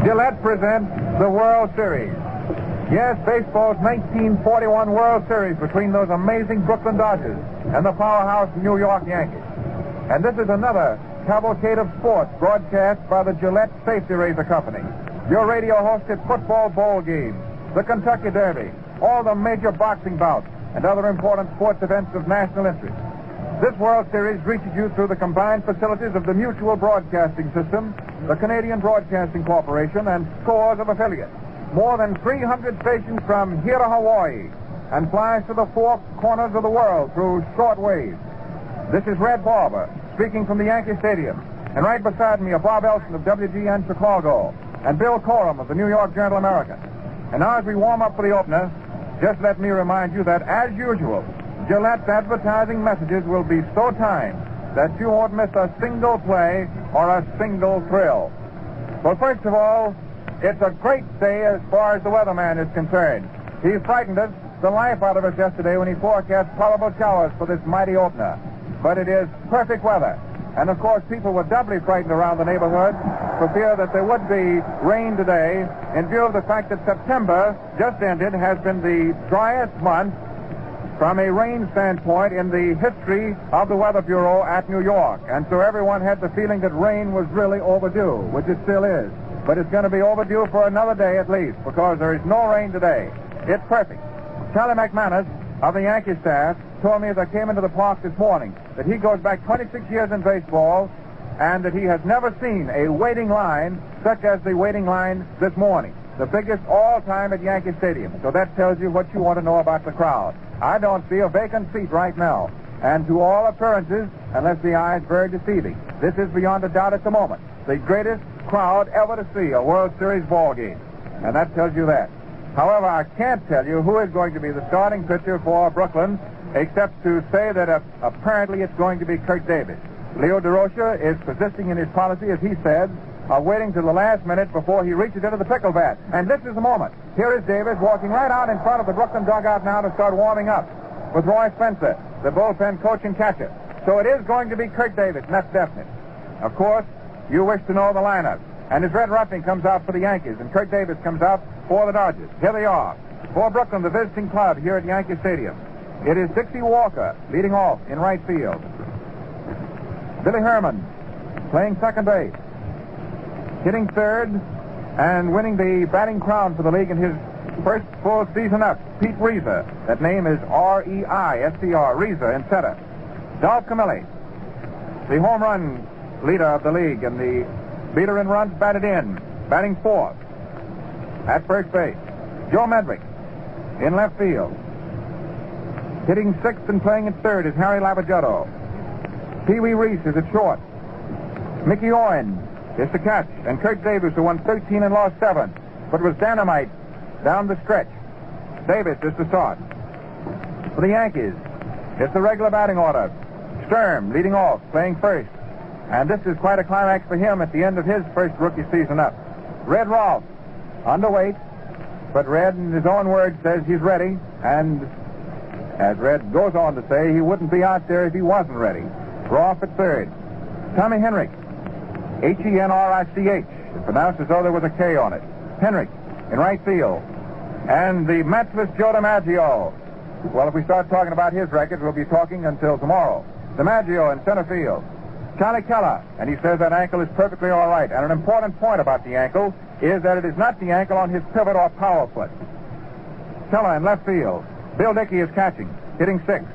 Gillette presents the World Series. Yes, baseball's 1941 World Series between those amazing Brooklyn Dodgers and the powerhouse New York Yankees. And this is another cavalcade of sports broadcast by the Gillette Safety Razor Company. Your radio-hosted football bowl games, the Kentucky Derby, all the major boxing bouts, and other important sports events of national interest. This World Series reaches you through the combined facilities of the Mutual Broadcasting System, the Canadian Broadcasting Corporation, and scores of affiliates. More than 300 stations from here to Hawaii, and flies to the four corners of the world through shortwave. This is Red Barber, speaking from the Yankee Stadium. And right beside me are Bob Belson of WGN Chicago, and Bill Coram of the New York Journal-American. And now as we warm up for the opener, just let me remind you that, as usual, Gillette's advertising messages will be so timed that you won't miss a single play or a single thrill. Well, first of all, it's a great day as far as the weatherman is concerned. He frightened us, the life out of us yesterday when he forecast probable showers for this mighty opener. But it is perfect weather. And, of course, people were doubly frightened around the neighborhood for fear that there would be rain today in view of the fact that September, just ended, has been the driest month from a rain standpoint in the history of the Weather Bureau at New York. And so everyone had the feeling that rain was really overdue, which it still is. But it's going to be overdue for another day at least, because there is no rain today. It's perfect. Charlie McManus of the Yankee staff told me as I came into the park this morning that he goes back 26 years in baseball and that he has never seen a waiting line such as the waiting line this morning. The biggest all time at Yankee Stadium. So that tells you what you want to know about the crowd. I don't see a vacant seat right now. And to all appearances, unless the eye is very deceiving, this is beyond a doubt at the moment the greatest crowd ever to see a World Series ball game. And that tells you that. However, I can't tell you who is going to be the starting pitcher for Brooklyn, except to say that apparently it's going to be Curt Davis. Leo DeRocha is persisting in his policy, as he said, of waiting till the last minute before he reaches into the pickle bat. And this is the moment. Here is Davis walking right out in front of the Brooklyn dugout now to start warming up with Roy Spencer, the bullpen coach and catcher. So it is going to be Curt Davis, and that's definite. Of course, you wish to know the lineup. And as Red Ruffing comes out for the Yankees and Curt Davis comes out for the Dodgers. Here they are. For Brooklyn, the visiting club here at Yankee Stadium. It is Dixie Walker leading off in right field. Billy Herman playing second base. Hitting third and winning the batting crown for the league in his first full season up, Pete Reiser. That name is R-E-I-S-E-R, Reiser in center. Dolph Camilli, the home run leader of the league, and the leader in runs batted in, batting fourth. At first base, Joe Medwick in left field. Hitting sixth and playing at third is Harry Lavagetto. Pee Wee Reese is at short. Mickey Owen is to catch, and Curt Davis, who won 13 and lost 7, but was dynamite down the stretch. Davis is to start. For the Yankees, it's the regular batting order. Sturm leading off, playing first. And this is quite a climax for him at the end of his first rookie season up. Red Ruff, underweight, but Red, in his own words, says he's ready. And as Red goes on to say, he wouldn't be out there if he wasn't ready. Ruff at third. Tommy Henrich, Henrich. It's pronounced as though there was a K on it. Henrich in right field. And the matchless Joe DiMaggio. Well, if we start talking about his records, we'll be talking until tomorrow. DiMaggio in center field. Charlie Keller, and he says that ankle is perfectly all right. And an important point about the ankle is that it is not the ankle on his pivot or power foot. Keller in left field. Bill Dickey is catching, hitting sixth.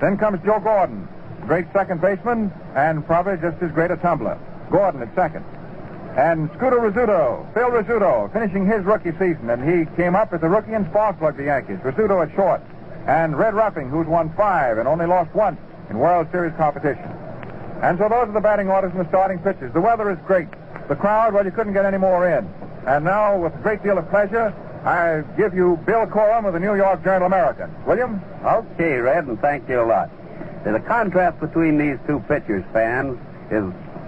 Then comes Joe Gordon, great second baseman, and probably just as great a tumbler. Gordon at second. And Phil Rizzuto, finishing his rookie season, and he came up as a rookie and spark-plugged the Yankees. Rizzuto at short. And Red Ruffing, who's won 5 and only lost once in World Series competition. And so those are the batting orders and the starting pitchers. The weather is great. The crowd, well, you couldn't get any more in. And now, with a great deal of pleasure, I give you Bill Coram of the New York Journal-American. William? Okay, Red, and thank you a lot. The contrast between these two pitchers, fans, is,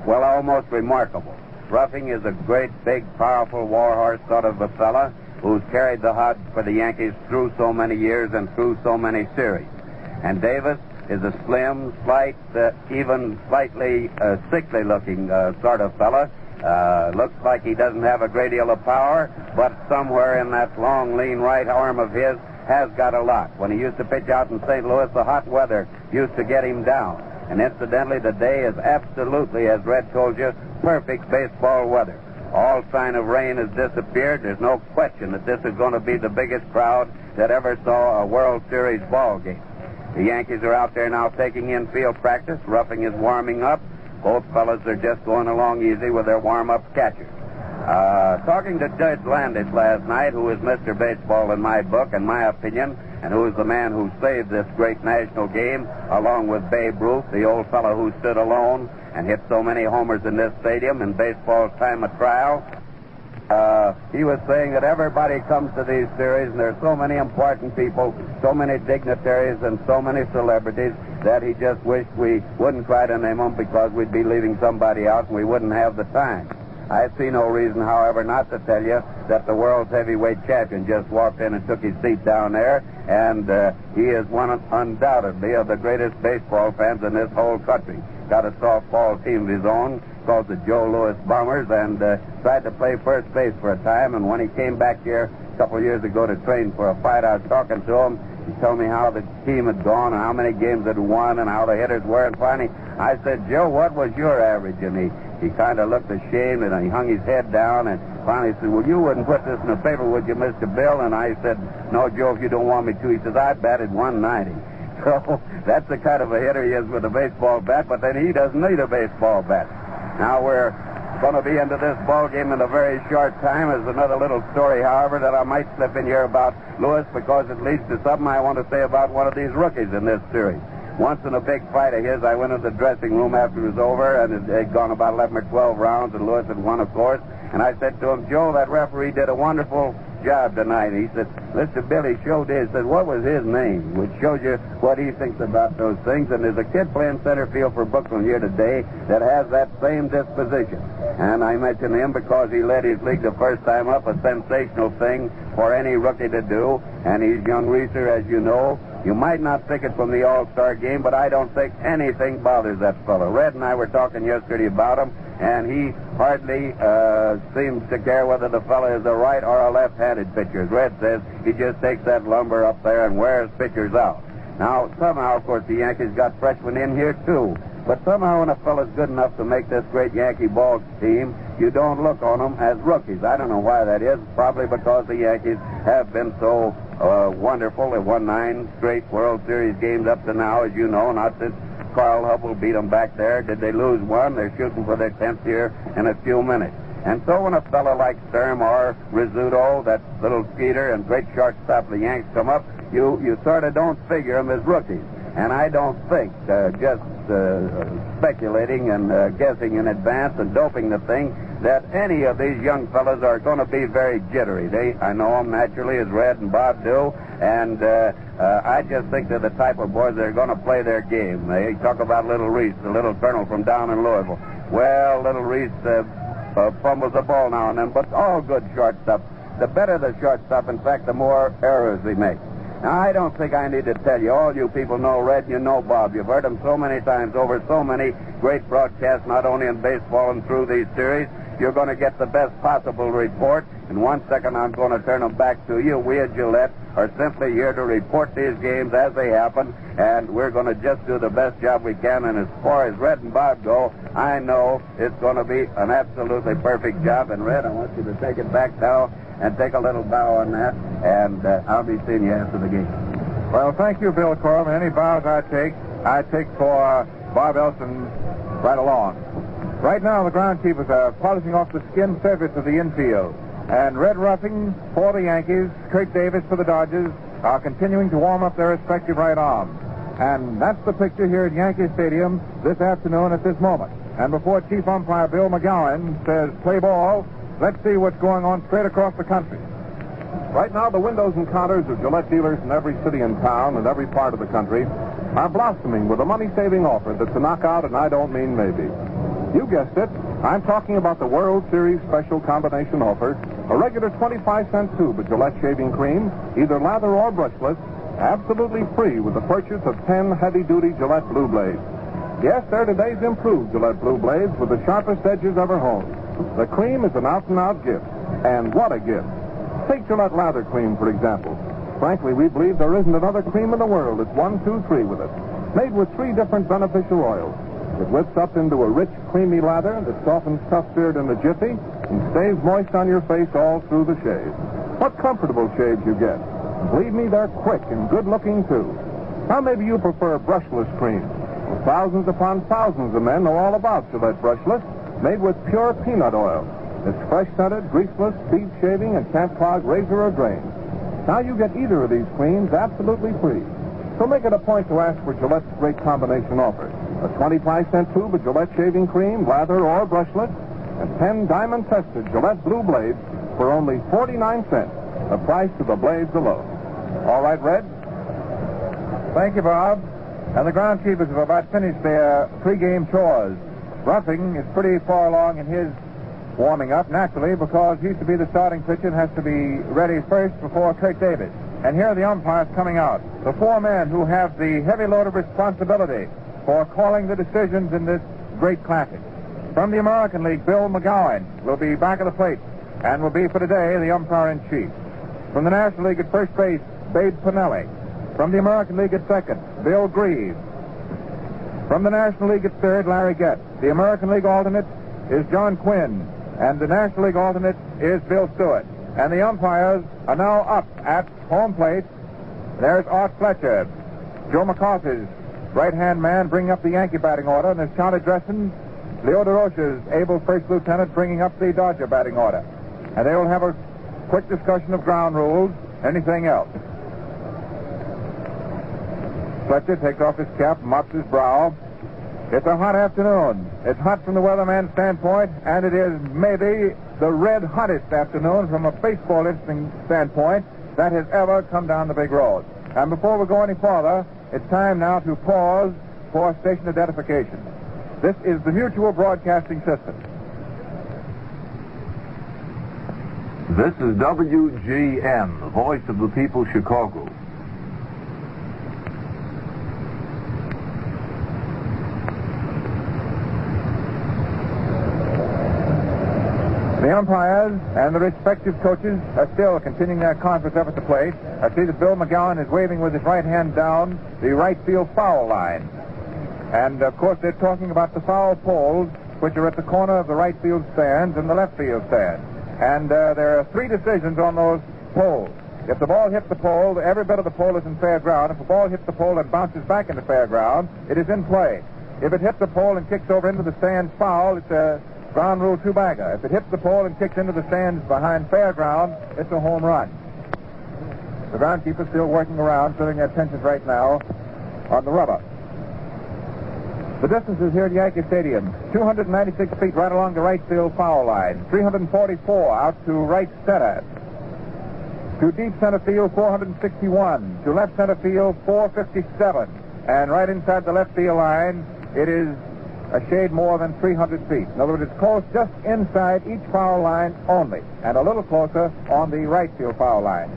well, almost remarkable. Ruffing is a great, big, powerful warhorse sort of a fella who's carried the hod for the Yankees through so many years and through so many series. And Davis is a slim, slight, even slightly sickly-looking sort of fella, Looks like he doesn't have a great deal of power, but somewhere in that long, lean right arm of his has got a lot. When he used to pitch out in St. Louis, the hot weather used to get him down. And incidentally, the day is absolutely, as Red told you, perfect baseball weather. All sign of rain has disappeared. There's no question that this is going to be the biggest crowd that ever saw a World Series ball game. The Yankees are out there now taking infield practice. Ruffing is warming up. Both fellas are just going along easy with their warm-up catchers. Talking to Judge Landis last night, who is Mr. Baseball in my book, in my opinion, and who is the man who saved this great national game, along with Babe Ruth, the old fellow who stood alone and hit so many homers in this stadium in baseball's time of trial. He was saying that everybody comes to these series, and there's so many important people, so many dignitaries, and so many celebrities that he just wished we wouldn't try to name them because we'd be leaving somebody out and we wouldn't have the time. I see no reason, however, not to tell you that the world's heavyweight champion just walked in and took his seat down there, and he is one undoubtedly of the greatest baseball fans in this whole country. Got a softball team of his own called the Joe Louis Bombers, and tried to play first base for a time, and when he came back here a couple of years ago to train for a fight, I was talking to him. He told me how the team had gone and how many games had won and how the hitters were, and finally I said, Joe, what was your average? And he kind of looked ashamed, and he hung his head down, and finally said, well, you wouldn't put this in the paper, would you, Mr. Bill? And I said, no, Joe, if you don't want me to. He says, I batted 190. So that's the kind of a hitter he is with a baseball bat, but then he doesn't need a baseball bat. Now we're going to be into this ball game in a very short time. There's another little story, however, that I might slip in here about Louis because it leads to something I want to say about one of these rookies in this series. Once in a big fight of his, I went into the dressing room after it was over, and it had gone about 11 or 12 rounds, and Louis had won, of course. And I said to him, Joe, that referee did a wonderful job tonight. He said, Mr. Billy showed his. Said, what was his name? Which shows you what he thinks about those things. And there's a kid playing center field for Brooklyn here today that has that same disposition. And I mention him because he led his league the first time up, a sensational thing for any rookie to do. And he's young Reeser, as you know. You might not think it from the All-Star game, but I don't think anything bothers that fellow. Red and I were talking yesterday about him, and he hardly seems to care whether the fellow is a right or a left-handed pitcher. As Red says, he just takes that lumber up there and wears pitchers out. Now, somehow, of course, the Yankees got freshmen in here, too. But somehow when a fellow's good enough to make this great Yankee ball team, you don't look on them as rookies. I don't know why that is. Probably because the Yankees have been so wonderful. They won 9 straight World Series games up to now, as you know, not since Carl Hubbell beat them back there. Did they lose one? They're shooting for their 10th year in a few minutes. And so when a fellow like Sturm or Rizzuto, that little Skeeter and great shortstop, the Yanks come up, you sort of don't figure them as rookies. And I don't think just speculating and guessing in advance and doping the thing that any of these young fellas are going to be very jittery. I know them naturally, as Red and Bob do, and I just think they're the type of boys that are going to play their game. They talk about Little Reese, the little colonel from down in Louisville. Well, Little Reese fumbles the ball now and then, but all good shortstop. The better the shortstop, in fact, the more errors he makes. Now, I don't think I need to tell you. All you people know Red, you know Bob. You've heard them so many times over so many great broadcasts, not only in baseball and through these series. You're going to get the best possible report. In 1 second, I'm going to turn them back to you. We at Gillette are simply here to report these games as they happen, and we're going to just do the best job we can. And as far as Red and Bob go, I know it's going to be an absolutely perfect job. And Red, I want you to take it back now and take a little bow on that, and I'll be seeing you after the game. Well, thank you, Bill Corbin. Any bows I take for Bob Belson right along. Right now, the groundskeepers are polishing off the skin surface of the infield. And Red Ruffing for the Yankees, Curt Davis for the Dodgers, are continuing to warm up their respective right arms. And that's the picture here at Yankee Stadium this afternoon at this moment. And before Chief Umpire Bill Mcgowan says, play ball, let's see what's going on straight across the country. Right now, the windows and counters of Gillette dealers in every city and town and every part of the country are blossoming with a money-saving offer that's a knockout, and I don't mean maybe. You guessed it. I'm talking about the World Series Special Combination Offer, a regular 25-cent tube of Gillette shaving cream, either lather or brushless, absolutely free with the purchase of 10 heavy-duty Gillette Blue Blades. Yes, they're today's improved Gillette Blue Blades with the sharpest edges ever honed. The cream is an out-and-out gift. And what a gift. Take Gillette Lather Cream, for example. Frankly, we believe there isn't another cream in the world that's 1, 2, 3 with it. Made with 3 different beneficial oils. It whips up into a rich, creamy lather that softens tough beard in a jiffy and stays moist on your face all through the shave. What comfortable shaves you get. Believe me, they're quick and good-looking, too. Now, maybe you prefer brushless cream. Well, thousands upon thousands of men know all about Gillette Brushless, made with pure peanut oil. It's fresh-scented, greaseless, speed-shaving, and can't clog razor or drain. Now you get either of these creams absolutely free. So make it a point to ask for Gillette's great combination offer. A 25-cent tube of Gillette shaving cream, lather, or brushless, and 10 diamond-tested Gillette Blue Blades for only 49 cents, the price of the blades alone. All right, Red? Thank you, Bob. And the groundskeepers have about finished their pregame chores. Ruffing is pretty far along in his warming up, naturally, because he's to be the starting pitcher and has to be ready first before Curt Davis. And here are the umpires coming out. The 4 men who have the heavy load of responsibility for calling the decisions in this great classic. From the American League, Bill Mcgowan will be back at the plate and will be for today the umpire-in-chief. From the National League at first base, Babe Panelli. From the American League at second, Bill Greaves. From the National League at third, Larry Getz. The American League alternate is John Quinn, and the National League alternate is Bill Stewart. And the umpires are now up at home plate. There's Art Fletcher, Joe McCarthy's right-hand man, bringing up the Yankee batting order, and there's Charlie Dresden, Leo DeRocha's able first lieutenant, bringing up the Dodger batting order. And they will have a quick discussion of ground rules, anything else. Fletcher takes off his cap, mops his brow. It's a hot afternoon. It's hot from the weatherman's standpoint, and it is maybe the red hottest afternoon from a baseball instinct standpoint that has ever come down the big road. And before we go any farther, it's time now to pause for station identification. This is the Mutual Broadcasting System. This is WGN, the voice of the people, Chicago. The umpires and the respective coaches are still continuing their conference up at the plate. I see that Bill Mcgowan is waving with his right hand down the right field foul line. And, of course, they're talking about the foul poles, which are at the corner of the right field stands and the left field stands. And there are 3 decisions on those poles. If the ball hits the pole, every bit of the pole is in fair ground. If the ball hits the pole and bounces back into fair ground, it is in play. If it hits the pole and kicks over into the stands foul, it's a ground rule 2-bagger. If it hits the pole and kicks into the stands behind fair ground, it's a home run. The groundskeeper's still working around, turning their attention right now on the rubber. The distances here at Yankee Stadium, 296 feet right along the right field foul line, 344 out to right center. To deep center field, 461. To left center field, 457. And right inside the left field line, it is a shade more than 300 feet. In other words, it's close just inside each foul line only, and a little closer on the right field foul line.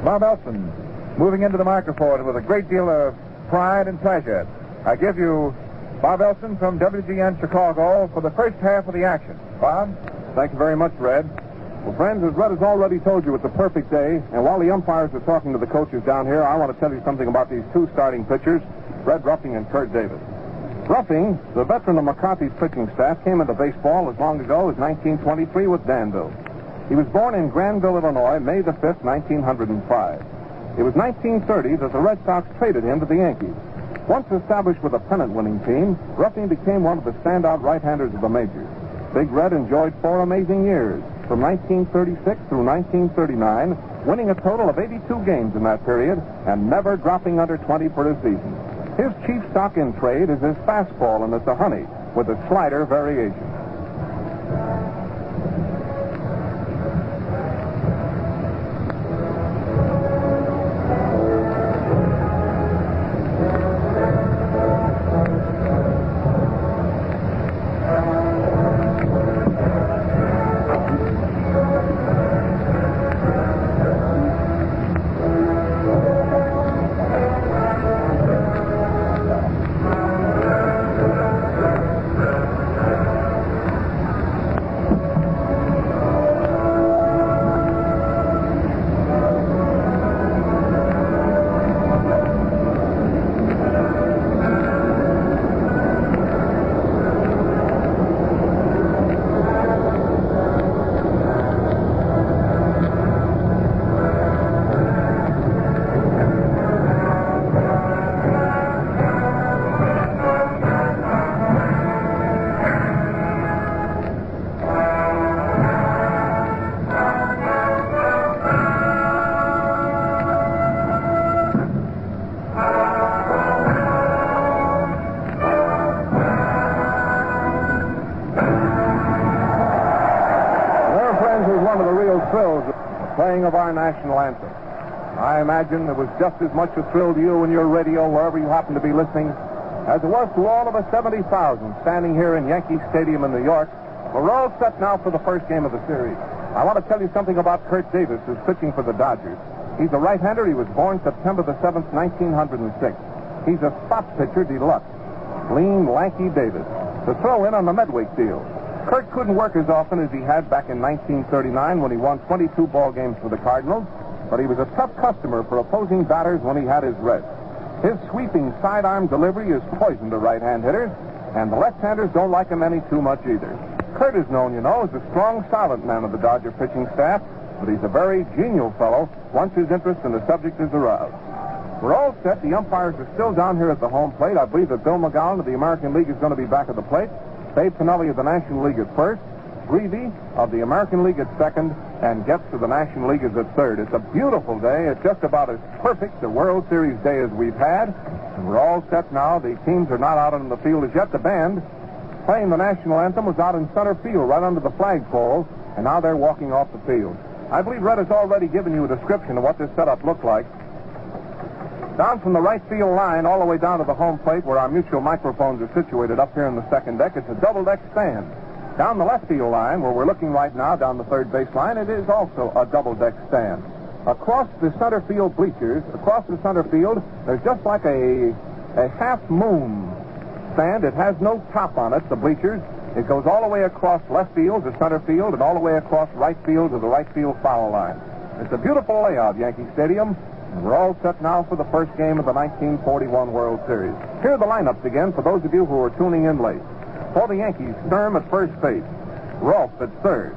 Bob Belson moving into the microphone with a great deal of pride and pleasure. I give you Bob Belson from WGN Chicago for the first half of the action. Bob? Thank you very much, Red. Well, friends, as Red has already told you, it's a perfect day, and while the umpires are talking to the coaches down here, I want to tell you something about these 2 starting pitchers, Red Ruffing and Curt Davis. Ruffing, the veteran of McCarthy's pitching staff, came into baseball as long ago as 1923 with Danville. He was born in Granville, Illinois, May the 5th, 1905. It was 1930 that the Red Sox traded him to the Yankees. Once established with a pennant-winning team, Ruffing became one of the standout right-handers of the majors. Big Red enjoyed 4 amazing years, from 1936 through 1939, winning a total of 82 games in that period and never dropping under 20 for a season. His chief stock in trade is his fastball, and it's a honey with a slider variation. thrills of the playing of our national anthem. I imagine it was just as much a thrill to you and your radio, wherever you happen to be listening, as it was to all of us 70,000 standing here in Yankee Stadium in New York. We're all set now for the first game of the series. I want to tell you something about Curt Davis, who's pitching for the Dodgers. He's a right-hander. He was born September the 7th, 1906. He's a spot pitcher deluxe. Lean, lanky Davis. To throw in on the Medwick deal. Kirk couldn't work as often as he had back in 1939 when he won 22 ball games for the Cardinals, but he was a tough customer for opposing batters when he had his rest. His sweeping sidearm delivery is poison to right-hand hitters, and the left-handers don't like him any too much either. Curt is known, you know, as the strong, silent man of the Dodger pitching staff, but he's a very genial fellow once his interest in the subject is aroused. We're all set. The umpires are still down here at the home plate. I believe that Bill Mcgowan of the American League is going to be back at the plate. Dave Panelli of the National League at first. Brizi of the American League at second. And Getz of the National League is at third. It's a beautiful day. It's just about as perfect a World Series day as we've had. And we're all set now. The teams are not out on the field as yet. The band playing the national anthem was out in center field right under the flagpole. And now they're walking off the field. I believe Red has already given you a description of what this setup looked like. Down from the right field line all the way down to the home plate where our mutual microphones are situated up here in the second deck, it's a double-deck stand. Down the left field line, where we're looking right now, down the third base line, it is also a double-deck stand. Across the center field bleachers, across the center field, there's just like a half-moon stand. It has no top on it, the bleachers. It goes all the way across left field to center field and all the way across right field to the right field foul line. It's a beautiful layout, Yankee Stadium. And we're all set now for the first game of the 1941 World Series. Here are the lineups again for those of you who are tuning in late. For the Yankees, Sturm at first base, Rolf at third,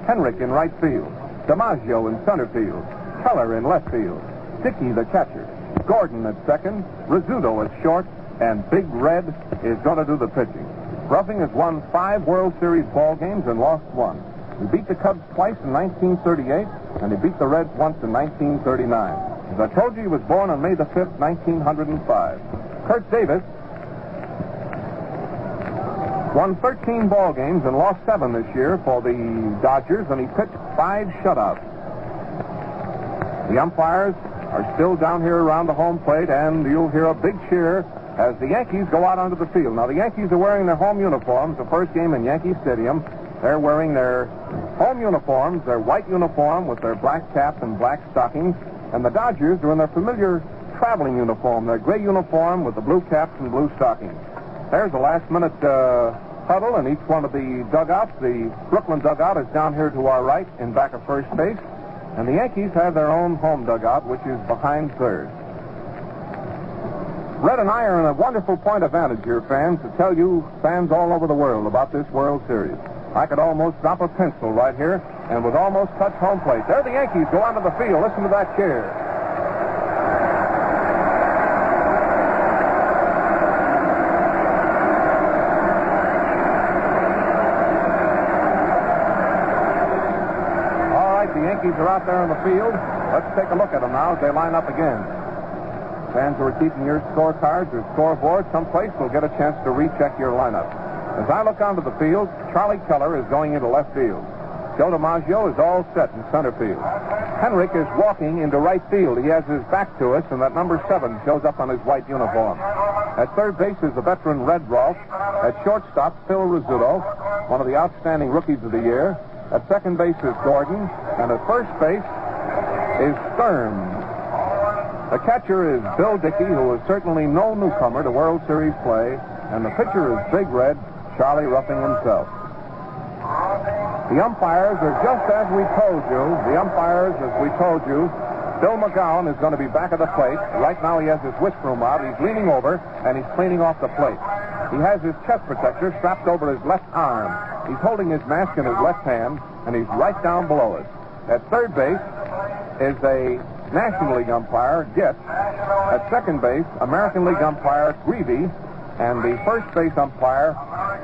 Henrik in right field, DiMaggio in center field, Keller in left field, Dickey the catcher, Gordon at second, Rizzuto at short, and Big Red is going to do the pitching. Ruffing has won 5 World Series ball games and lost 1. He beat the Cubs twice in 1938, and he beat the Reds once in 1939. As I told you, he was born on May the 5th, 1905. Curt Davis won 13 ball games and lost 7 this year for the Dodgers, and he pitched 5 shutouts. The umpires are still down here around the home plate, and you'll hear a big cheer as the Yankees go out onto the field. Now, the Yankees are wearing their home uniforms, the first game in Yankee Stadium. They're wearing their home uniforms, their white uniform with their black cap and black stockings. And the Dodgers are in their familiar traveling uniform, their gray uniform with the blue caps and blue stockings. There's the last-minute huddle in each one of the dugouts. The Brooklyn dugout is down here to our right in back of first base. And the Yankees have their own home dugout, which is behind third. Red and I are in a wonderful point of vantage here, fans, to tell you fans all over the world about this World Series. I could almost drop a pencil right here and would almost touch home plate. There the Yankees go onto the field. Listen to that cheer. All right, the Yankees are out there on the field. Let's take a look at them now as they line up again. Fans who are keeping your scorecards or scoreboard someplace will get a chance to recheck your lineup. As I look onto the field, Charlie Keller is going into left field. Joe DiMaggio is all set in center field. Henrik is walking into right field. He has his back to us, and that number 7 shows up on his white uniform. At third base is the veteran Red Ruffing. At shortstop, Phil Rizzuto, one of the outstanding rookies of the year. At second base is Gordon, and at first base is Sturm. The catcher is Bill Dickey, who is certainly no newcomer to World Series play, and the pitcher is Big Red, Charlie Ruffing himself. The umpires are just as we told you. The umpires, as we told you, Bill Mcgowan is going to be back at the plate. Right now he has his whisk broom out. He's leaning over, and he's cleaning off the plate. He has his chest protector strapped over his left arm. He's holding his mask in his left hand, and he's right down below us. At third base is a National League umpire, Gillette. At second base, American League umpire, Brizi. And the first base umpire,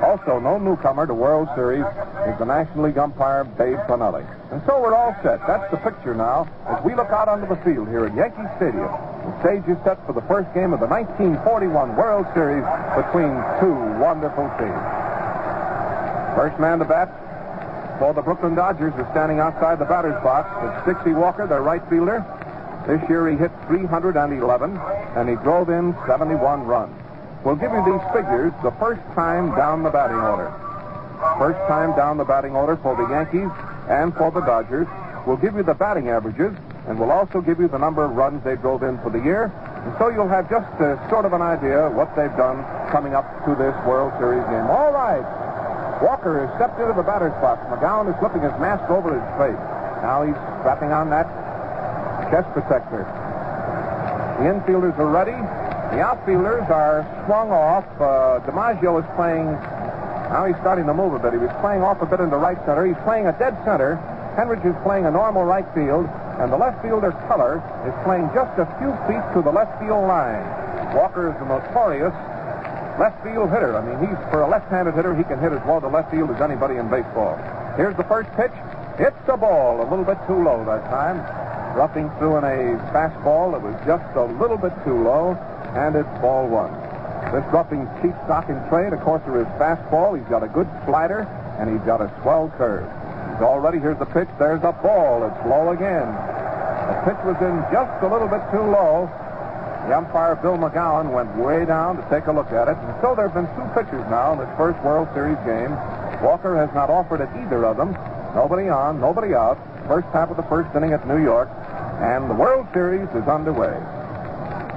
also no newcomer to World Series, is the National League umpire, Dave Panelli. And so we're all set. That's the picture now as we look out onto the field here at Yankee Stadium. The stage is set for the first game of the 1941 World Series between two wonderful teams. First man to bat, for the Brooklyn Dodgers is standing outside the batter's box. It's Dixie Walker, their right fielder. This year he hit 311, and he drove in 71 runs. We'll give you these figures the first time down the batting order. First time down the batting order for the Yankees and for the Dodgers. We'll give you the batting averages, and we'll also give you the number of runs they drove in for the year. And so you'll have just sort of an idea what they've done coming up to this World Series game. All right. Walker has stepped into the batter's box. Mcgowan is flipping his mask over his face. Now he's strapping on that chest protector. The infielders are ready. The outfielders are swung off. DiMaggio is playing. Now he's starting to move a bit. He was playing off a bit into right center. He's playing a dead center. Henrich is playing a normal right field. And the left fielder, Keller, is playing just a few feet to the left field line. Walker is the notorious left field hitter. I mean, for a left-handed hitter, he can hit as well to left field as anybody in baseball. Here's the first pitch. It's a ball, a little bit too low that time. Ruffing threw in a fastball that was just a little bit too low, and it's ball one. This Ruffing's cheap stock in trade, of course, are his fastball. He's got a good slider, and he's got a swell curve. He's all ready. Here's the pitch. There's a ball. It's low again. The pitch was in just a little bit too low. The umpire, Bill Mcgowan, went way down to take a look at it. And so there have been two pitchers now in this first World Series game. Walker has not offered at either of them. Nobody on, nobody out. First half of the first inning at New York. And the World Series is underway.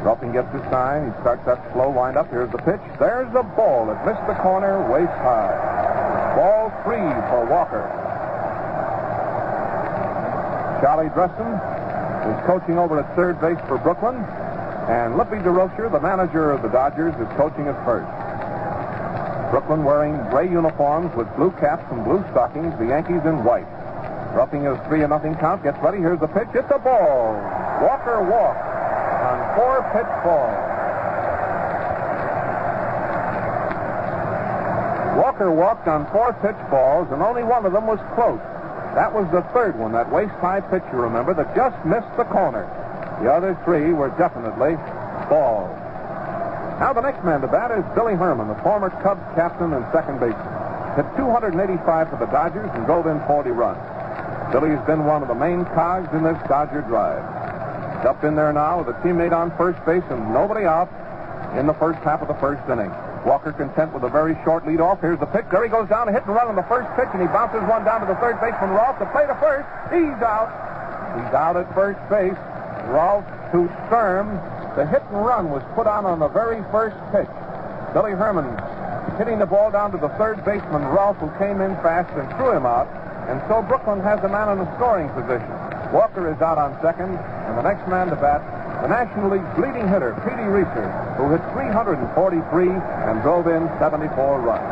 Ruffing gets his sign. He starts that slow windup. Here's the pitch. There's a ball. It missed the corner waist high. Ball 3 for Walker. Charlie Dresden is coaching over at third base for Brooklyn. And Lippy DeRocher, the manager of the Dodgers, is coaching at first. Brooklyn wearing gray uniforms with blue caps and blue stockings. The Yankees in white. Ruffing is 3-0 count. Gets ready. Here's the pitch. It's a ball. Walker walks on 4 pitch balls. Walker walked on 4 pitch balls, and only one of them was close. That was the third one, that waist-high pitch, you remember, that just missed the corner. The other 3 were definitely balls. Now the next man to bat is Billy Herman, the former Cubs captain and second baseman. Hit 285 for the Dodgers and drove in 40 runs. Billy's been one of the main cogs in this Dodger drive. He's up in there now with a teammate on first base and nobody out in the first half of the first inning. Walker content with a very short lead off. Here's the pitch. There he goes down to hit and run on the first pitch, and he bounces one down to the third baseman, Rolfe, to play to first. He's out. He's out at first base. Rolfe to Sturm. The hit and run was put on the very first pitch. Billy Herman hitting the ball down to the third baseman, Rolfe, who came in fast and threw him out. And so Brooklyn has a man in a scoring position. Walker is out on second, and the next man to bat, the National League's leading hitter, Pee Wee Reese, who hit 343 and drove in 74 runs.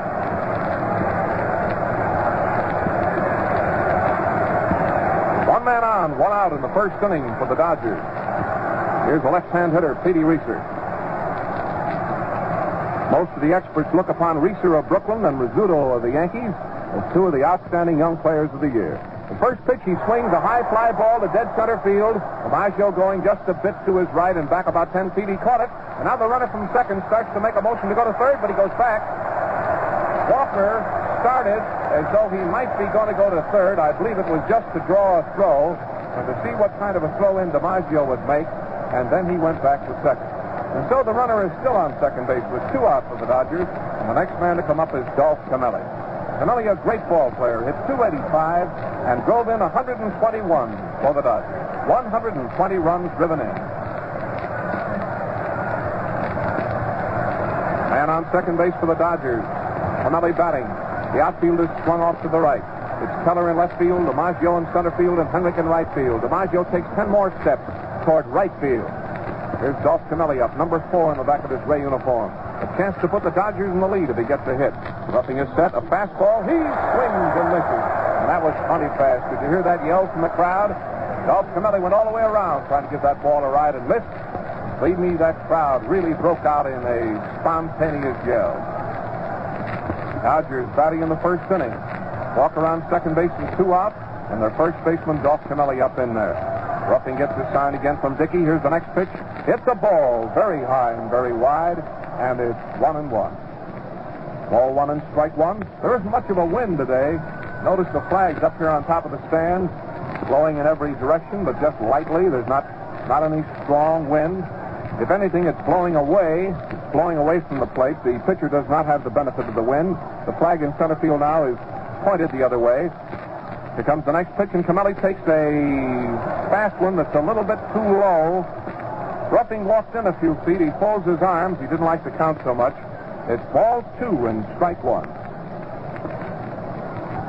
One man on, one out in the first inning for the Dodgers. Here's the left-hand hitter, Pee Wee Reese. Most of the experts look upon Reese of Brooklyn and Rizzuto of the Yankees as 2 of the outstanding young players of the year. The first pitch, he swings a high fly ball to dead center field. DiMaggio going just a bit to his right and back about 10 feet. He caught it. And now the runner from second starts to make a motion to go to third, but he goes back. Walker started as though he might be going to go to third. I believe it was just to draw a throw and to see what kind of a throw in DiMaggio would make. And then he went back to second. And so the runner is still on second base with 2 out for the Dodgers. And the next man to come up is Dolph Camilli. Camilli, a great ball player, hit 285 and drove in 121 for the Dodgers. 120 runs driven in. Man on second base for the Dodgers. Panelli batting. The outfield is swung off to the right. It's Keller in left field, DiMaggio in center field, and Henrich in right field. DiMaggio takes 10 more steps toward right field. Here's Dolph Camilli up, number 4 in the back of his gray uniform. A chance to put the Dodgers in the lead if he gets a hit. Ruffing is set, a fastball. He swings and misses. And that was plenty fast. Did you hear that yell from the crowd? Dolph Camilli went all the way around trying to give that ball a ride and missed. Believe me, that crowd really broke out in a spontaneous yell. Dodgers batting in the first inning. Walker on second base and 2 out, and their first baseman, Dolph Camilli, up in there. Ruffing gets his sign again from Dickey. Here's the next pitch. It's a ball, very high and very wide, and it's 1-1. Ball 1 and strike 1. There isn't much of a wind today. Notice the flags up here on top of the stand, blowing in every direction, but just lightly. There's not any strong wind. If anything, it's blowing away. It's blowing away from the plate. The pitcher does not have the benefit of the wind. The flag in center field now is pointed the other way. Here comes the next pitch, and Camilli takes a fast one that's a little bit too low. Ruffing walks in a few feet. He folds his arms. He didn't like the count so much. It's ball 2 and strike 1.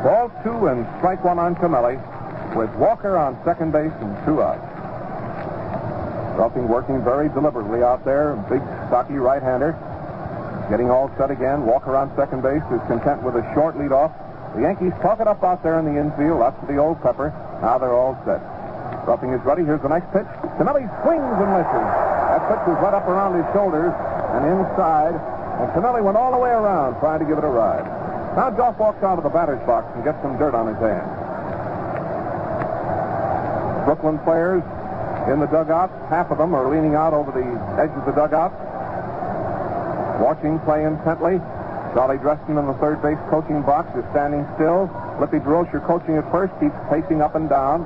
Ball 2 and strike 1 on Camilli, with Walker on second base and 2 out. Ruffing working very deliberately out there. Big, stocky right-hander. Getting all set again. Walker on second base is content with a short leadoff. The Yankees talk it up out there in the infield. That's the old pepper. Now they're all set. Ruffing is ready. Here's the next pitch. Camilli swings and misses. That pitch was right up around his shoulders and inside. And Panelli went all the way around trying to give it a ride. Now Dolph walks out of the batter's box and gets some dirt on his hands. Brooklyn players in the dugout. Half of them are leaning out over the edge of the dugout, watching play intently. Charlie Dresden in the third base coaching box is standing still. Lippy DeRocher coaching at first, keeps pacing up and down.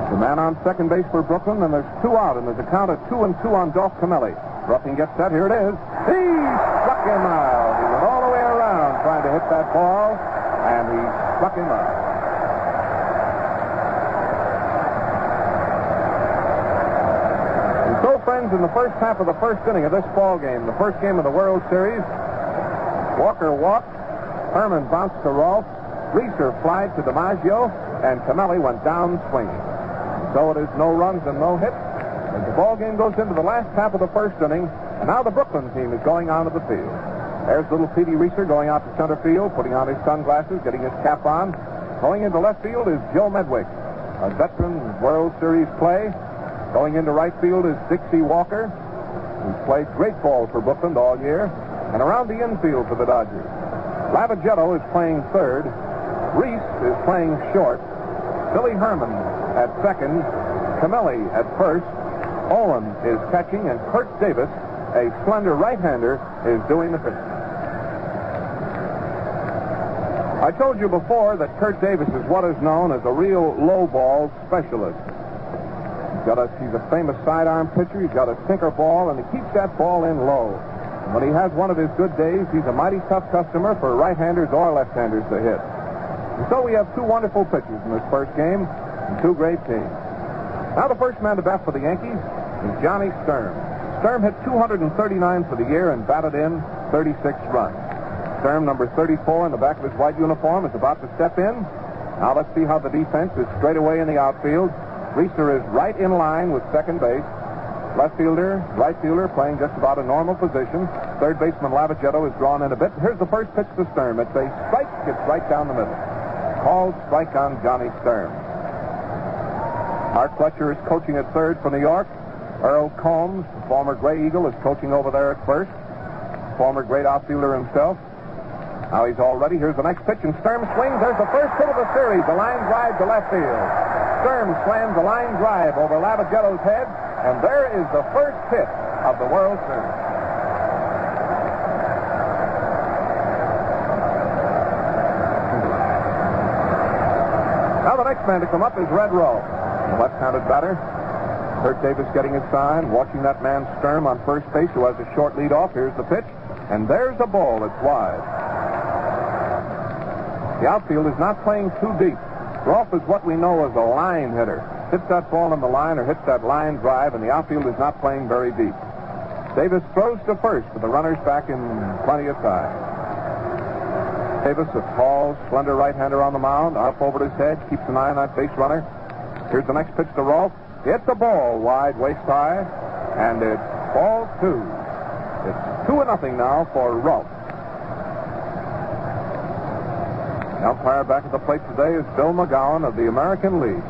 The man on second base for Brooklyn, and there's 2 out, and there's a count of 2-2 on Dolph Camilli. Ruffing gets set. Here it is. He struck him out. He went all the way around trying to hit that ball, and he struck him out. And so, friends, in the first half of the first inning of this ball game, the first game of the World Series, Walker walked, Herman bounced to Rolfe, Reese flied to DiMaggio, and Panelli went down swinging. So it is no runs and no hits. As the ball game goes into the last half of the first inning, and now the Brooklyn team is going onto the field. There's little Pee Wee Reese going out to center field, putting on his sunglasses, getting his cap on. Going into left field is Joe Medwick, a veteran World Series play. Going into right field is Dixie Walker, who's played great ball for Brooklyn all year. And around the infield for the Dodgers, Lavagetto is playing third. Reese is playing short. Billy Herman at second. Camilli at first. Owen is catching, and Curt Davis, a slender right-hander, is doing the pitching. I told you before that Curt Davis is what is known as a real low ball specialist. He's a famous sidearm pitcher. He's got a sinker ball, and he keeps that ball in low. And when he has one of his good days, he's a mighty tough customer for right-handers or left-handers to hit. And so we have 2 wonderful pitchers in this first game and 2 great teams. Now the first man to bat for the Yankees is Johnny Sturm. Sturm hit 239 for the year and batted in 36 runs. Sturm, number 34 in the back of his white uniform, is about to step in. Now let's see how the defense is straight away in the outfield. Reeser is right in line with second base. Left fielder, right fielder playing just about a normal position. Third baseman Lavagetto is drawn in a bit. Here's the first pitch to Sturm. It's a strike. Gets right down the middle. Called strike on Johnny Sturm. Art Fletcher is coaching at third for New York. Earl Combs, the former Gray Eagle, is coaching over there at first. Former great outfielder himself. Now he's all ready. Here's the next pitch, and Sturm swings. There's the first hit of the series. The line drive to left field. Sturm slams the line drive over Lavagetto's head, and there is the first hit of the World Series. Now the next man to come up is Red Ruffing, the left-handed batter. Curt Davis getting his sign, watching that man Sturm on first base, who has a short lead off. Here's the pitch, and there's a ball that's wide. The outfield is not playing too deep. Rolfe is what we know as a line hitter. Hits that ball on the line or hits that line drive, and the outfield is not playing very deep. Davis throws to first, but the runner's back in plenty of time. Davis, a tall, slender right-hander on the mound, up over his head, keeps an eye on that base runner. Here's the next pitch to Rolfe. Hits the ball wide, waist high, and it's ball 2. It's 2-0 now for Rolfe. The umpire back at the plate today is Bill Mcgowan of the American League.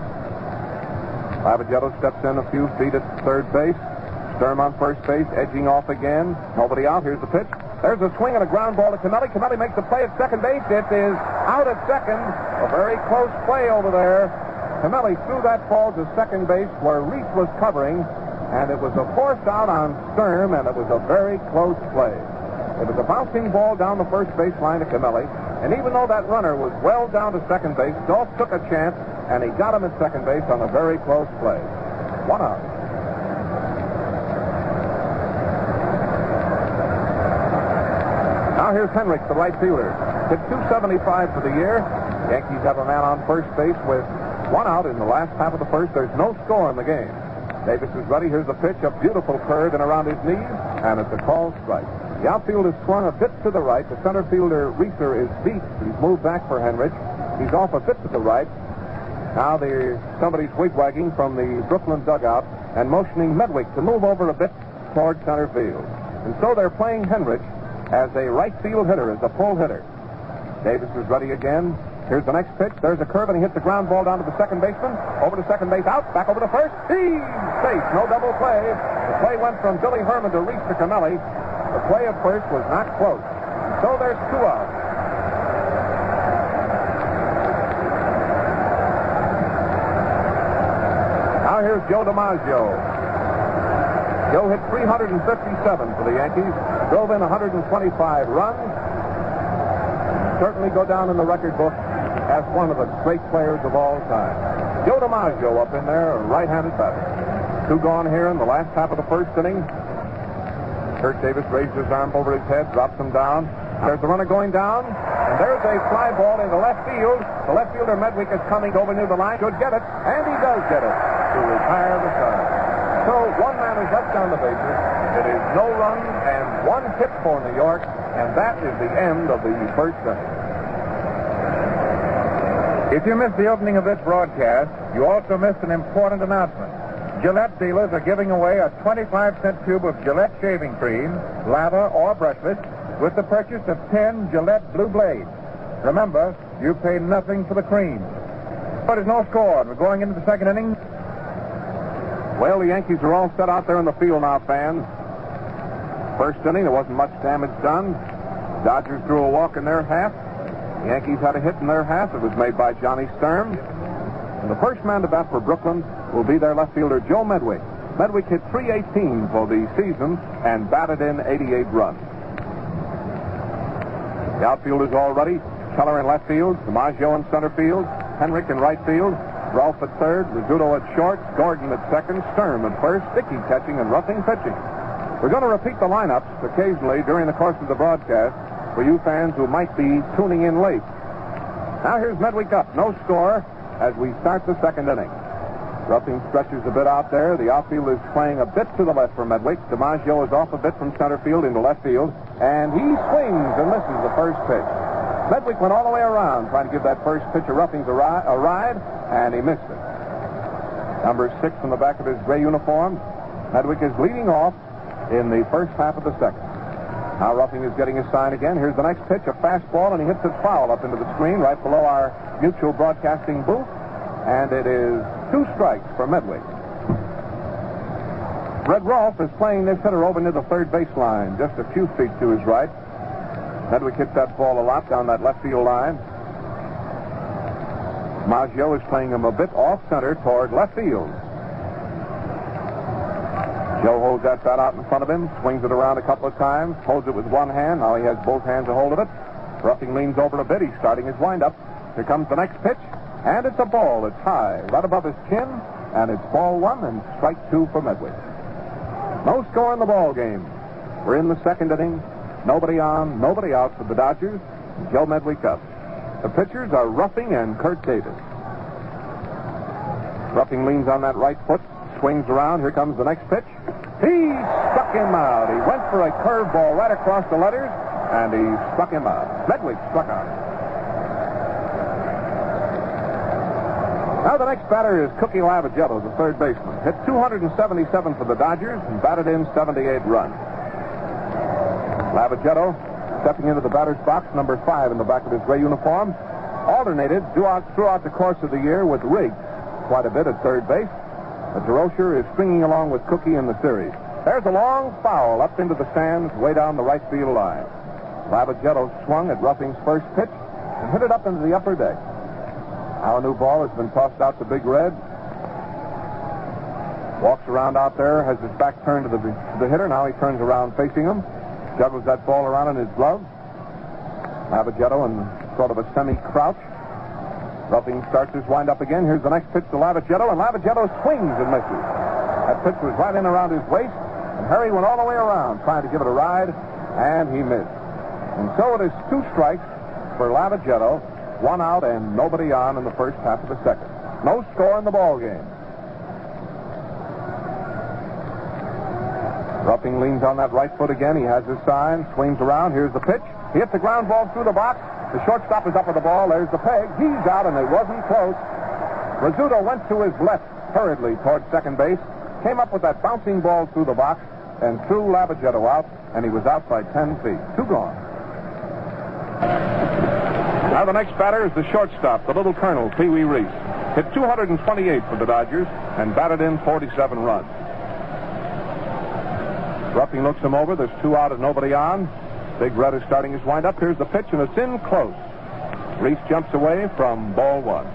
Lavagetto steps in a few feet at third base. Sturm on first base, edging off again. Nobody out. Here's the pitch. There's a swing and a ground ball to Camilli. Camilli makes the play at second base. It is out at second. A very close play over there. Camilli threw that ball to second base where Reese was covering, and it was a forced out on Sturm, and it was a very close play. It was a bouncing ball down the first baseline to Camilli. And even though that runner was well down to second base, Dolph took a chance, and he got him at second base on a very close play. 1 out. Now here's Henrich, the right fielder. Hit .275 for the year. Yankees have a man on first base with 1 out in the last half of the first. There's no score in the game. Davis is ready. Here's the pitch, a beautiful curve and around his knees, and it's a called strike. The outfield is swung a bit to the right. The center fielder, Reese, is beat. He's moved back for Henrich. He's off a bit to the right. Now somebody's wig-wagging from the Brooklyn dugout and motioning Medwick to move over a bit toward center field. And so they're playing Henrich as a right field hitter, as a pull hitter. Davis is ready again. Here's the next pitch. There's a curve, and he hits the ground ball down to the second baseman. Over to second base, out, back over to first. He's safe. No double play. The play went from Billy Herman to Reese to Camilli. The play at first was not close. So there's 2 outs. Now here's Joe DiMaggio. Joe hit .357 for the Yankees. Drove in 125 runs. Certainly go down in the record book as one of the great players of all time. Joe DiMaggio up in there, a right-handed batter. 2 gone here in the last half of the first inning. Curt Davis raised his arm over his head, drops him down. There's the runner going down, and there's a fly ball into left field. The left fielder, Medwick, is coming over near the line. Should get it, and he does get it to retire the side. So 1 man is left on the bases. It is no run and 1 hit for New York, and that is the end of the first inning. If you missed the opening of this broadcast, you also missed an important announcement. Gillette dealers are giving away a 25-cent tube of Gillette shaving cream, lather or brushless, with the purchase of 10 Gillette Blue Blades. Remember, you pay nothing for the cream. But there's no score. We're going into the second inning. Well, the Yankees are all set out there in the field now, fans. First inning, there wasn't much damage done. Dodgers drew a walk in their half. The Yankees had a hit in their half. It was made by Johnny Sturm. And the first man to bat for Brooklyn will be their left fielder, Joe Medwick. Medwick hit .318 for the season and batted in 88 runs. The outfield is all ready. Keller in left field, DiMaggio in center field, Henrich in right field, Ralph at third, Rizzuto at short, Gordon at second, Sturm at first, Dickey catching, and Ruffing pitching. We're going to repeat the lineups occasionally during the course of the broadcast for you fans who might be tuning in late. Now here's Medwick up, no score as we start the second inning. Ruffing stretches a bit out there. The outfield is playing a bit to the left for Medwick. DiMaggio is off a bit from center field into left field, and he swings and misses the first pitch. Medwick went all the way around trying to give that first pitch of Ruffing's a ride, and he missed it. Number 6 in the back of his gray uniform. Medwick is leading off in the first half of the second. Now Ruffing is getting his sign again. Here's the next pitch, a fastball, and he hits it foul up into the screen right below our mutual broadcasting booth. And it is 2 strikes for Medwick. Red Ruff is playing this hitter over near the third baseline, just a few feet to his right. Medwick hits that ball a lot down that left field line. Maggio is playing him a bit off center toward left field. Joe holds that bat out in front of him, swings it around a couple of times, holds it with one hand. Now he has both hands a hold of it. Ruffing leans over a bit. He's starting his windup. Here comes the next pitch. And it's a ball. It's high, right above his chin, and it's ball 1 and strike 2 for Medwick. No score in the ball game. We're in the second inning. Nobody on, nobody out for the Dodgers. Joe Medwick up. The pitchers are Ruffing and Curt Davis. Ruffing leans on that right foot, swings around. Here comes the next pitch. He struck him out. He went for a curveball right across the letters, and he struck him out. Medwick struck out. Now the next batter is Cookie Lavagetto, the third baseman. Hit .277 for the Dodgers and batted in 78 runs. Lavagetto, stepping into the batter's box, number 5 in the back of his gray uniform, alternated throughout the course of the year with Riggs quite a bit at third base. But DeRocher is stringing along with Cookie in the series. There's a long foul up into the stands way down the right field line. Lavagetto swung at Ruffing's first pitch and hit it up into the upper deck. Now a new ball has been tossed out to Big Red. Walks around out there, has his back turned to the hitter. Now he turns around facing him. Juggles that ball around in his glove. Lavagetto and sort of a semi-crouch. Ruffing starts his windup again. Here's the next pitch to Lavagetto, and Lavagetto swings and misses. That pitch was right in around his waist, and Harry went all the way around trying to give it a ride, and he missed. And so it is 2 strikes for Lavagetto, 1 out and nobody on in the first half of the second. No score in the ball game. Ruffing leans on that right foot again. He has his sign, swings around. Here's the pitch. He hits a ground ball through the box. The shortstop is up with the ball. There's the peg. He's out, and it wasn't close. Rizzuto went to his left hurriedly toward second base, came up with that bouncing ball through the box, and threw Lavagetto out, and he was out by 10 feet. 2 gone. Now the next batter is the shortstop, the little Colonel, Pee Wee Reese. Hit 228 for the Dodgers and batted in 47 runs. Ruffing looks him over. There's 2 out and nobody on. Big Red is starting his windup. Here's the pitch, and it's in close. Reese jumps away from ball 1.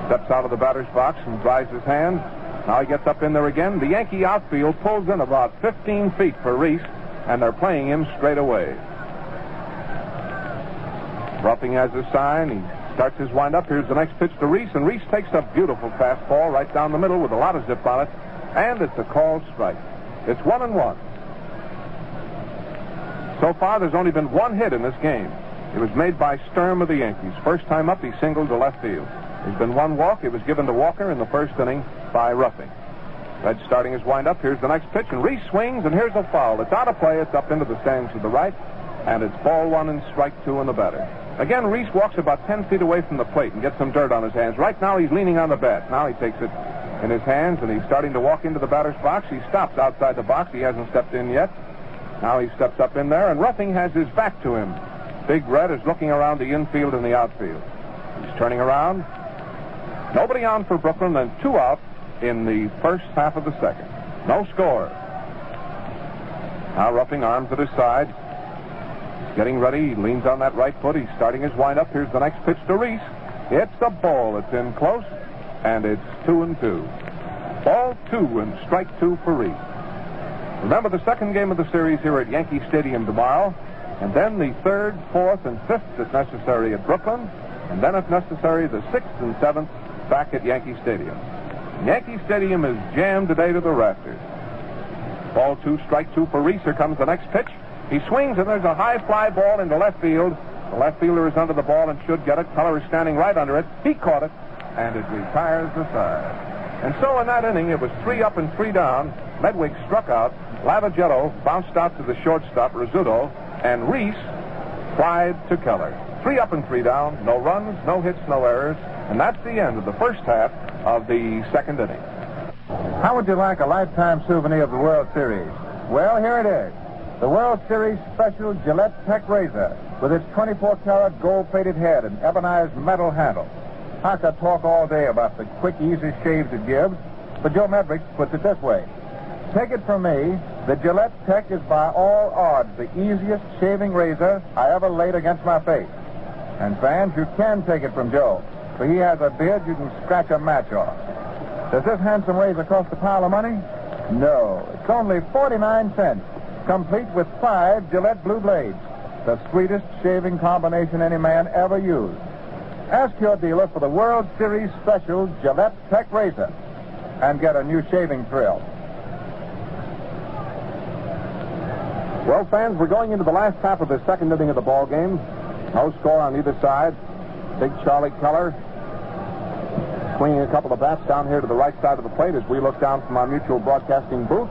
Steps out of the batter's box and dries his hands. Now he gets up in there again. The Yankee outfield pulls in about 15 feet for Reese, and they're playing him straight away. Ruffing has his sign. He starts his windup. Here's the next pitch to Reese, and Reese takes a beautiful fastball right down the middle with a lot of zip on it, and it's a called strike. It's 1-1. So far, there's only been 1 hit in this game. It was made by Sturm of the Yankees. First time up, he singled to left field. There's been 1 walk. It was given to Walker in the first inning by Ruffing. Red starting his windup. Here's the next pitch, and Reese swings, and here's a foul. It's out of play. It's up into the stands to the right, and it's ball 1 and strike 2 in the batter. Again, Reese walks about 10 feet away from the plate and gets some dirt on his hands. Right now, he's leaning on the bat. Now he takes it in his hands, and he's starting to walk into the batter's box. He stops outside the box. He hasn't stepped in yet. Now he steps up in there, and Ruffing has his back to him. Big Red is looking around the infield and the outfield. He's turning around. Nobody on for Brooklyn, and 2 out in the first half of the second. No score. Now Ruffing, arms at his side. He's getting ready. He leans on that right foot. He's starting his windup. Here's the next pitch to Reese. It's a ball. It's in close, and it's 2-2. Ball 2 and strike 2 for Reese. Remember the second game of the series here at Yankee Stadium tomorrow, and then the 3rd, 4th, and 5th, if necessary, at Brooklyn, and then, if necessary, the 6th and 7th back at Yankee Stadium. Yankee Stadium is jammed today to the rafters. Ball 2, strike 2 for Reese. Here comes the next pitch. He swings, and there's a high fly ball into left field. The left fielder is under the ball and should get it. Keller is standing right under it. He caught it, and it retires the side. And so in that inning, it was 3 up and 3 down. Medwick struck out. Lavagetto bounced out to the shortstop, Rizzuto, and Reese flied to Keller. 3 up and 3 down. No runs, no hits, no errors. And that's the end of the first half of the second inning. How would you like a lifetime souvenir of the World Series? Well, here it is. The World Series special Gillette Tech Razor with its 24-karat gold-plated head and ebonized metal handle. I could talk all day about the quick, easy shaves it gives, but Joe Medwick puts it this way. Take it from me, the Gillette Tech is by all odds the easiest shaving razor I ever laid against my face. And fans, you can take it from Joe, for he has a beard you can scratch a match off. Does this handsome razor cost a pile of money? No, it's only 49 cents, complete with 5 Gillette blue blades, the sweetest shaving combination any man ever used. Ask your dealer for the World Series special Gillette Tech Razor and get a new shaving thrill. Well, fans, we're going into the last half of the second inning of the ball game. No score on either side. Big Charlie Keller swinging a couple of bats down here to the right side of the plate as we look down from our mutual broadcasting booth.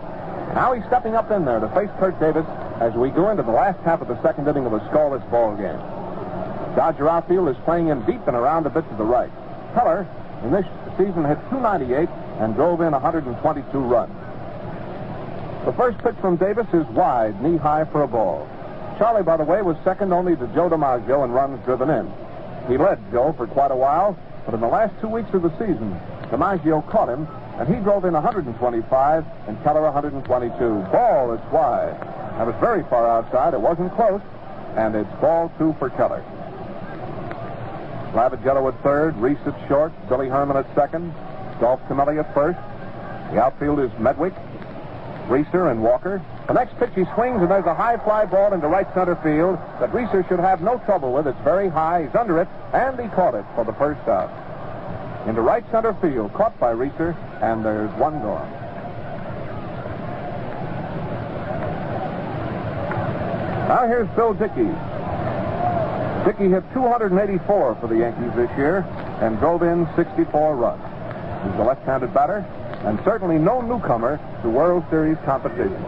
Now he's stepping up in there to face Curt Davis as we go into the last half of the second inning of a scoreless ball game. Dodger outfield is playing in deep and around a bit to the right. Keller, in this season, hit .298 and drove in 122 runs. The first pitch from Davis is wide, knee-high for a ball. Charlie, by the way, was second only to Joe DiMaggio in runs driven in. He led Joe for quite a while, but in the last 2 weeks of the season, DiMaggio caught him, and he drove in 125 and Keller 122. Ball, it's wide. That was very far outside. It wasn't close, and it's ball 2 for Keller. Lavagetto at third, Reese at short, Billy Herman at second, Dolph Camilli at first. The outfield is Medwick, Reeser, and Walker. The next pitch he swings, and there's a high fly ball into right center field that Reese should have no trouble with. It's very high. He's under it, and he caught it for the first out. Into right center field, caught by Reese, and there's one gone. Now here's Bill Dickey. Dickey hit 284 for the Yankees this year and drove in 64 runs. He's a left-handed batter and certainly no newcomer to World Series competition.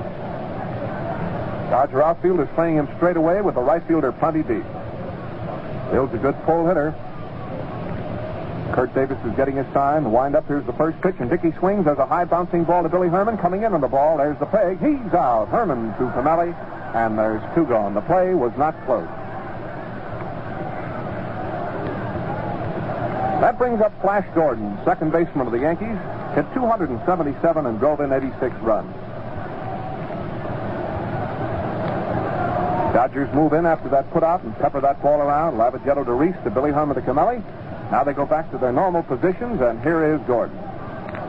Dodger outfield is playing him straight away with the right fielder plenty deep. Bill's a good pull hitter. Curt Davis is getting his sign. The wind-up, here's the first pitch, and Dickey swings. There's a high bouncing ball to Billy Herman. Coming in on the ball, there's the peg. He's out. Herman to Panelli, and there's two gone. The play was not close. That brings up Flash Gordon, second baseman of the Yankees. Hit 277 and drove in 86 runs. Dodgers move in after that putout and pepper that ball around. Lavagetto to Reese, to Billy Herman to Camilli. Now they go back to their normal positions, and here is Gordon.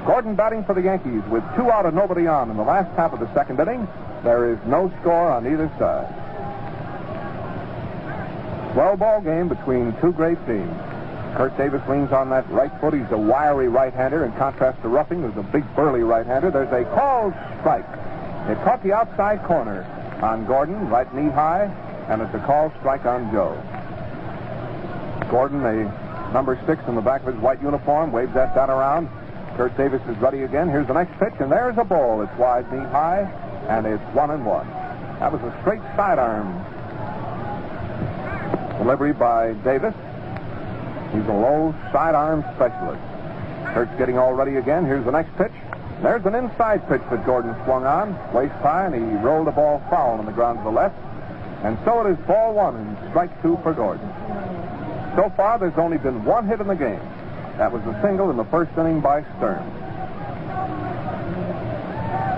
Gordon batting for the Yankees with 2 out and nobody on in the last half of the second inning. There is no score on either side. Well, ball game between two great teams. Curt Davis leans on that right foot. He's a wiry right-hander in contrast to Ruffing, who's a big burly right-hander. There's a called strike. It caught the outside corner on Gordon, right knee high, and it's a called strike on Joe. Gordon, the number 6 in the back of his white uniform, waves that down around. Curt Davis is ready again. Here's the next pitch, and there's a ball. It's wide knee high, and it's 1-1. That was a straight sidearm delivery by Davis. He's a low sidearm specialist. Kurt's getting all ready again. Here's the next pitch. There's an inside pitch that Gordon swung on, waist high, and he rolled the ball foul on the ground to the left. And so it is ball 1 and strike 2 for Gordon. So far, there's only been 1 hit in the game. That was a single in the first inning by Stern.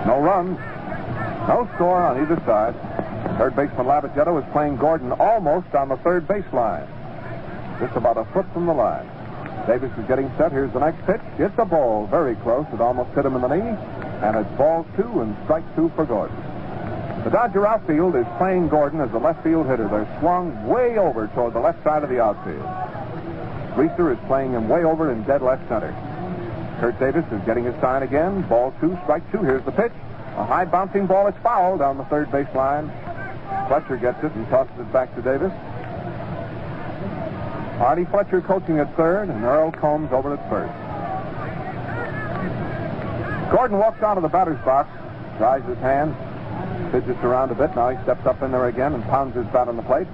No runs, no score on either side. Third baseman Lavagetto is playing Gordon almost on the third baseline. Just about a foot from the line. Davis is getting set. Here's the next pitch. It's a ball, very close. It almost hit him in the knee. And it's ball 2 and strike 2 for Gordon. The Dodger outfield is playing Gordon as a left field hitter. They're swung way over toward the left side of the outfield. Reese is playing him way over in dead left center. Curt Davis is getting his sign again. Ball 2, strike 2. Here's the pitch. A high bouncing ball is fouled down the third baseline. Fletcher gets it and tosses it back to Davis. Artie Fletcher coaching at third, and Earl Combs over at first. Gordon walks out of the batter's box, dries his hands, fidgets around a bit. Now he steps up in there again and pounds his bat on the plate.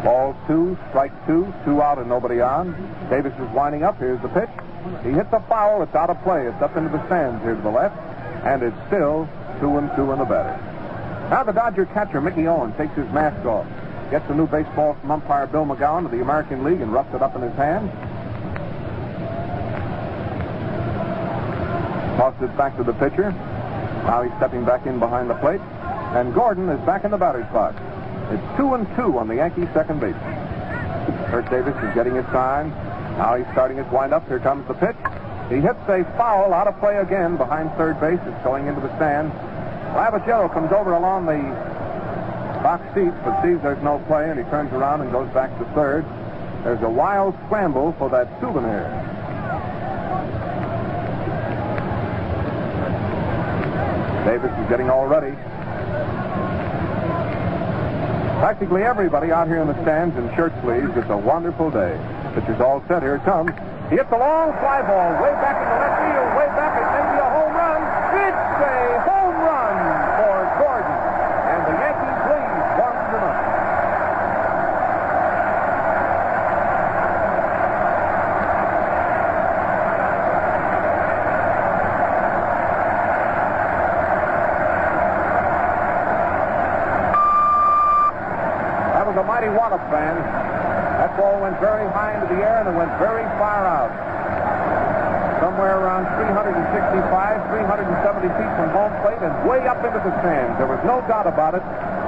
Ball 2, strike 2, 2 out and nobody on. Davis is winding up. Here's the pitch. He hits a foul. It's out of play. It's up into the stands here to the left, and it's still 2-2 in the batter. Now the Dodger catcher, Mickey Owen, takes his mask off. Gets a new baseball from umpire Bill Mcgowan of the American League and roughs it up in his hand. Tosses it back to the pitcher. Now he's stepping back in behind the plate. And Gordon is back in the batter's box. It's 2-2 on the Yankees' second base. Curt Davis is getting his sign. Now he's starting his windup. Here comes the pitch. He hits a foul out of play again behind third base. It's going into the stand. Lavagetto comes over along the box seats, but sees there's no play, and he turns around and goes back to third. There's a wild scramble for that souvenir. Davis is getting all ready. Practically everybody out here in the stands in shirt sleeves. It's a wonderful day. Pitcher's all set. Here it comes. He hits a long fly ball way back in the left field. Way back. It may be a home run. It's a home run for Gordon. And the Yankees lead 1-0. That was a mighty wallop, fan. That ball went very high into the air and it went very far out. Somewhere around 365, 370 feet from home plate and way up into the stands. There was no doubt about it.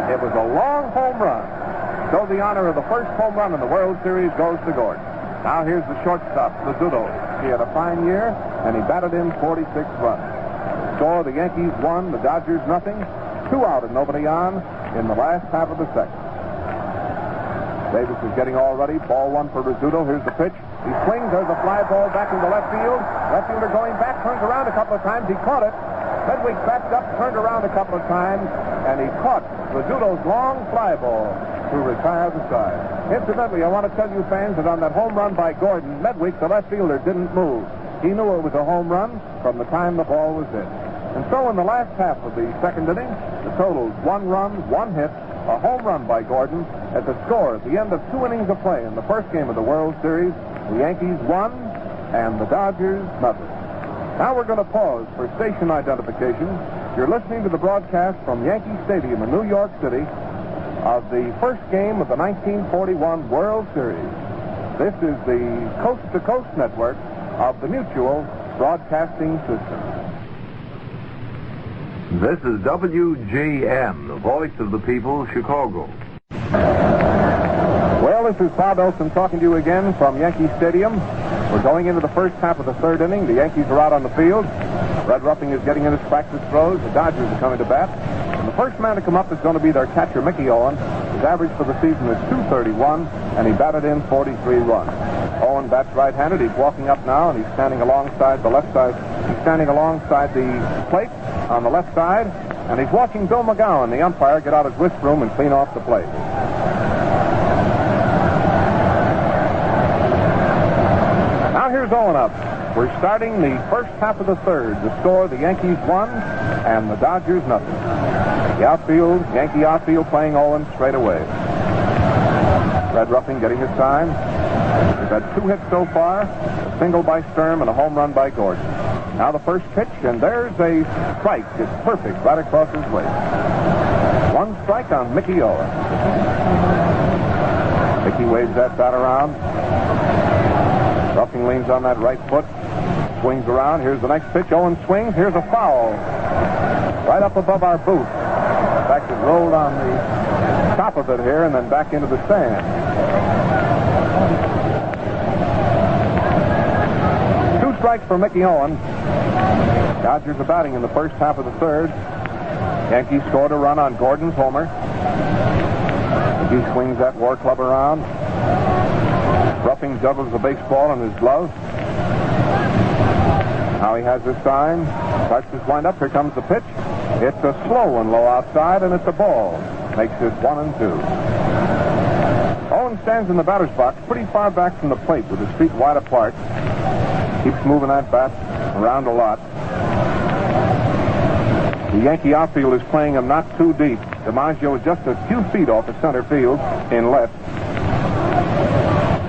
It was a long home run. So the honor of the first home run in the World Series goes to Gordon. Now here's the shortstop, Lazzuto. He had a fine year and he batted in 46 runs. Score, the Yankees 1, the Dodgers nothing. 2 out and nobody on in the last half of the second. Davis is getting all ready. Ball 1 for Rizzuto. Here's the pitch. He swings. There's a fly ball back into left field. Left fielder going back, turns around a couple of times. He caught it. Medwick backed up, turned around a couple of times, and he caught Rizzuto's long fly ball to retire the side. Incidentally, I want to tell you fans that on that home run by Gordon, Medwick, the left fielder, didn't move. He knew it was a home run from the time the ball was in. And so in the last half of the second inning, the total 1 run, 1 hit, a home run by Gordon. At the score at the end of 2 innings of play in the first game of the World Series, the Yankees won and the Dodgers nothing. Now we're going to pause for station identification. You're listening to the broadcast from Yankee Stadium in New York City of the first game of the 1941 World Series. This is the coast-to-coast network of the Mutual Broadcasting System. This is WGN, the voice of the people, Chicago. Well, this is Bob Belson talking to you again from Yankee Stadium. We're going into the first half of the third inning. The Yankees are out on the field. Red Ruffing is getting in his practice throws. The Dodgers are coming to bat. And the first man to come up is going to be their catcher, Mickey Owen. His average for the season is .231, and he batted in 43 runs. Owen bats right-handed. He's walking up now, and he's standing alongside the left side. He's standing alongside the plate on the left side, and he's watching Bill Mcgowan, the umpire, get out his whisk broom and clean off the plate. Now here's Owen up. We're starting the first half of the third. The score, the Yankees 1 and the Dodgers nothing. The outfield, Yankee outfield playing Owen straight away. Red Ruffing getting his sign. We've had 2 hits so far, a single by Sturm and a home run by Gordon. Now the first pitch, and there's a strike. It's perfect right across his waist. 1 strike on Mickey Owen. Mickey waves that bat around. Ruffing leans on that right foot, swings around. Here's the next pitch. Owen swings. Here's a foul right up above our booth. In fact, it rolled on the top of it here and then back into the stand. 2 strikes for Mickey Owen. Dodgers are batting in the first half of the third. Yankees scored a run on Gordon's homer. He swings that war club around. Ruffing juggles the baseball in his glove. Now he has his sign. Starts his wind-up. Here comes the pitch. It's a slow one low outside, and it's a ball. Makes it 1-2. Owen stands in the batter's box pretty far back from the plate with his feet wide apart. Keeps moving that bat around a lot. The Yankee outfield is playing him not too deep. DiMaggio is just a few feet off the center field in left.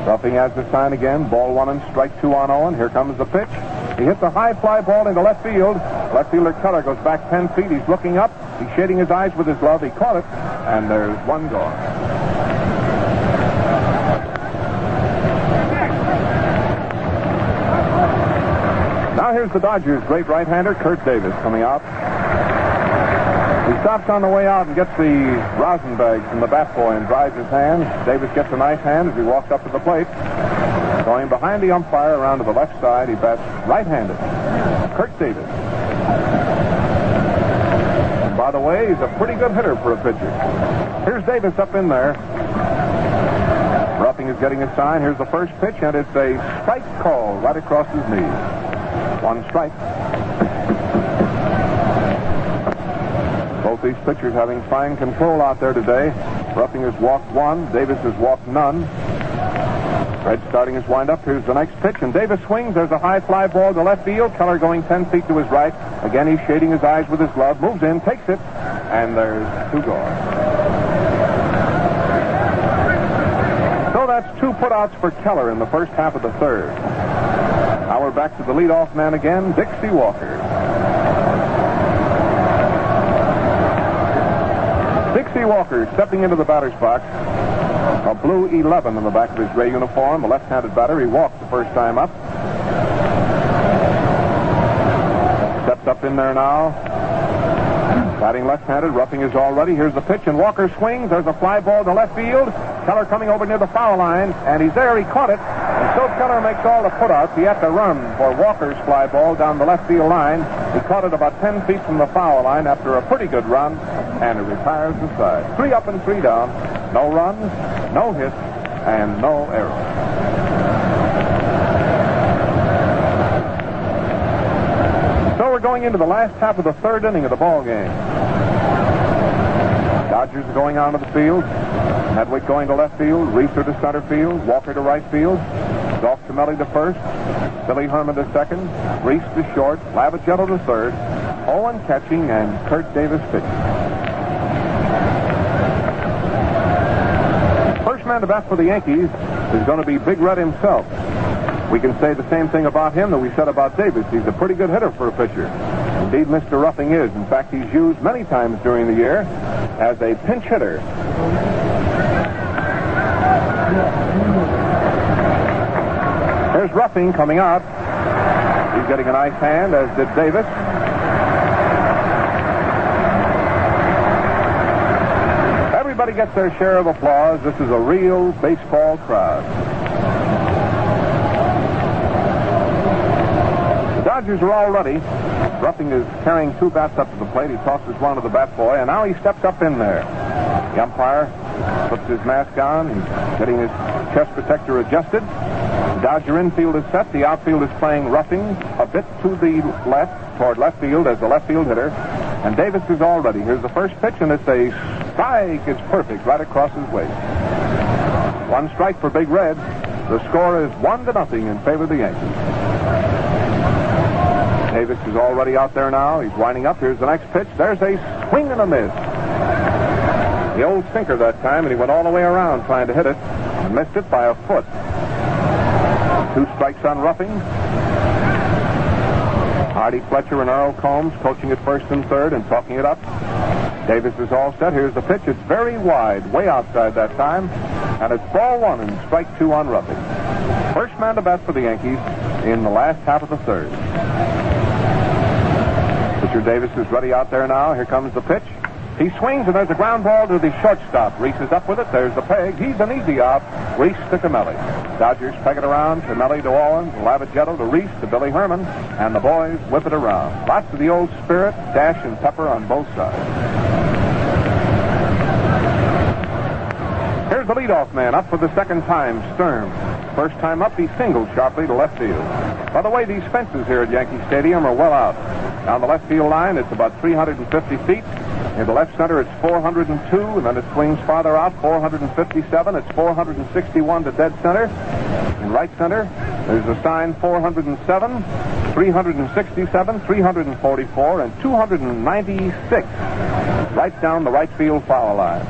Ruffing has the sign again. Ball 1 and strike 2 on Owen. Here comes the pitch. He hits a high fly ball into left field. Left fielder Keller goes back 10 feet. He's looking up. He's shading his eyes with his glove. He caught it, and there's 1 gone. Now here's the Dodgers' great right-hander, Curt Davis, coming out. He stops on the way out and gets the rosin bag from the bat boy and dries his hands. Davis gets a nice hand as he walks up to the plate. Going behind the umpire around to the left side, he bats right-handed. Curt Davis. And by the way, he's a pretty good hitter for a pitcher. Here's Davis up in there. Ruffing is getting his sign. Here's the first pitch, and it's a strike call right across his knee. 1 strike. Both these pitchers having fine control out there today. Ruffing has walked 1. Davis has walked none. Red starting his windup. Here's the next pitch, and Davis swings. There's a high fly ball to left field. Keller going 10 feet to his right. Again, he's shading his eyes with his glove. Moves in, takes it, and there's 2 gone. So that's 2 putouts for Keller in the first half of the third. Now we're back to the leadoff man again, Dixie Walker. Dixie Walker stepping into the batter's box. A blue 11 on the back of his gray uniform. A left-handed batter. He walked the first time up. Steps up in there now. Batting left-handed. Ruffing is all ready. Here's the pitch, and Walker swings. There's a fly ball to left field. Keller coming over near the foul line, and he's there. He caught it. And so Keller makes all the putouts. He had to run for Walker's fly ball down the left field line. He caught it about 10 feet from the foul line after a pretty good run. and it retires the side. 3 up and 3 down. No runs, no hits, and no errors. So we're going into the last half of the third inning of the ball game. Dodgers are going onto the field. Medwick going to left field. Reese to center field. Walker to right field. Dolph Camilli to first. Billy Herman to second. Reese to short. Lavagetto to third. Owen catching and Curt Davis pitching. First man to bat for the Yankees is going to be Big Red himself. We can say the same thing about him that we said about Davis. He's a pretty good hitter for a pitcher. Indeed, Mr. Ruffing is. In fact, he's used many times during the year as a pinch hitter. Here's Ruffing coming out. He's getting a nice hand, as did Davis. Everybody gets their share of applause. This is a real baseball crowd. The Dodgers are all ready. Ruffing is carrying 2 bats up to the plate. He tosses one to the bat boy, and now he steps up in there. The umpire puts his mask on. He's getting his chest protector adjusted. The Dodger infield is set. The outfield is playing Ruffing a bit to the left, toward left field as the left field hitter. And Davis is all ready. Here's the first pitch, and it's a strike. It's perfect right across his waist. 1 strike for Big Red. The score is 1-0 in favor of the Yankees. Davis is already out there now. He's winding up. Here's the next pitch. There's a swing and a miss. The old sinker that time, and he went all the way around trying to hit it and missed it by a foot. 2 strikes on Ruffing. Hardy Fletcher and Earl Combs coaching at first and third and talking it up. Davis is all set. Here's the pitch. It's very wide, way outside that time. And it's ball 1 and strike 2 on Ruffing. First man to bat for the Yankees in the last half of the third. Pitcher Davis is ready out there now. Here comes the pitch. He swings, and there's a ground ball to the shortstop. Reese is up with it. There's the peg. He's an easy out. Reese to Camilli. Dodgers peg it around. Camilli to Owen, to Lavagetto, to Reese, to Billy Herman. And the boys whip it around. Lots of the old spirit, dash, and pepper on both sides. Here's the leadoff man up for the second time, Sturm. First time up, he singled sharply to left field. By the way, these fences here at Yankee Stadium are well out. Down the left field line, it's about 350 feet. In the left center, it's 402, and then it swings farther out, 457. It's 461 to dead center. In right center, there's a sign 407, 367, 344, and 296. Right down the right field foul line.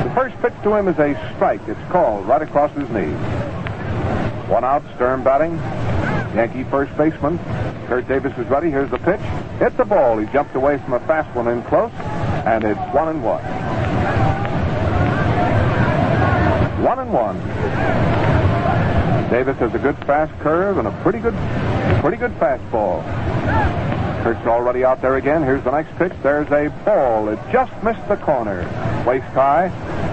The first pitch to him is a strike. It's called right across his knee. 1 out, Sturm batting. Yankee first baseman. Curt Davis is ready. Here's the pitch. It's a ball. He jumped away from a fast one in close, and it's 1-1. 1-1. Davis has a good fast curve and a pretty good fastball. Kurt's already out there again. Here's the next pitch. There's a ball. It just missed the corner. Waist high.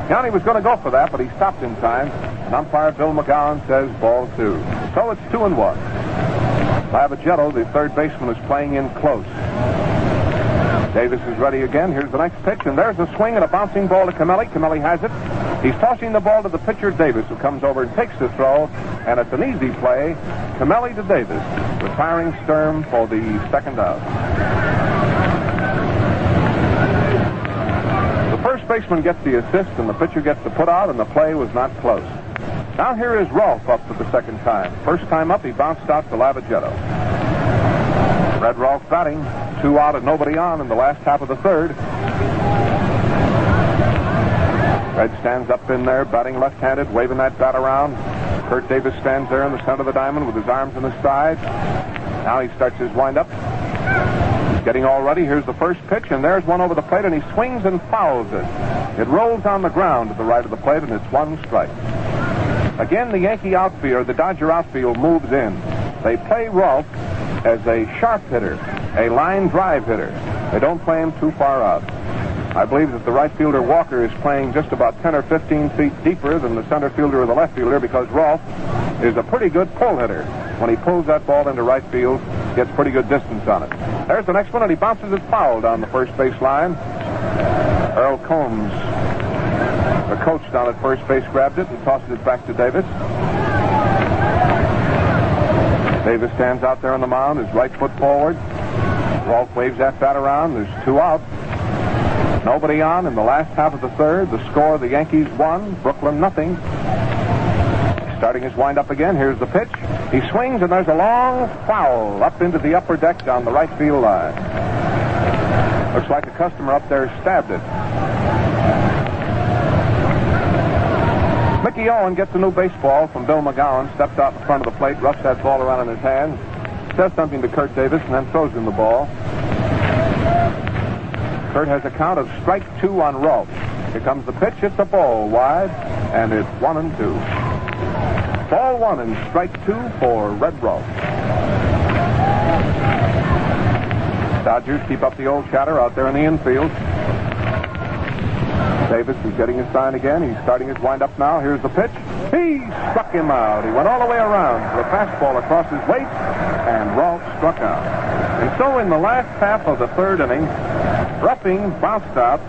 Yanni was going to go for that, but he stopped in time. And umpire Bill Mcgowan says ball 2. So it's 2-1. Lavagetto, the third baseman, is playing in close. Davis is ready again. Here's the next pitch, and there's a swing and a bouncing ball to Camilli. Camilli has it. He's tossing the ball to the pitcher, Davis, who comes over and takes the throw, and it's an easy play. Camilli to Davis, retiring Sturm for the second out. The first baseman gets the assist, and the pitcher gets the put out, and the play was not close. Now here is Rolfe up for the second time. First time up, he bounced out to Lavagetto. Red Rolfe batting. 2 out and nobody on in the last half of the third. Red stands up in there, batting left-handed, waving that bat around. Curt Davis stands there in the center of the diamond with his arms on his sides. Now he starts his windup. He's getting all ready. Here's the first pitch, and there's one over the plate, and he swings and fouls it. It rolls on the ground to the right of the plate, and it's 1 strike. Again, the Yankee outfield, or the Dodger outfield, moves in. They play Rolfe as a sharp hitter, a line drive hitter. They don't play him too far out. I believe that the right fielder, Walker, is playing just about 10 or 15 feet deeper than the center fielder or the left fielder because Rolfe is a pretty good pull hitter. When he pulls that ball into right field, gets pretty good distance on it. There's the next one, and he bounces it foul down the first base line. Earl Combs, the coach down at first base, grabbed it and tossed it back to Davis. Davis stands out there on the mound, his right foot forward. Rolf waves that bat around. There's 2 out. Nobody on in the last half of the third. The score, the Yankees 1, Brooklyn nothing. Starting his windup again. Here's the pitch. He swings, and there's a long foul up into the upper deck down the right field line. Looks like a customer up there stabbed it. Mickey Owen gets a new baseball from Bill Mcgowan, steps out in front of the plate, roughs that ball around in his hands, says something to Curt Davis, and then throws him the ball. Curt has a count of strike 2 on Rolf. Here comes the pitch. It's a ball wide, and it's 1-2. Ball 1 and strike 2 for Red Ruffing. Dodgers keep up the old chatter out there in the infield. Davis is getting his sign again. He's starting his windup now. Here's the pitch. He struck him out. He went all the way around for a fastball across his waist, and Rolf struck out. And so in the last half of the third inning, Ruffing bounced out.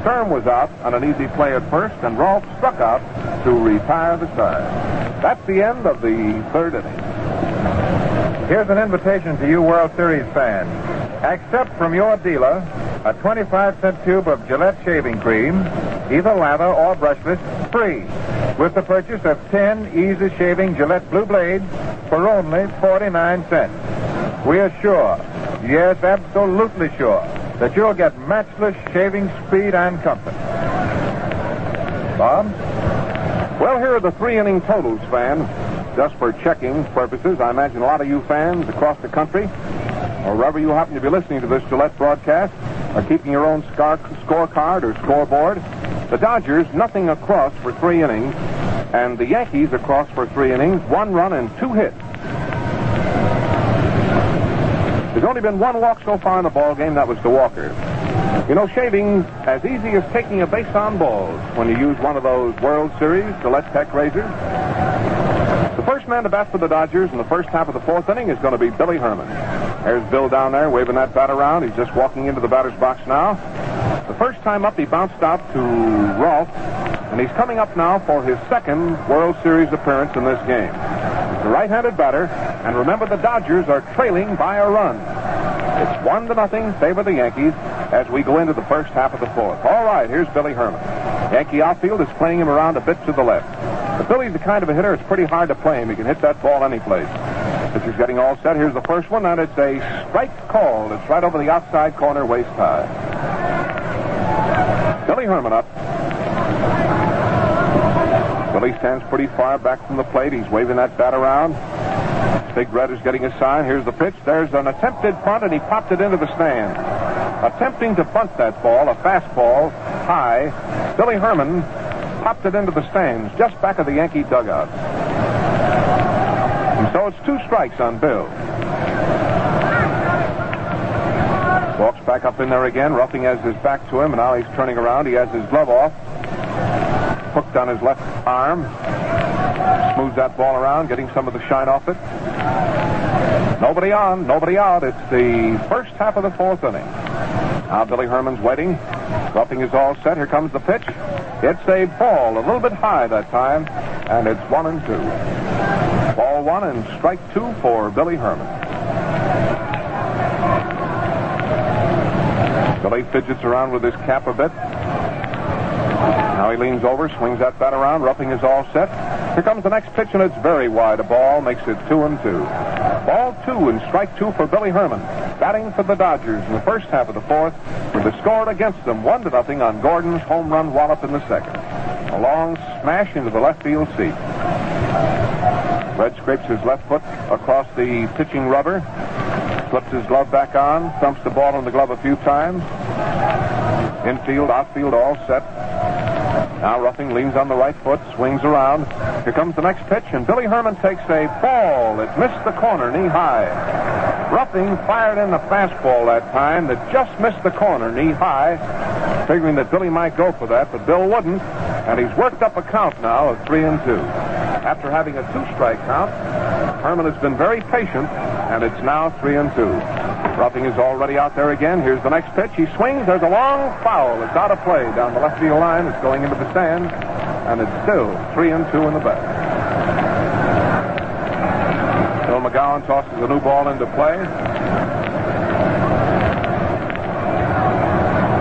Sturm was out on an easy play at first, and Rolf struck out to retire the side. That's the end of the third inning. Here's an invitation to you World Series fans. Accept from your dealer a 25-cent tube of Gillette shaving cream, either lather or brushless, free, with the purchase of 10 easy-shaving Gillette Blue Blades for only 49 cents. We are sure, yes, absolutely sure, that you'll get matchless shaving speed and comfort. Bob? Well, here are the 3-inning totals, fans. Just for checking purposes, I imagine a lot of you fans across the country, or wherever you happen to be listening to this Gillette broadcast, are keeping your own scorecard or scoreboard. The Dodgers, nothing across for 3 innings, and the Yankees across for 3 innings, 1 run and 2 hits. There's only been 1 walk so far in the ball game. That was to Walker. You know, shaving as easy as taking a base on balls when you use one of those World Series Gillette Tech razors. The first man to bat for the Dodgers in the first half of the 4th inning is going to be Billy Herman. There's Bill down there waving that bat around. He's just walking into the batter's box now. The first time up, he bounced out to Rolf, and he's coming up now for his 2nd World Series appearance in this game. He's a right-handed batter, and remember, the Dodgers are trailing by a run. It's 1-0 favor the Yankees as we go into the first half of the 4th. All right, here's Billy Herman. Yankee outfield is playing him around a bit to the left. But Billy's the kind of a hitter, it's pretty hard to play him. He can hit that ball any place. Pitcher's getting all set. Here's the first one, and it's a strike called. It's right over the outside corner, waist high. Billy Herman up. Billy stands pretty far back from the plate. He's waving that bat around. Big Red is getting a sign. Here's the pitch. There's an attempted bunt, and he popped it into the stand. Attempting to bunt that ball, a fastball, high. Billy Herman popped it into the stands just back of the Yankee dugout. And so it's 2 strikes on Bill. Walks back up in there again. Ruffing has his back to him, and now he's turning around. He has his glove off. Hooked on his left arm. Smooths that ball around, getting some of the shine off it. Nobody on, nobody out. It's the first half of the 4th inning. Now Billy Herman's waiting. Ruffing is all set. Here comes the pitch. It's a ball, a little bit high that time, and it's 1-2. Ball 1 and strike 2 for Billy Herman. Billy fidgets around with his cap a bit. Now he leans over, swings that bat around. Ruffing is all set. Here comes the next pitch, and it's very wide. A ball makes it 2-2. Ball 2 and strike 2 for Billy Herman. Batting for the Dodgers in the first half of the 4th, with the score against them 1-0 on Gordon's home run wallop in the 2nd. A long smash into the left field seat. Red scrapes his left foot across the pitching rubber, slips his glove back on, thumps the ball in the glove a few times. Infield, outfield, all set. Now Ruffing leans on the right foot, swings around. Here comes the next pitch, and Billy Herman takes a ball. It missed the corner, knee high. Ruffing fired in the fastball that time that just missed the corner, knee high, figuring that Billy might go for that, but Bill wouldn't, and he's worked up a count now of 3-2. After having a 2-strike count, Herman has been very patient and it's now 3-2. Ruffing is already out there again. Here's the next pitch. He swings. There's a long foul. It's out of play down the left field line. It's going into the stands, and it's still 3-2 in the bat. Bill Mcgowan tosses a new ball into play.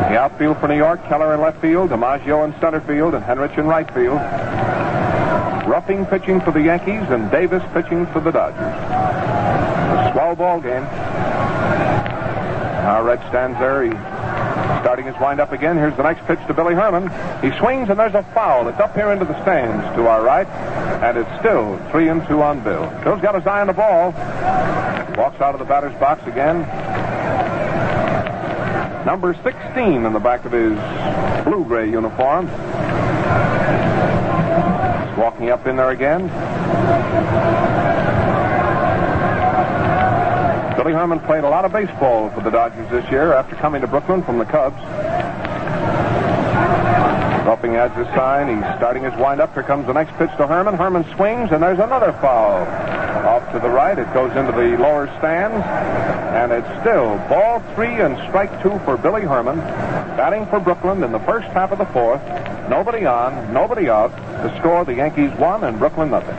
The outfield for New York, Keller in left field, DiMaggio in center field, and Henrich in right field. Ruffing pitching for the Yankees, and Davis pitching for the Dodgers. A swell ball game. Now Red stands there. He's starting his windup again. Here's the next pitch to Billy Herman. He swings, and there's a foul. It's up here into the stands to our right, and it's still 3-2 on Bill. Bill's got his eye on the ball. Walks out of the batter's box again. Number 16 in the back of his blue-gray uniform. He's walking up in there again. Billy Herman played a lot of baseball for the Dodgers this year after coming to Brooklyn from the Cubs. Ruffing adds his sign. He's starting his windup. Here comes the next pitch to Herman. Herman swings, and there's another foul. Off to the right. It goes into the lower stands, and it's still ball 3 and strike 2 for Billy Herman. Batting for Brooklyn in the first half of the fourth. Nobody on, nobody out. The score, the Yankees 1 and Brooklyn nothing.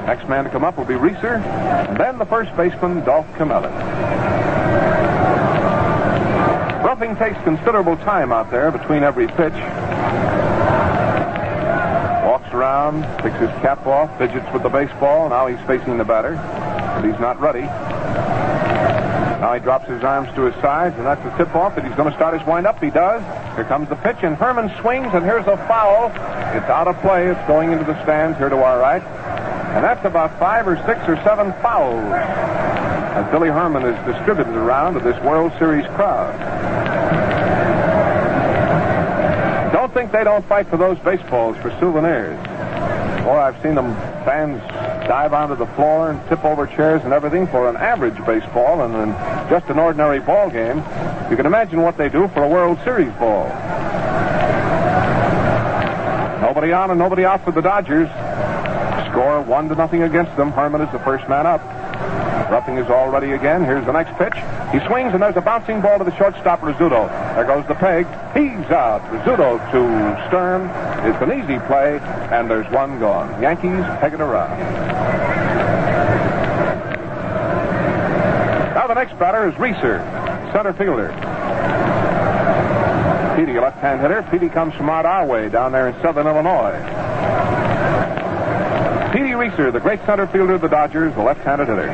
Next man to come up will be Reeser, and then the first baseman, Dolph Camilli. Ruffing takes considerable time out there between every pitch. Walks around, picks his cap off, fidgets with the baseball. Now he's facing the batter, but he's not ready. Now he drops his arms to his sides, and that's a tip-off that he's going to start his windup. He does. Here comes the pitch, and Herman swings, and here's a foul. It's out of play. It's going into the stands here to our right. And that's about 5 or 6 or 7 fouls as Billy Herman is distributed around to this World Series crowd. Don't think they don't fight for those baseballs for souvenirs. Boy, I've seen them fans dive onto the floor and tip over chairs and everything for an average baseball, and then just an ordinary ball game. You can imagine what they do for a World Series ball. Nobody on and nobody out for the Dodgers. Score 1-0 against them. Herman is the first man up. Ruffing is all ready again. Here's the next pitch. He swings, and there's a bouncing ball to the shortstop, Rizzuto. There goes the peg. He's out. Rizzuto to Stern. It's an easy play, and there's one gone. Yankees peg it around. Now the next batter is Reeser, center fielder. Petey, a left-hand hitter. Petey comes from out our way down there in southern Illinois. Pee Wee Reese, the great center fielder of the Dodgers, the left-handed hitter.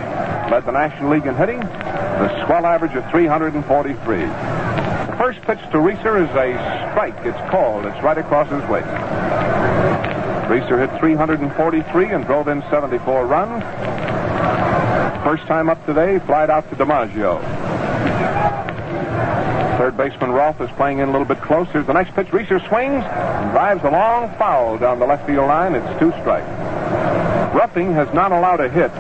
Led the National League in hitting, the swell average of 343. The first pitch to Reese is a strike. It's called. It's right across his waist. Reese hit 343 and drove in 74 runs. First time up today, flied out to DiMaggio. Third baseman Ruth is playing in a little bit close. Here's the next pitch. Reese swings and drives a long foul down the left field line. It's 2 strikes. Ruffing has not allowed a hit.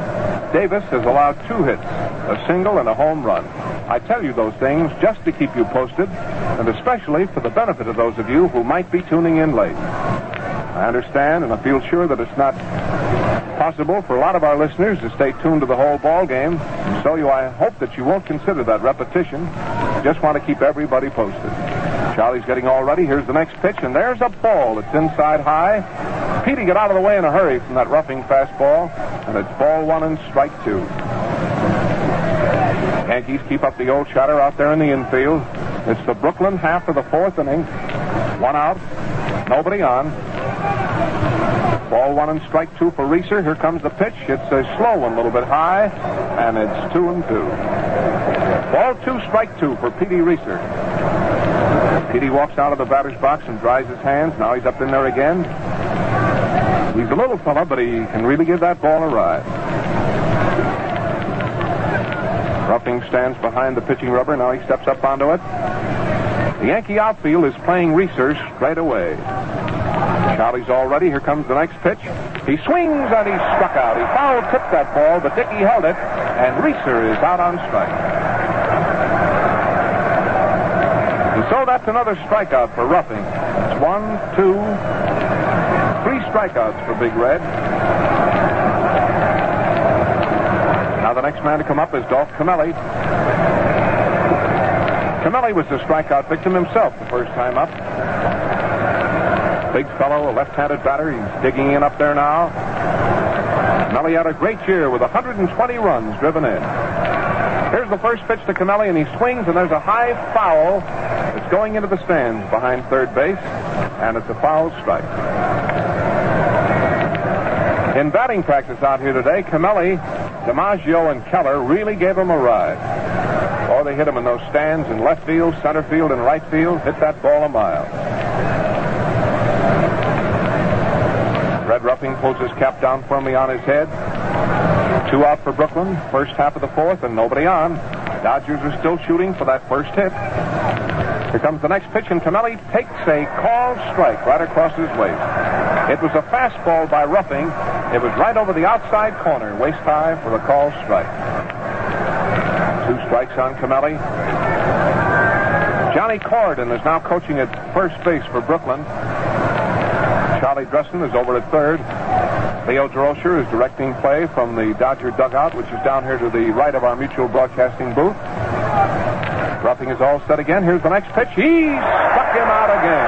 Davis has allowed 2 hits, a single and a home run. I tell you those things just to keep you posted, and especially for the benefit of those of you who might be tuning in late. I understand, and I feel sure that it's not possible for a lot of our listeners to stay tuned to the whole ball game, and so I hope that you won't consider that repetition. Just want to keep everybody posted. Charlie's getting all ready. Here's the next pitch, and there's a ball. It's inside high. Petey got out of the way in a hurry from that Ruffing fastball, and it's ball 1 and strike 2. Yankees keep up the old chatter out there in the infield. It's the Brooklyn half of the 4th inning. 1 out, nobody on. Ball 1 and strike 2 for Reese. Here comes the pitch. It's a slow one, a little bit high, and it's 2-2. Ball 2, strike 2 for Petey Reese. Petey walks out of the batter's box and dries his hands. Now he's up in there again. He's a little fella, but he can really give that ball a ride. Ruffing stands behind the pitching rubber. Now he steps up onto it. The Yankee outfield is playing Reese straight away. Charlie's all ready. Here comes the next pitch. He swings, and he's struck out. He foul-tipped that ball, but Dickey held it, and Reese is out on strike. And so that's another strikeout for Ruffing. It's 1, 2, 3 strikeouts for Big Red. Now the next man to come up is Dolph Camilli. Camilli was the strikeout victim himself the first time up. Big fellow, a left-handed batter. He's digging in up there now. Camilli had a great year with 120 runs driven in. Here's the first pitch to Camilli, and he swings, and there's a high foul that's going into the stands behind third base, and it's a foul strike. In batting practice out here today, Camilli, DiMaggio, and Keller really gave him a ride. Oh, they hit him in those stands in left field, center field, and right field. Hit that ball a mile. Red Ruffing pulls his cap down firmly on his head. 2 out for Brooklyn. First half of the fourth, and nobody on. Dodgers are still shooting for that first hit. Here comes the next pitch, and Panelli takes a called strike right across his waist. It was a fastball by Ruffing. It was right over the outside corner, waist high for a called strike. 2 strikes on Camilli. Johnny Corridan is now coaching at first base for Brooklyn. Charlie Dresden is over at third. Leo Droscher is directing play from the Dodger dugout, which is down here to the right of our mutual broadcasting booth. Ruffing is all set again. Here's the next pitch. He struck him out again.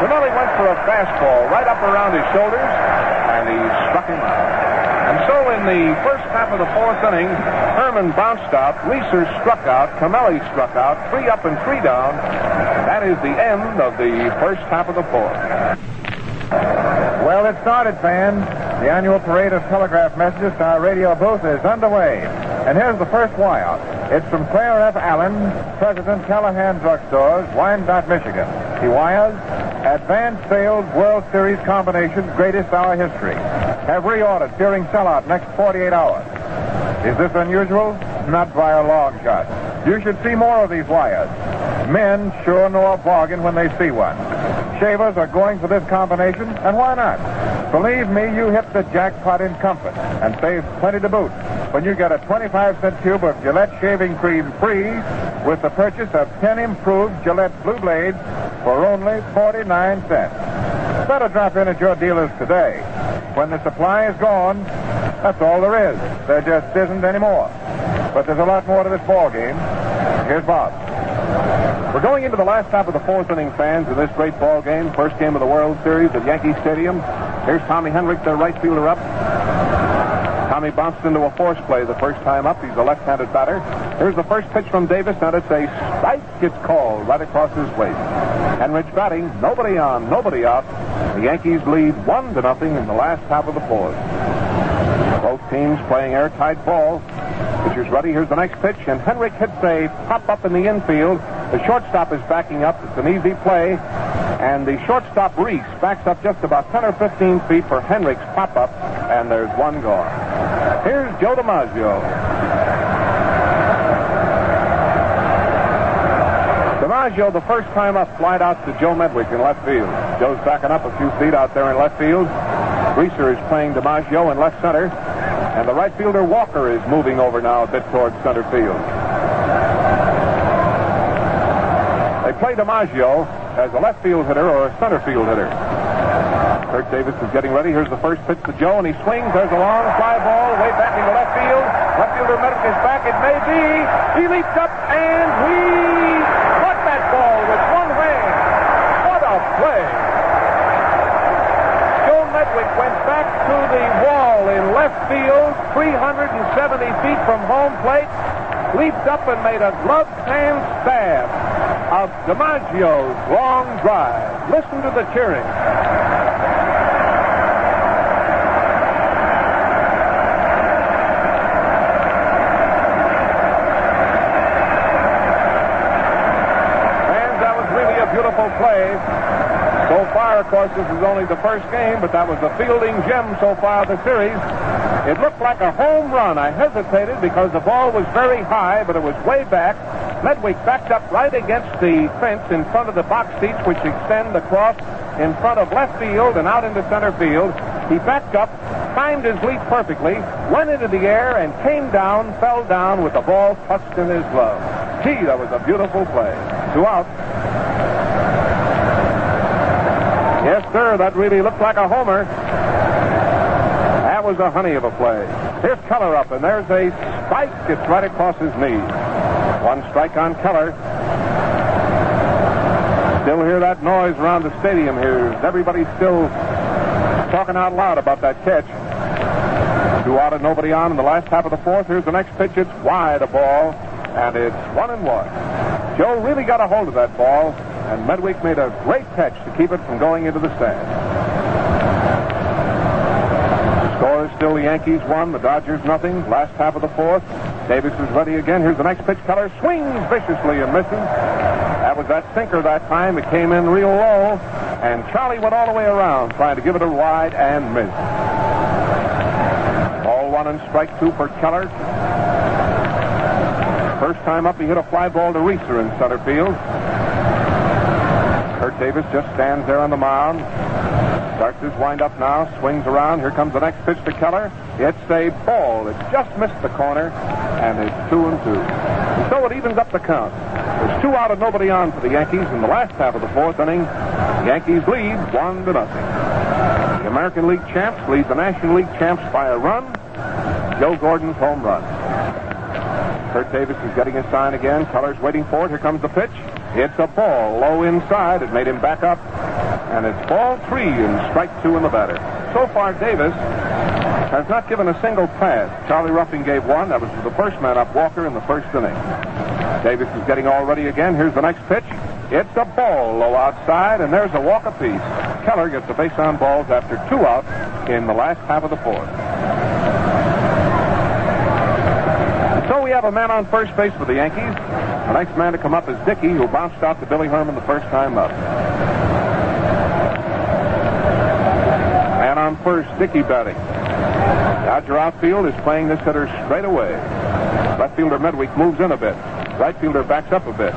Camilli went for a fastball right up around his shoulders, and he struck him out. And so in the first half of the fourth inning, Herman bounced out, Reeser struck out, Camilli struck out, 3 up and 3 down. That is the end of the first half of the fourth. Well, it started, fans. The annual parade of telegraph messages to our radio booth is underway. And here's the first wire. It's from Claire F. Allen, President Callahan Drugstores, Wyandotte, Michigan. He wires, Advanced Sales World Series Combinations Greatest Hour History. Have reordered during sellout next 48 hours. Is this unusual? Not by a long shot. You should see more of these wires. Men sure know a bargain when they see one. Shavers are going for this combination, and why not? Believe me, you hit the jackpot in comfort and save plenty to boot when you get a 25-cent tube of Gillette shaving cream free with the purchase of 10 improved Gillette Blue Blades for only 49 cents. Better drop in at your dealers today. When the supply is gone, that's all there is. There just isn't any more. But there's a lot more to this ball game. Here's Bob. We're going into the last half of the fourth inning, fans, in this great ball game. First game of the World Series at Yankee Stadium. Here's Tommy Henrich, their right fielder, up. Tommy bounced into a force play the first time up. He's a left-handed batter. Here's the first pitch from Davis, and it's a strike. It's called right across his waist. Henrich batting, nobody on, nobody out. The Yankees lead 1-0 in the last half of the fourth. Both teams playing airtight ball. Pitcher's ready. Here's the next pitch, and Henrich hits a pop-up in the infield. The shortstop is backing up. It's an easy play, and the shortstop, Reese, backs up just about 10 or 15 feet for Henrich's pop-up, and there's one gone. Here's Joe DiMaggio. DiMaggio, the first time up, flied out to Joe Medwick in left field. Joe's backing up a few feet out there in left field. Reeser is playing DiMaggio in left center. And the right fielder, Walker, is moving over now a bit towards center field. They play DiMaggio as a left field hitter or a center field hitter. Curt Davis is getting ready. Here's the first pitch to Joe, and he swings. There's a long fly ball way back into left field. Left fielder Medwick is back. It may be. He leaps up, and he caught that ball with one hand. What a play. Joe Medwick went back to the wall in left field, 370 feet from home plate, leaped up and made a gloved hand stab of DiMaggio's long drive. Listen to the cheering. And that was really a beautiful play. So far, of course, this is only the first game, but that was a fielding gem so far of the series. It looked like a home run. I hesitated because the ball was very high, but it was way back. Medwick backed up right against the fence in front of the box seats, which extend across in front of left field and out into center field. He backed up, timed his leap perfectly, went into the air, and came down, fell down with the ball touched in his glove. Gee, that was a beautiful play. 2 out. Yes, sir, that really looked like a homer. That was a honey of a play. Here's Keller up, and there's a spike. It's right across his knee. One strike on Keller. Still hear that noise around the stadium here. Everybody's still talking out loud about that catch. 2 out and nobody on in the last half of the fourth. Here's the next pitch. It's wide, a ball, and it's 1-1. Joe really got a hold of that ball, and Medwick made a great catch to keep it from going into the stand. The score is still the Yankees 1, the Dodgers nothing. Last half of the fourth. Davis is ready again. Here's the next pitch. Keller swings viciously and misses. That was that sinker that time. It came in real low, and Charlie went all the way around trying to give it a wide and missed. Ball 1 and strike 2 for Keller. First time up, he hit a fly ball to Reese in center field. Curt Davis just stands there on the mound. Starts his windup now, swings around. Here comes the next pitch to Keller. It's a ball. It just missed the corner, and it's 2-2. And so it evens up the count. There's 2 out and nobody on for the Yankees in the last half of the fourth inning. The Yankees lead 1-0. The American League champs lead the National League champs by a run. Joe Gordon's home run. Curt Davis is getting his sign again. Keller's waiting for it. Here comes the pitch. It's a ball low inside. It made him back up. And it's ball 3 and strike 2 in the batter. So far, Davis has not given a single pass. Charlie Ruffing gave one. That was to the first man up, Walker, in the first inning. Davis is getting all ready again. Here's the next pitch. It's a ball low outside, and there's a walk apiece. Keller gets the base on balls after 2 outs in the last half of the fourth. So we have a man on first base for the Yankees. The next man to come up is Dickey, who bounced out to Billy Herman the first time up. Man on first, Dickey batting. Dodger outfield is playing this hitter straight away. Left fielder Medwick moves in a bit. Right fielder backs up a bit.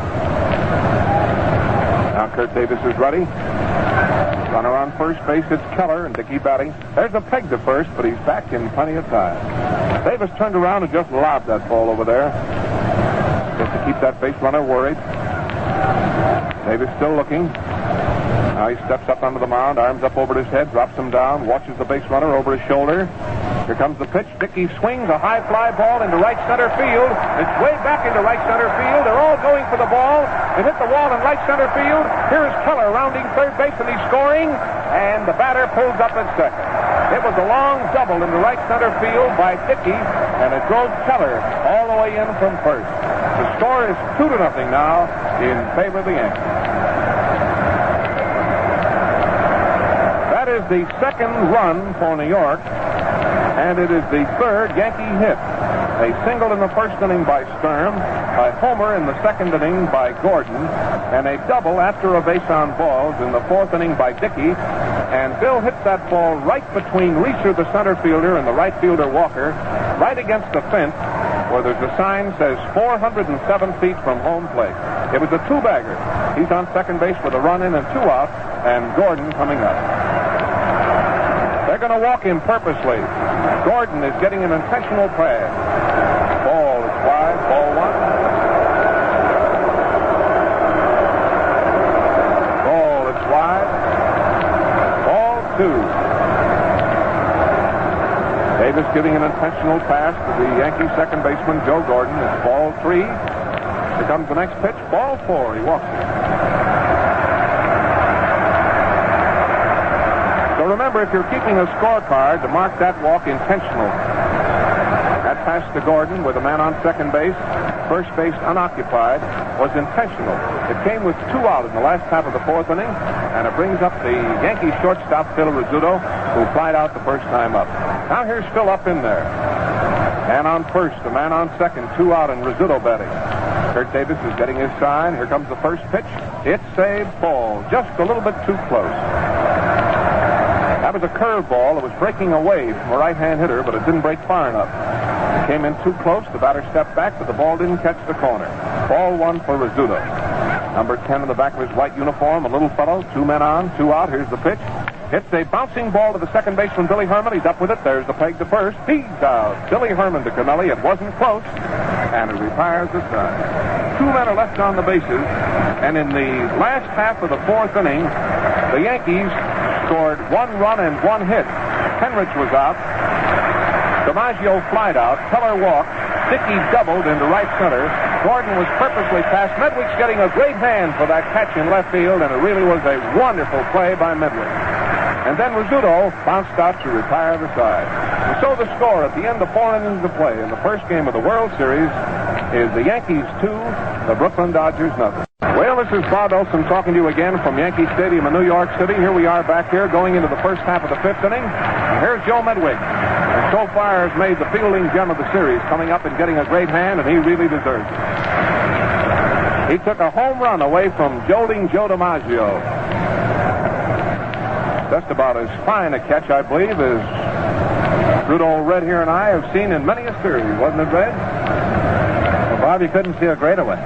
Now Curt Davis is ready. Runner on first base, it's Keller, and Dickey batting. There's a peg to first, but he's back in plenty of time. Davis turned around and just lobbed that ball over there, just to keep that base runner worried. Davis still looking. Now he steps up onto the mound, arms up over his head, drops him down, watches the base runner over his shoulder. Here comes the pitch. Dickey swings a high fly ball into right center field. It's way back into right center field. They're all going for the ball. It hit the wall in right center field. Here is Keller rounding third base, and he's scoring. And the batter pulls up at second. It was a long double into right center field by Dickey, and it drove Keller all the way in from first. The score is 2-0 now in favor of the Yankees. That is the second run for New York, and it is the third Yankee hit. A single in the first inning by Sturm, by Homer in the second inning by Gordon, and a double after a base on balls in the fourth inning by Dickey. And Bill hits that ball right between Reese, the center fielder, and the right fielder Walker, right against the fence, where there's a sign says 407 feet from home plate. It was a 2-bagger. He's on second base with a run in and 2 out, and Gordon coming up. They're going to walk him purposely. Gordon is getting an intentional pass. Ball is wide. Ball 1. Ball is wide. Ball 2. Davis giving an intentional pass to the Yankee second baseman, Joe Gordon. It's ball 3. Here comes the next pitch. Ball 4. He walks it. Remember, if you're keeping a scorecard, to mark that walk intentional. That pass to Gordon with a man on second base, first base unoccupied, was intentional. It came with 2 out in the last half of the fourth inning, and it brings up the Yankee shortstop, Phil Rizzuto, who flied out the first time up. Now here's Phil up in there. Man on first, a man on second, 2 out, and Rizzuto batting. Curt Davis is getting his sign. Here comes the first pitch. It's a ball, just a little bit too close. That was a curveball that was breaking away from a right-hand hitter, but it didn't break far enough. It came in too close. The batter stepped back, but the ball didn't catch the corner. Ball 1 for Rizzuto. Number 10 in the back of his white uniform, a little fellow, 2 men on, 2 out. Here's the pitch. It's a bouncing ball to the second baseman, Billy Herman. He's up with it. There's the peg to first. He's out. Billy Herman to Camilli. It wasn't close, and it retires the side. 2 men are left on the bases, and in the last half of the fourth inning, the Yankees scored 1 run and 1 hit. Henrich was out. DiMaggio flied out. Keller walked. Dickey doubled into right center. Gordon was purposely passed. Medwick's getting a great hand for that catch in left field, and it really was a wonderful play by Medwick. And then Rizzuto bounced out to retire the side. And so the score at the end of 4 innings of play in the first game of the World Series is the Yankees 2, the Brooklyn Dodgers nothing. Well, this is Bob Belson talking to you again from Yankee Stadium in New York City. Here we are back here going into the first half of the 5th inning. And here's Joe Medwick. And so far has made the fielding gem of the series, coming up and getting a great hand, and he really deserves it. He took a home run away from jolting Joe DiMaggio. Just about as fine a catch, I believe, as good old Red here and I have seen in many a series, wasn't it, Red? Well, Bob, you couldn't see a greater one.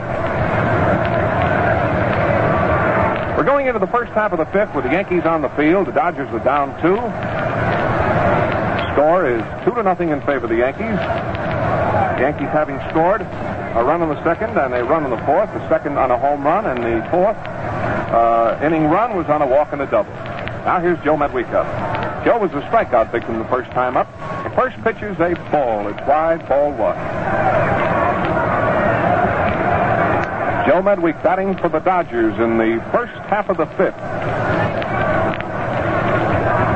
We're going into the first half of the 5th with the Yankees on the field. The Dodgers are down 2. Score is 2-0 in favor of the Yankees. The Yankees having scored a run in the second and a run in the fourth. The second on a home run, and the fourth inning run was on a walk and a double. Now here's Joe Medwick up. Joe was a strikeout victim the first time up. The first pitch is a ball. It's wide, ball 1. Joe Medwick batting for the Dodgers in the first half of the 5th.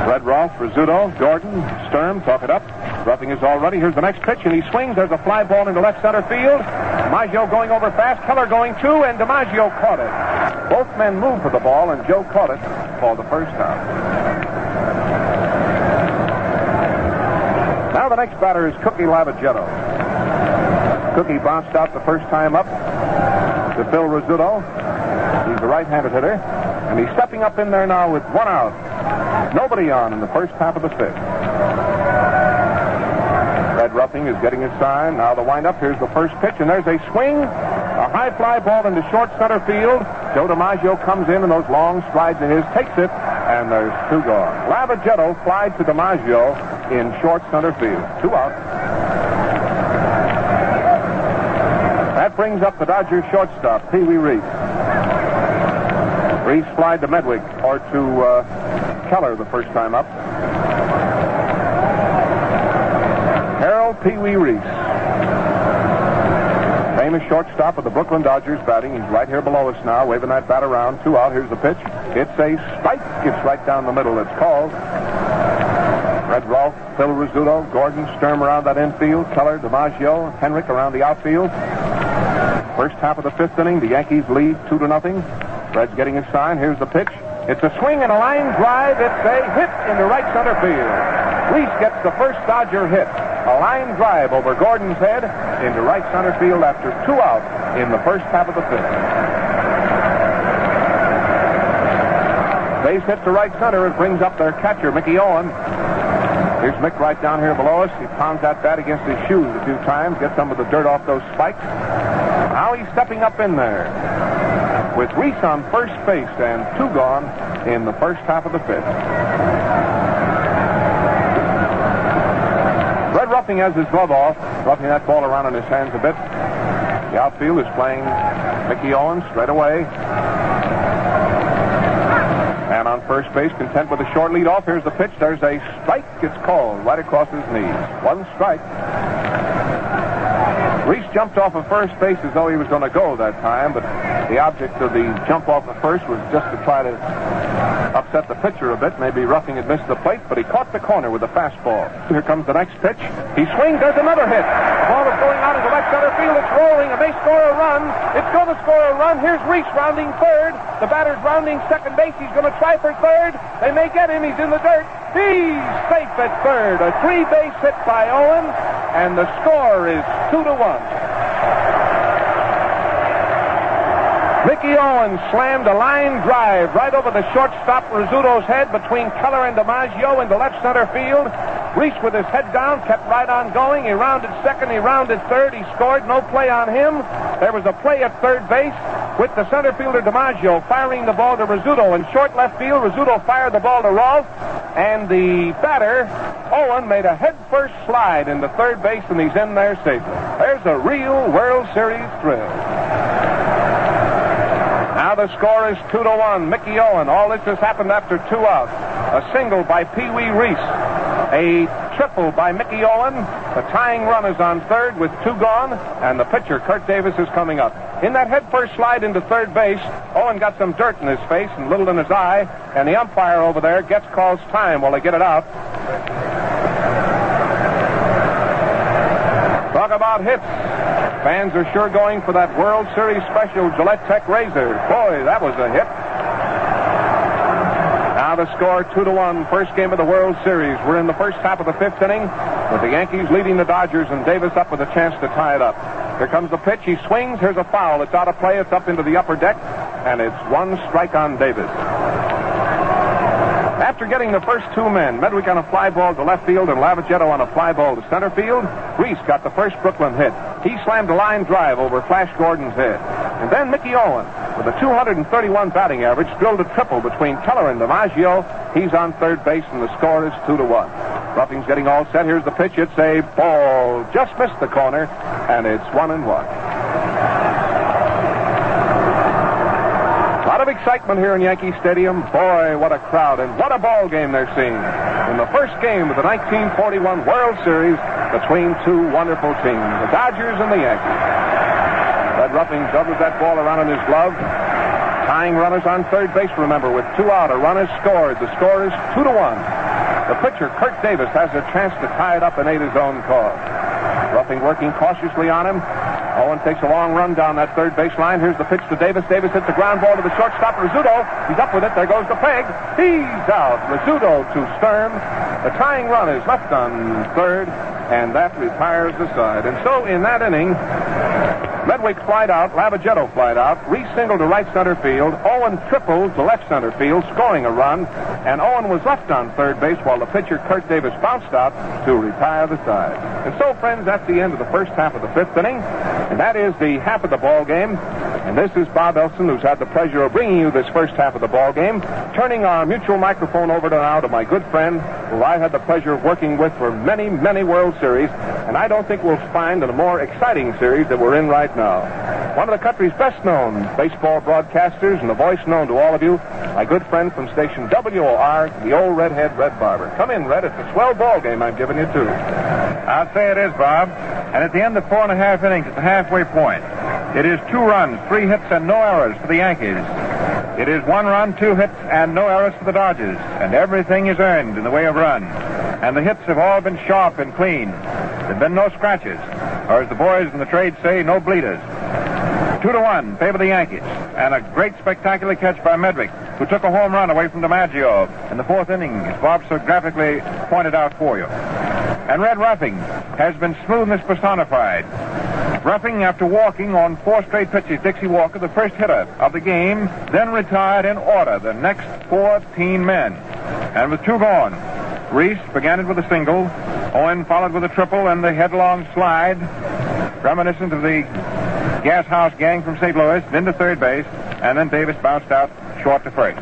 Red Ruff, Rizzuto, Gordon, Sturm, talk it up. Ruffing is all ready. Here's the next pitch, and he swings. There's a fly ball into left center field. DiMaggio going over fast. Keller going too, and DiMaggio caught it. Both men moved for the ball, and Joe caught it for the first time. Now the next batter is Cookie Lavagetto. Cookie bounced out the first time up to Phil Rizzuto. He's a right-handed hitter, and he's stepping up in there now with 1 out. Nobody on in the first half of the 5th. Red Ruffing is getting his sign. Now the windup. Here's the first pitch, and there's a swing. A high fly ball into short center field. Joe DiMaggio comes in those long strides of his, takes it, and there's 2 gone. Lavagetto flied to DiMaggio in short center field. 2 out. That brings up the Dodgers shortstop, Pee Wee Reese. Reese flied to Medwick, or to Keller the first time up. Harold Pee Wee Reese, famous shortstop of the Brooklyn Dodgers batting. He's right here below us now, waving that bat around. 2 out. Here's the pitch. It's a spike. It's right down the middle. It's called. Red Ruff, Phil Rizzuto, Gordon, Sturm around that infield. Keller, DiMaggio, Henrik around the outfield. First half of the 5th inning, the Yankees lead 2-0. Red's getting his sign. Here's the pitch. It's a swing and a line drive. It's a hit into right center field. Reese gets the first Dodger hit. A line drive over Gordon's head into right center field after 2 out in the first half of the 5th. Base hit to right center. It brings up their catcher, Mickey Owen. Here's Mick right down here below us. He pounds that bat against his shoes a few times, gets some of the dirt off those spikes. Now he's stepping up in there with Reese on first base and 2 gone in the first half of the 5th. Red Ruffing has his glove off, roughing that ball around in his hands a bit. The outfield is playing Mickey Owen straight away. And on first base, content with a short lead off. Here's the pitch. There's a strike. It's called right across his knees. 1 strike. Reese jumped off of first base as though he was going to go that time, but the object of the jump off of first was just to try to upset the pitcher a bit. Maybe Ruffing had missed the plate, but he caught the corner with a fastball. Here comes the next pitch. He swings. There's another hit. The ball is going out into left center field. It's rolling, and they score a run. It's going to score a run. Here's Reese rounding third. The batter's rounding second base. He's going to try for third. They may get him. He's in the dirt. He's safe at third. A 3-base hit by Owen, and the score is 2-1. Mickey Owen slammed a line drive right over the shortstop Rizzuto's head between Keller and DiMaggio into left center field. Reese with his head down kept right on going. He rounded second, he rounded third, he scored. No play on him. There was a play at third base with the center fielder DiMaggio firing the ball to Rizzuto. In short left field, Rizzuto fired the ball to Rolfe, and the batter, Owen, made a head-first slide into third base, and he's in there safely. There's a real World Series thrill. Now the score is 2-1. Mickey Owen. All this has happened after 2 outs. A single by Pee Wee Reese. A triple by Mickey Owen. The tying run is on third with 2 gone, and the pitcher, Curt Davis, is coming up. In that headfirst slide into third base, Owen got some dirt in his face and a little in his eye, and the umpire over there calls time while they get it out. Talk about hits. Fans are sure going for that World Series special Gillette Tech razor. Boy, that was a hit. Now the score 2-1, first game of the World Series. We're in the first half of the 5th inning with the Yankees leading the Dodgers and Davis up with a chance to tie it up. Here comes the pitch. He swings. Here's a foul. It's out of play. It's up into the upper deck, and it's 1 strike on Davis. After getting the first 2 men, Medwick on a fly ball to left field and Lavagetto on a fly ball to center field, Reese got the first Brooklyn hit. He slammed a line drive over Flash Gordon's head. And then Mickey Owen, with a 231 batting average, drilled a triple between Keller and DiMaggio. He's on third base, and the score is 2-1. Ruffing's getting all set. Here's the pitch. It's a ball. Just missed the corner, and it's 1-1. A lot of excitement here in Yankee Stadium. Boy, what a crowd, and what a ball game they're seeing. In the first game of the 1941 World Series between 2 wonderful teams, the Dodgers and the Yankees. Red Ruffing doubles that ball around in his glove. Tying runners on third base, remember, with 2 out. A run is scored. The score is 2-1. The pitcher, Curt Davis, has a chance to tie it up and aid his own cause. Ruffing working cautiously on him. Owen takes a long run down that third baseline. Here's the pitch to Davis. Davis hits the ground ball to the shortstop, Rizzuto. He's up with it. There goes the peg. He's out. Rizzuto to Sturm. The tying run is left on third, and that retires the side. And so in that inning, Medwick flied out, Lavagetto flied out, Reese singled to right center field, Owen tripled to left center field, scoring a run, and Owen was left on third base while the pitcher, Curt Davis, bounced out to retire the side. And so, friends, that's the end of the first half of the 5th inning, and that is the half of the ball game. And this is Bob Belson, who's had the pleasure of bringing you this first half of the ball game, turning our mutual microphone over now to my good friend, who I had the pleasure of working with for many, many World Series, and I don't think we'll find a more exciting series that we're in right now. One of the country's best-known baseball broadcasters and a voice known to all of you, my good friend from station WOR, the old redhead Red Barber. Come in, Red. It's a swell ball game I'm giving you, too. I'll say it is, Bob. And at the end of 4.5 innings, at the halfway point, it is 2 runs, 3 hits, and no errors for the Yankees. It is 1 run, 2 hits, and no errors for the Dodgers. And everything is earned in the way of runs. And the hits have all been sharp and clean. There have been no scratches. Or as the boys in the trade say, no bleeders. 2-1, favor the Yankees. And a great spectacular catch by Medwick, who took a home run away from DiMaggio in the 4th inning, as Bob so graphically pointed out for you. And Red Ruffing has been smoothness personified. Ruffing, after walking on 4 straight pitches, Dixie Walker, the first hitter of the game, then retired in order the next 14 men. And with 2 gone, Reese began it with a single. Owen followed with a triple and the headlong slide, reminiscent of the Gas House Gang from St. Louis, then to third base, and then Davis bounced out short to first.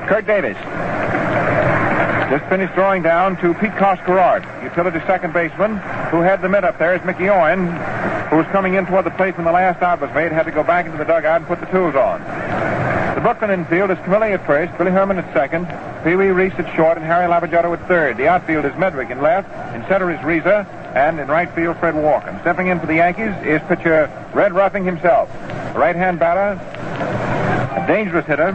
Curt Davis just finished throwing down to Pete Coscarard, utility second baseman, who had the mid up there as Mickey Owen, who was coming in toward the plate when the last out was made, had to go back into the dugout and put the tools on. The Brooklyn infield is Camilli at first, Billy Herman at second, Pee Wee Reese at short, and Harry Lavagetto at third. The outfield is Medwick in left, in center is Riza, and in right field, Fred Walker. And stepping in for the Yankees is pitcher Red Ruffing himself. The right-hand batter, a dangerous hitter,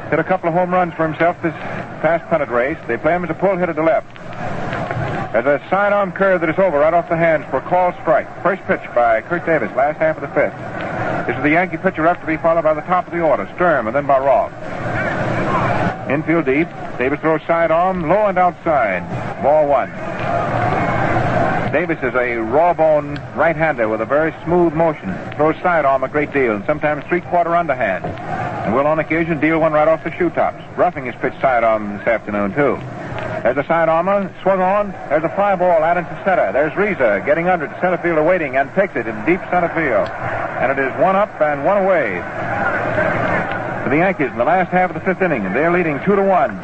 hit a couple of home runs for himself this past pennant race. They play him as a pull hitter to left. There's a sidearm curve that is over right off the hands for a call strike. First pitch by Curt Davis, last half of the 5th. This is the Yankee pitcher up to be followed by the top of the order, Sturm, and then by Roth. Infield deep. Davis throws sidearm, low and outside. Ball 1. Davis is a raw-bone right-hander with a very smooth motion. Throws sidearm a great deal, and sometimes 3/4 underhand. And will on occasion deal one right off the shoe tops. Ruffing has pitched sidearm this afternoon, too. There's a sidearmer, swung on. There's a fly ball out into center. There's Riza getting under to center field awaiting and takes it in deep center field. And it is 1 up and 1 away for the Yankees in the last half of the 5th inning, and they're leading 2-1.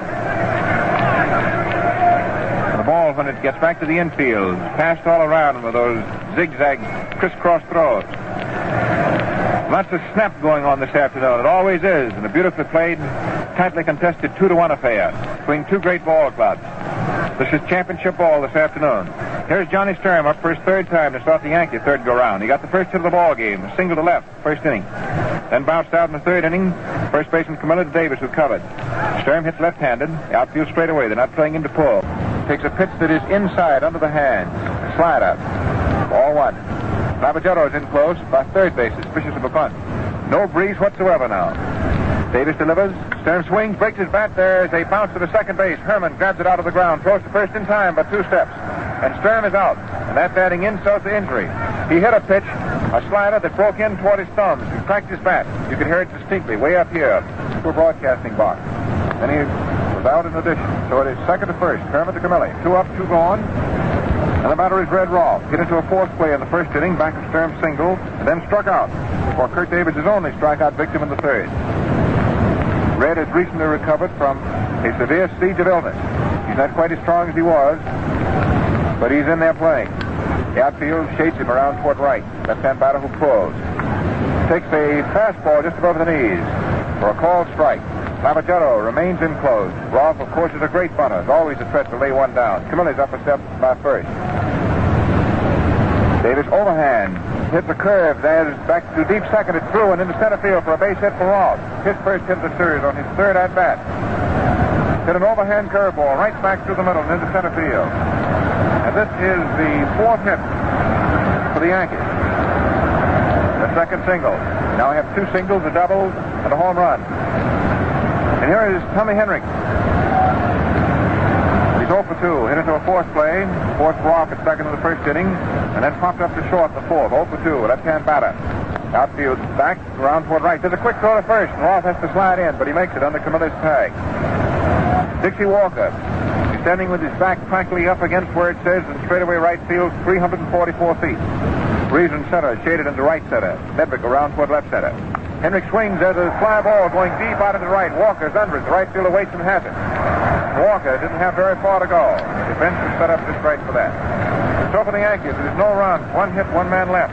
The ball, when it gets back to the infield, is passed all around with those zigzag crisscross throws. Lots of snap going on this afternoon. It always is, and a beautifully played, tightly contested 2-1 affair between 2 great ball clubs. This is championship ball this afternoon. Here's Johnny Sturm up for his third time to start the Yankee third go-round. He got the first hit of the ball game, a single to left, first inning. Then bounced out in the third inning. First baseman Camilli to Davis, who covered. Sturm hits left-handed. The outfield straight away. They're not playing him to pull. Takes a pitch that is inside, under the hand. Slider. Ball one. Lavagetto is in close by third base, suspicious of a bunt. No breeze whatsoever now. Davis delivers. Sturm swings, breaks his bat. There's a bounce to the second base. Herman grabs it out of the ground, throws to first in time by 2 steps. And Sturm is out. And that's adding insult to injury. He hit a pitch, a slider that broke in toward his thumbs. He cracked his bat. You could hear it distinctly way up here. We're broadcasting box. Then he was out in addition. So it is second to first. Herman to Camilli. 2 up, 2 gone. And the batter is Red Ruffing. Hit into a fourth play in the first inning, back of Sturm's single, and then struck out before Curt Davis is only strikeout victim in the third. Red has recently recovered from a severe siege of illness. He's not quite as strong as he was, but he's in there playing. The outfield shades him around toward right. Left-hand batter who pulls. Takes a fastball just above the knees for a called strike. Lavagetto remains in close. Rolfe, of course, is a great bunter. It's always a threat to lay one down. Camilli's up a step by first. Davis overhand. Hits a curve. There's back to deep second. It's through and into center field for a base hit for Rolfe. His first hit of the series on his third at-bat. Hit an overhand curveball right back through the middle and into center field. And this is the fourth hit for the Yankees. The second single. Now we have 2 singles, a double, and a home run. And here is Tommy Henrich. He's 0 for 2. Hit into a fourth play. Fourth walk at second in the first inning. And then popped up to short in the fourth. 0 for 2. Left-hand batter. Outfield back around toward right. There's a quick throw to first. And Rolfe has to slide in, but he makes it under Camilli's tag. Dixie Walker. He's standing with his back practically up against where it says in straightaway right field, 344 feet. Breeze in center, shaded into right center. Medwick around toward left center. Henrich swings. There's a fly ball going deep out into right. Walker's under it. The right fielder waits and has it. Walker didn't have very far to go. The bench was set up just right for that. So for the Yankees, there's no runs. 1 hit, 1 man left.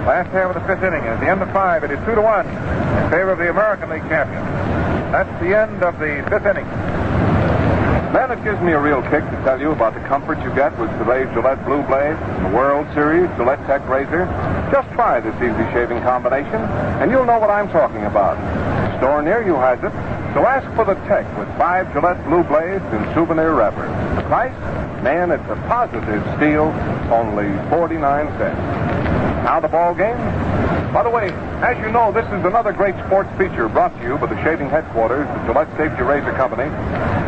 Last half of the 5th inning. At the end of 5, it is 2-1 in favor of the American League champion. That's the end of the 5th inning. Man, it gives me a real kick to tell you about the comfort you get with today's Gillette Blue Blade, the World Series Gillette Tech Razor. Just try this easy shaving combination, and you'll know what I'm talking about. The store near you has it, so ask for the Tech with 5 Gillette Blue Blades in souvenir wrappers. The price? Man, it's a positive steal, only 49 cents. Now the ball game. By the way, as you know, this is another great sports feature brought to you by the shaving headquarters of Gillette Safety Razor Company,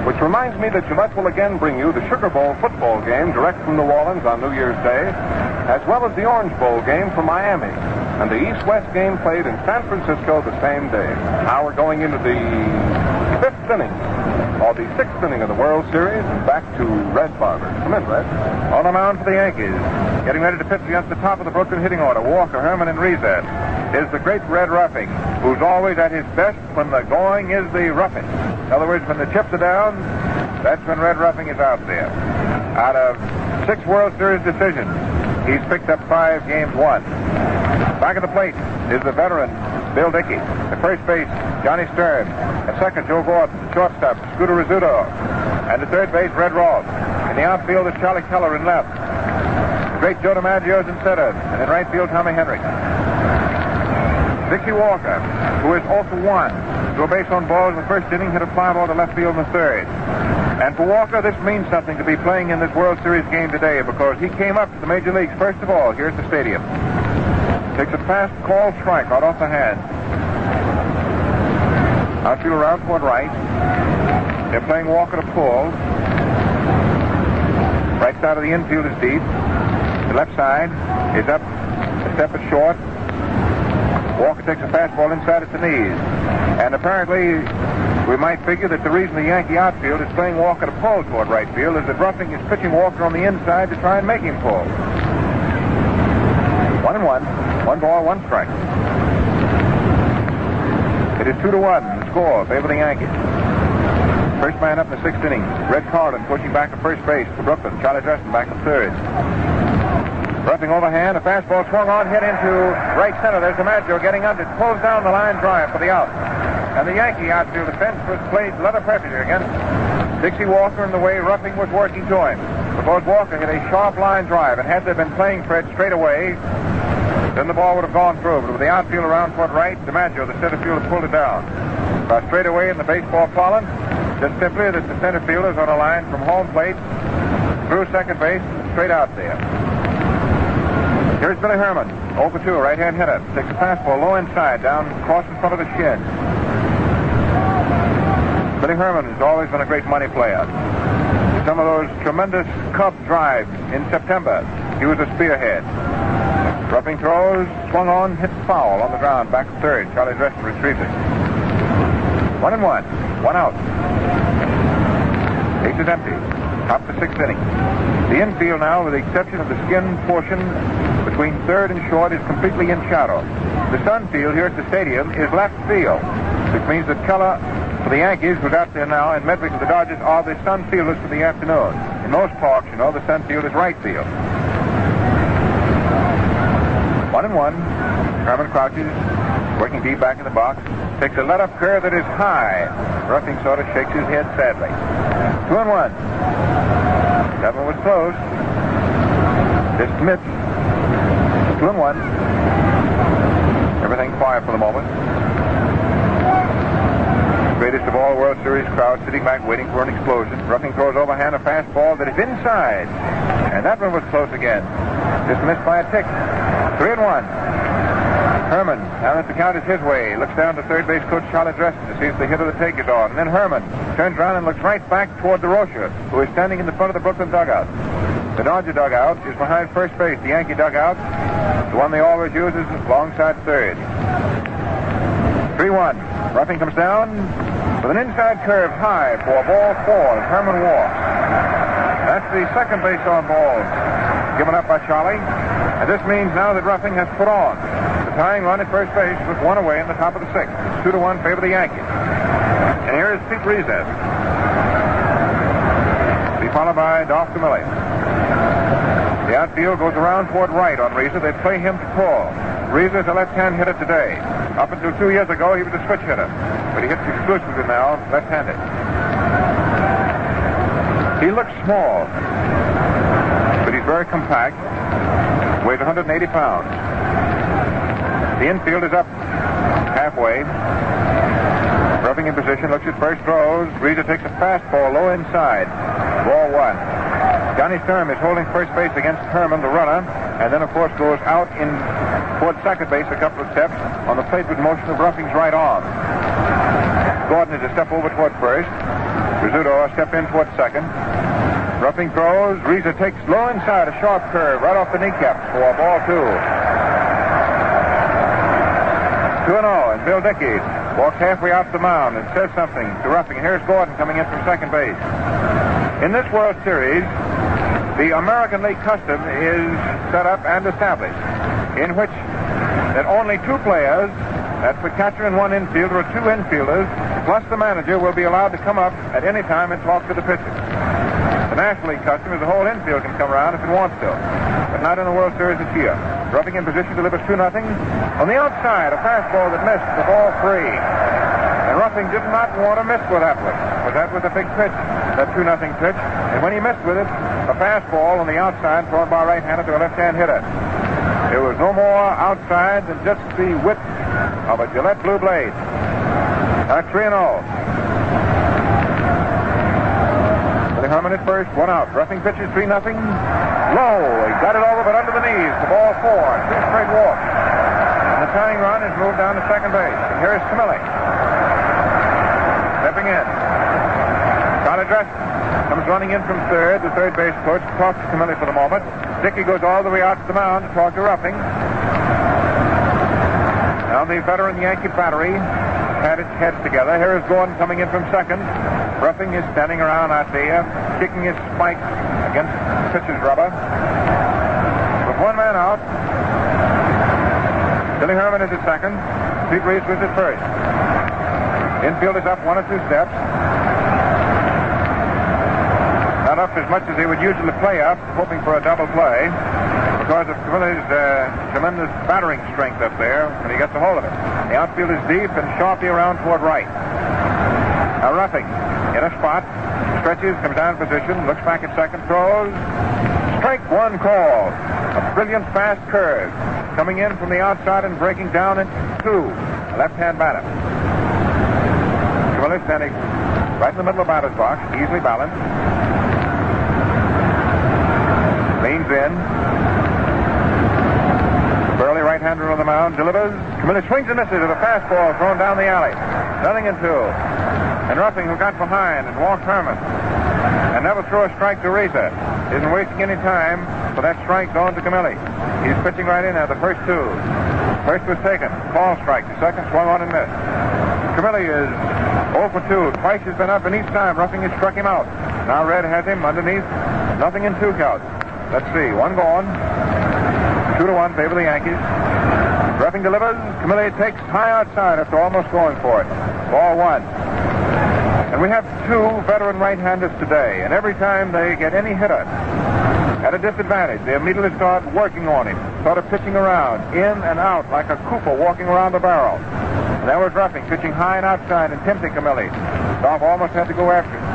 which reminds me that Gillette will again bring you the Sugar Bowl football game direct from New Orleans on New Year's Day, as well as the Orange Bowl game from Miami, and the East-West game played in San Francisco the same day. Now we're going into the 5th inning, or the 6th inning of the World Series, and back to Red Barber. Come in, Red. On the mound for the Yankees. Getting ready to pitch against the top of the Brooklyn hitting order. Walker, Herman, and Reese is the great Red Ruffing, who's always at his best when the going is the roughing. In other words, when the chips are down, that's when Red Ruffing is out there. Out of 6 World Series decisions, he's picked up 5 games won. Back at the plate is the veteran Bill Dickey. At first base, Johnny Sturm. At second, Joe Gordon. Shortstop, Scooter Rizzuto. And at third base, Red Ruffing. In the outfield is Charlie Keller in left. The great Joe DiMaggio's in center. And in right field, Tommy Henrich. Dixie Walker, who is 0 for 1. Drew a base on balls in the first inning, hit a fly ball to left field in the third. And for Walker, this means something to be playing in this World Series game today, because he came up to the major leagues first of all here at the stadium. Takes a fast call strike right off the hand. Outfield around toward right. They're playing Walker to pull. Right side of the infield is deep. The left side is up a step at short. Walker takes a fastball inside at the knees. And apparently, we might figure that the reason the Yankee outfield is playing Walker to pull toward right field is that Ruffing is pitching Walker on the inside to try and make him pull. 1-1. 1 ball, 1 strike. It is 2-1. The score, favor the Yankees. First man up in the 6th inning. Red Carlin pushing back to first base for Brooklyn. Charlie Dresden back to third. Ruffing overhand. A fastball swung on, hit into right center. There's DiMaggio getting under. Pulls down the line drive for the out. And the Yankee outfield defense was played leather perfect against Dixie Walker in the way Ruffing was working to him. Suppose Walker hit a sharp line drive, and had they been playing for it straight away, then the ball would have gone through. But with the outfield around toward right, DiMaggio, the center fielder, pulled it down. By straight away in the baseball parlance, just simply that the center fielder's on a line from home plate through second base, straight out there. Here's Billy Herman, 0 for 2, right-hand hitter. Takes a fastball low inside, down, across in front of the shin. Billy Herman has always been a great money player. Some of those tremendous Cub drives in September, he was a spearhead. Ruffing throws, swung on, hit foul on the ground, back to third. Charlie Dresden retrieves it. 1-1, 1 out. Base is empty. Top of the 6th inning. The infield now, with the exception of the skin portion between third and short, is completely in shadow. The sun field here at the stadium is left field, which means that Keller for the Yankees, who's out there now, and Medwick for the Dodgers are the sun fielders for the afternoon. In most parks, you know, the sun field is right field. 1-1. Herman crouches, working deep back in the box. Takes a let-up curve that is high. Ruffing sort of shakes his head sadly. 2-1. That one was close. Dismissed. 2-1. Everything quiet for the moment. Greatest of all World Series crowd sitting back waiting for an explosion. Ruffing throws overhand a fastball that is inside. And that one was close again. Dismissed by a tick. 3-1. Herman, now that the count is his way, looks down to third base coach Charlie Dresden to see if the hit of the take is on. And then Herman turns around and looks right back toward DeRocher, who is standing in the front of the Brooklyn dugout. The Dodger dugout is behind first base. The Yankee dugout, the one they always use, is alongside third. 3-1. Ruffing comes down with an inside curve high for ball 4 as Herman walks. That's the second base on ball given up by Charlie. And this means now that Ruffing has put on. The tying run at first base with 1 away in the top of the 6th. 2-1 favor the Yankees. And here is Pete Reese. Be followed by Dolph Camilli. The outfield goes around toward right on Reese. They play him to pull. Reese is a left-hand hitter today. Up until 2 years ago, he was a switch hitter. But he hits exclusively now left-handed. He looks small, but he's very compact. Weighs 180 pounds. The infield is up halfway. Ruffing in position, looks at first, throws. Reese takes a fastball low inside. Ball 1. Johnny Sturm is holding first base against Herman, the runner, and then, of course, goes out in toward second base a couple of steps on the plate with motion of Ruffing's right arm. Gordon is a step over toward first. Rizzuto a step in toward second. Ruffing throws. Reese takes low inside, a sharp curve right off the kneecaps for ball 2. 2-0, and Bill Dickey walks halfway out the mound and says something to Ruffing. Here's Gordon coming in from second base. In this World Series, the American League custom is set up and established, in which that only 2 players, that's the catcher and 1 infielder, or 2 infielders, plus the manager, will be allowed to come up at any time and talk to the pitcher. The National League custom is the whole infield can come around if it wants to, but not in the World Series this year. Ruffing in position delivers 2-0. On the outside, a fastball that missed the ball 3. And Ruffing did not want to miss with that one. But that was a big pitch, that 2-0 pitch. And when he missed with it, a fastball on the outside thrown by a right-hander to a left-hand hitter. There was no more outside than just the width of a Gillette blue blade. 3-0. Billy Herman at first, 1 out. Ruffing pitches 3-0. Low. He got it over, but under the knees. The ball 4. 2 straight walks. And the tying run is moved down to second base. And here's Camilli. Stepping in. Charlie Dresden comes running in from third. The third base coach talks to Camilli for the moment. Dickey goes all the way out to the mound to talk to Ruffing. Now the veteran Yankee battery had its heads together. Here is Gordon coming in from second. Ruffing is standing around out there, kicking his spikes against pitcher's rubber. With 1 man out, Billy Herman is at second. Pete Reese was at first. Infield is up 1 or 2 steps. Not up as much as they would usually play up, hoping for a double play because of Camilli's tremendous battering strength up there when he gets a hold of it. The outfield is deep and sharply around toward right. Now Ruffing in a spot, Stretches, comes down in position, looks back at second, throws. Strike one call. A brilliant fast curve. Coming in from the outside and breaking down at 2. Left-hand batter. Camilli standing right in the middle of the batter's box, easily balanced. Leans in. Burley right-hander on the mound, delivers. Camilli swings and misses with a fastball thrown down the alley. 0-2. And Ruffing, who got behind and walked Herman and never threw a strike to Reese, isn't wasting any time for that strike going to Camilli. He's pitching right in at the first 2. First was taken. Call strike. The second swung on and missed. Camilli is 0 for 2. Twice he's been up, and each time Ruffing has struck him out. Now Red has him underneath. 0 in 2 counts. Let's see. One gone. 2-1 favor the Yankees. Ruffing delivers. Camilli takes high outside after almost going for it. Ball 1. And we have 2 veteran right-handers today, and every time they get any hitter at a disadvantage, they immediately start working on him, sort of pitching around, in and out, like a Cooper walking around the barrel. And there was Ruffing, pitching high and outside and tempting Camilli. Dolph almost had to go after him.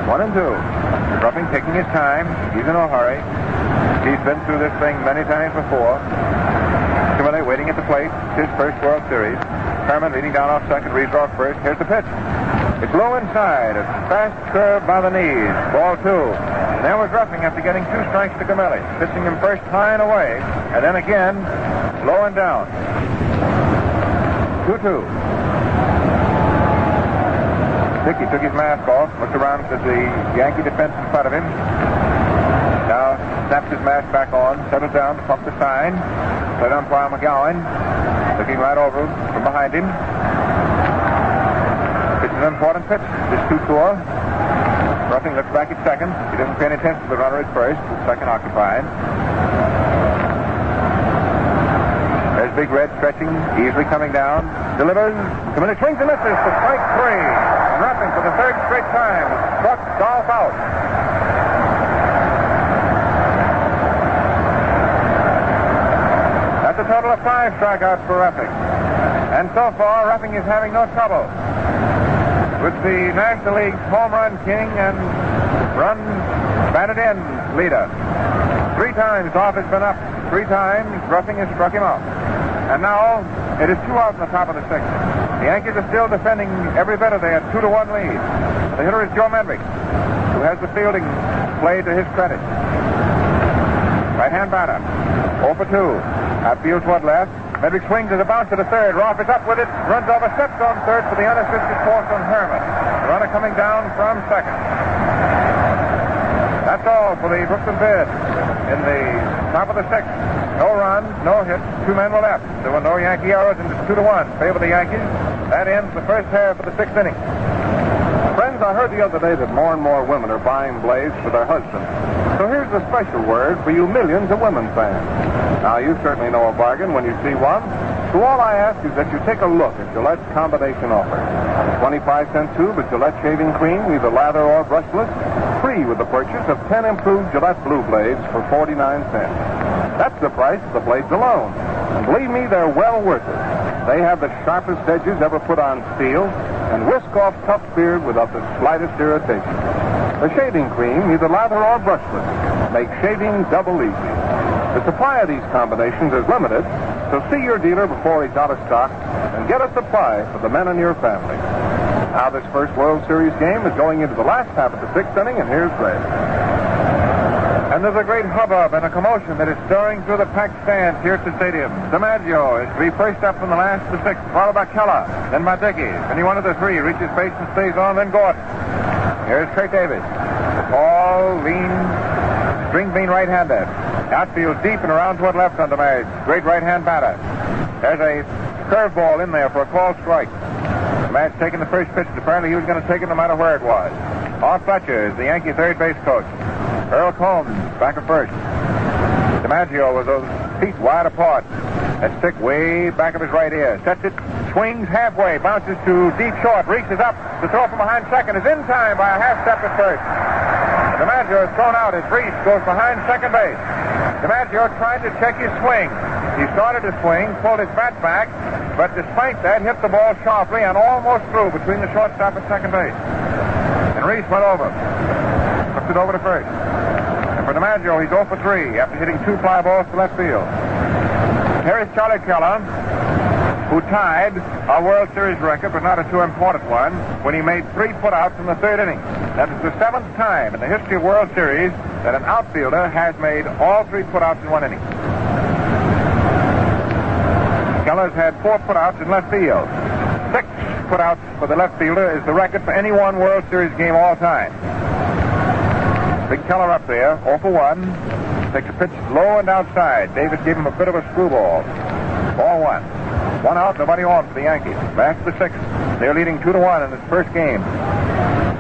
1-2. Ruffing taking his time. He's in no hurry. He's been through this thing many times before. Camilli waiting at the plate. His first World Series. Herman leading down off second, Reese off first. Here's the pitch. It's low inside. A fast curve by the knees. Ball 2. And there was Ruffing after getting 2 strikes to Camilli. Pitching him first high and away, and then again low and down. 2-2. Dickey took his mask off, looked around at the Yankee defense in front of him. Now snaps his mask back on, settles down to pump the sign. Plate umpire Mcgowan looking right over him from behind him. It's an important pitch. This 2-4. Ruffing looks back at second. He doesn't pay any attention to the runner at first, with second occupied. There's Big Red stretching, easily coming down. Delivers. Camilli swings and misses for strike 3. And Ruffing, for the 3rd straight time, struck Dolph out. That's a total of 5 strikeouts for Ruffing. And so far, Ruffing is having no trouble with the National League's home run king and run batted in leader. 3 times Dolph has been up. 3 times Ruffing has struck him out. And now it is 2 out in the top of the 6th. The Yankees are still defending every bit of their 2-1 lead. The hitter is Joe Medwick, who has the fielding played to his credit. Right-hand batter. 0 for 2. Outfield toward left. Medwick swings as a bounce to the third. Roth is up with it. Runs over, steps on third for the unassisted force on Herman. The runner coming down from second. That's all for the Brooklyn bid in the top of the 6th. No runs, no hits. 2 men were left. There were no Yankee errors, and it's 2-1. Favor the Yankees. That ends the first half of the 6th inning. Friends, I heard the other day that more and more women are buying blades for their husbands. So here's a special word for you millions of women fans. Now, you certainly know a bargain when you see one. So all I ask is that you take a look at Gillette's combination offer. A 25-cent tube of Gillette shaving cream, either lather or brushless, free with the purchase of 10 improved Gillette Blue blades for 49 cents. That's the price of the blades alone. And believe me, they're well worth it. They have the sharpest edges ever put on steel and whisk off tough beard without the slightest irritation. The shaving cream, either lather or brushless, makes shaving double easy. The supply of these combinations is limited, so see your dealer before he's out of stock and get a supply for the men in your family. Now this first World Series game is going into the last half of the 6th inning, and here's Red. And there's a great hubbub and a commotion that is stirring through the packed stands here at the stadium. DiMaggio is to be first up from the last to the 6th, followed by Keller, then by Dickey. Any one of the 3 reaches base and stays on, then Gordon. Here's Curt Davis, the tall, lean, string bean right-hander. Outfield deep and around toward left on DiMaggio. Great right-hand batter. There's a curveball in there for a called strike. DiMaggio taking the first pitch. Apparently he was going to take it no matter where it was. Off Fletcher is the Yankee third base coach. Earl Combs back at first. DiMaggio with those feet wide apart. That stick way back of his right ear. Sets it, swings halfway, bounces to deep short, reaches up. The throw from behind second is in time by a half step at first. DiMaggio is thrown out as Reese goes behind second base. DiMaggio tried to check his swing. He started to swing, pulled his bat back, but despite that, hit the ball sharply and almost through between the shortstop and second base. Reese went over. Flipped it over to first. And for DiMaggio, he's 0 for 3 after hitting 2 fly balls to left field. Here is Charlie Keller, who tied a World Series record, but not a too important one, when he made 3 putouts in the 3rd inning. That is the 7th time in the history of World Series that an outfielder has made all 3 putouts in 1 inning. Keller's had 4 putouts in left field. 6 putouts for the left fielder is the record for any one World Series game all time. Big Keller up there, 0 for 1. Takes a pitch low and outside. Davis gave him a bit of a screwball. Ball 1. 1 out, nobody on for the Yankees. Back to the 6th. They're leading 2-1 in this first game.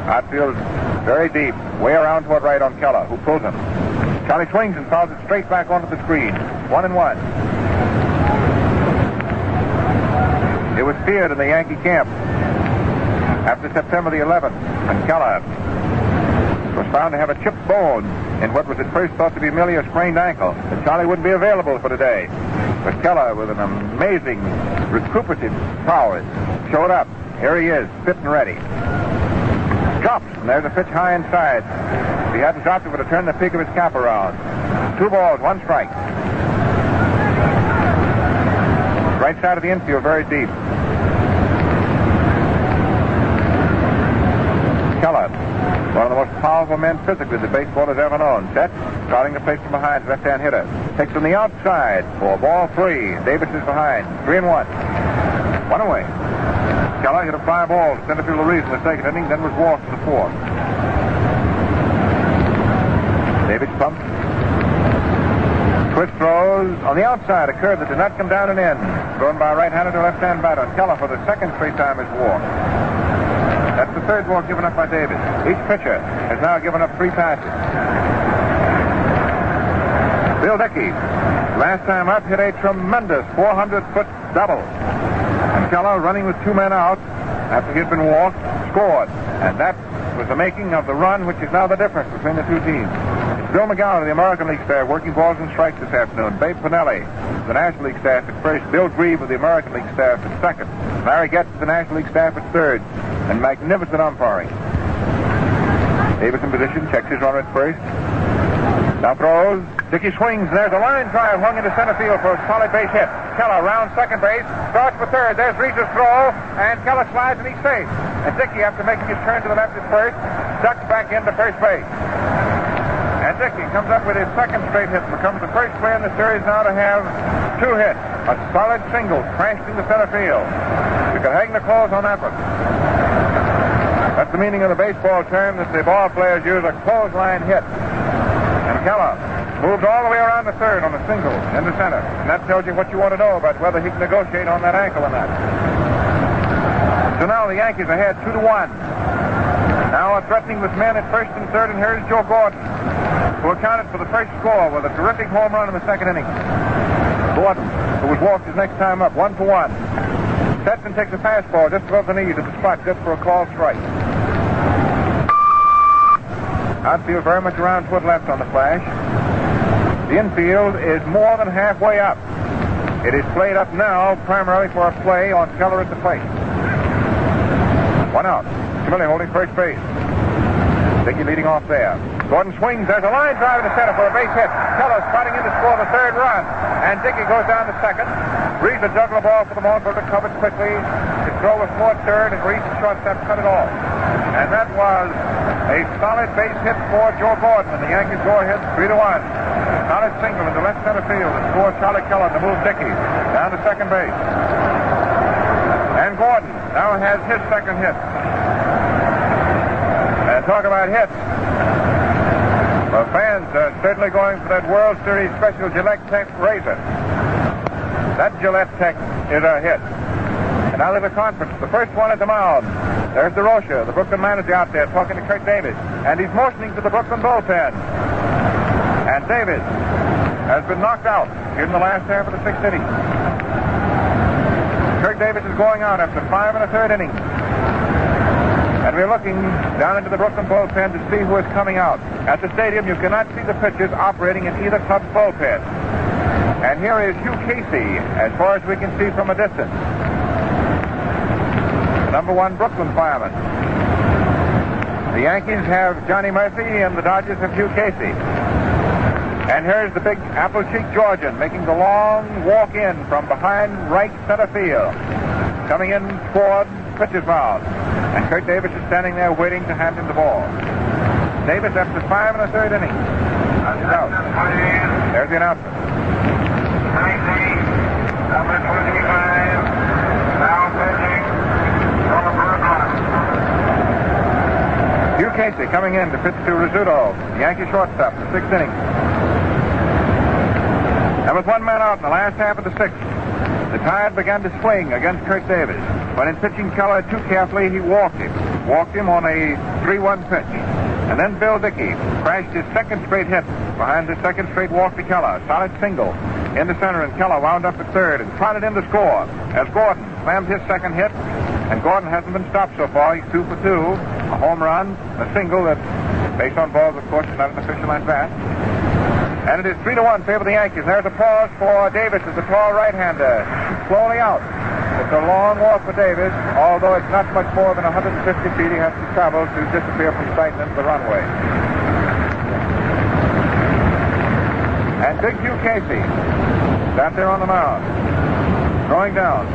Outfield very deep, way around toward right on Keller, who pulls him. Charlie swings and fouls it straight back onto the screen. 1-1. It was feared in the Yankee camp after September the 11th, and Keller was found to have a chipped bone in what was at first thought to be merely a sprained ankle. And Charlie wouldn't be available for today. But Keller, with an amazing recuperative powers, showed up. Here he is, fit and ready. Drops, and there's a pitch high inside. If he hadn't dropped, it would have turned the peak of his cap around. 2 balls, 1 strike. Right side of the infield, very deep. Keller, one of the most powerful men physically that baseball has ever known. Set, starting to place from behind, left-hand hitter. Takes from the outside for ball 3. Davis is behind. 3-1. 1 away. Keller hit a fly ball to center field Lew Riggs in the 2nd inning, then was walked in the 4th. Davis pumps. Twist throws on the outside, a curve that did not come down and in. Thrown by a right-hander to a left-hand batter. Keller, for the 2nd straight time, is walked. That's the 3rd ball given up by Davis. Each pitcher has now given up 3 passes. Bill Dickey, last time up, hit a tremendous 400-foot double. And Keller, running with 2 men out after he had been walked, scored. And that was the making of the run, which is now the difference between the 2 teams. It's Bill Mcgowan of the American League staff working balls and strikes this afternoon. Babe Panelli, the National League staff at first. Bill Grieve of the American League staff at 2nd. Larry Getz of the National League staff at 3rd. And magnificent umpiring. Davis in position, checks his runner at first. Now throws. Dickey swings, and there's a line drive hung into center field for a solid base hit. Keller round second base, starts for 3rd. There's Reese's throw, and Keller slides, and he's safe. And Dickey, after making his turn to the left at first, ducks back into first base. And Dickey comes up with his 2nd straight hit, becomes the first player in the series now to have 2 hits. A solid single crashed into center field. You can hang the claws on that one. That's the meaning of the baseball term that the ball players use, a clothesline hit. And Keller moved all the way around the 3rd on a single into center. And that tells you what you want to know about whether he can negotiate on that ankle or not. So now the Yankees are ahead 2-1. Now threatening with men at 1st and 3rd, and here's Joe Gordon, who accounted for the first score with a terrific home run in the 2nd inning. Gordon, who was walked his next time up, 1 for 1. Sets and takes a fastball just above the knee to the spot, just for a called strike. Outfield very much around toward left on the flash. The infield is more than halfway up. It is played up now primarily for a play on Keller at the plate. 1 out. Camilli holding first base. Dickey leading off there. Gordon swings. There's a line drive in the center for a base hit. Keller spotting in to score the 3rd run. And Dickey goes down to 2nd. Reese a juggler ball for the moment, but recovered quickly. His throw was toward 3rd, and Reese shortstop cut it off. And that was a solid base hit for Joe Gordon, and the Yankees go ahead 3-1. Solid single into left center field and score Charlie Keller to move Dickey down to 2nd base. And Gordon now has his 2nd hit. And talk about hits. The fans are certainly going for that World Series special Gillette Tech razor. That Gillette Tech is a hit. And now there's a conference. The first one at the mound. There's DeRocha, the Brooklyn manager, out there talking to Curt Davis. And he's motioning to the Brooklyn bullpen. And Davis has been knocked out here in the last half of the 6th inning. Curt Davis is going out after 5 1/3 innings. And we're looking down into the Brooklyn bullpen to see who is coming out. At the stadium, you cannot see the pitchers operating in either club's bullpen. And here is Hugh Casey, as far as we can see from a distance. The #1 Brooklyn fireman. The Yankees have Johnny Murphy, and the Dodgers have Hugh Casey. And here's the big apple-cheeked Georgian making the long walk in from behind right center field. Coming in toward pitcher's mound. And Curt Davis is standing there waiting to hand him the ball. Davis, after 5 1/3 innings, is out. There's the announcement. Number 25, now pitching, Hugh Casey coming in to pitch to Rizzuto, the Yankee shortstop, in the 6th inning. And with 1 man out in the last half of the 6th, the Tide began to swing against Curt Davis. But in pitching Keller too carefully, he walked him on a 3-1 pitch. And then Bill Dickey crashed his 2nd straight hit behind his 2nd straight walk to Keller. Solid single into center, and Keller wound up at 3rd and trotted in to score as Gordon slammed his 2nd hit. And Gordon hasn't been stopped so far. He's 2 for 2. A home run, a single that, based on balls, of course, is not an official at bat. And it is 3-1 favor the Yankees. There's a pause for Davis as the tall right-hander. Slowly out. It's a long walk for Davis, although it's not much more than 150 feet he has to travel to disappear from sight into the runway. And big Hugh Casey is out there on the mound, throwing down.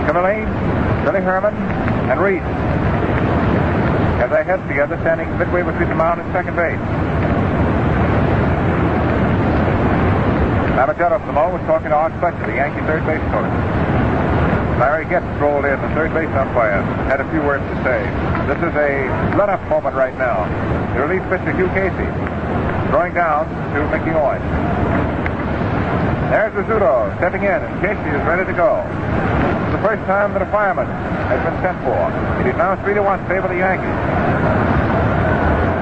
Camilli, Billy Herman, and Reese, as they head together, standing midway between the mound and second base. Lavagetto from the moment was talking to Art Fletcher, the Yankee third base coach. Larry Getz rolled in, the third base umpire, had a few words to say. This is a let-up moment right now. The relief pitcher, Hugh Casey, throwing down to Mickey Owen. There's Rizzuto stepping in, and Casey is ready to go. It's the first time that a fireman has been sent for. It is now 3-1 favor the Yankees.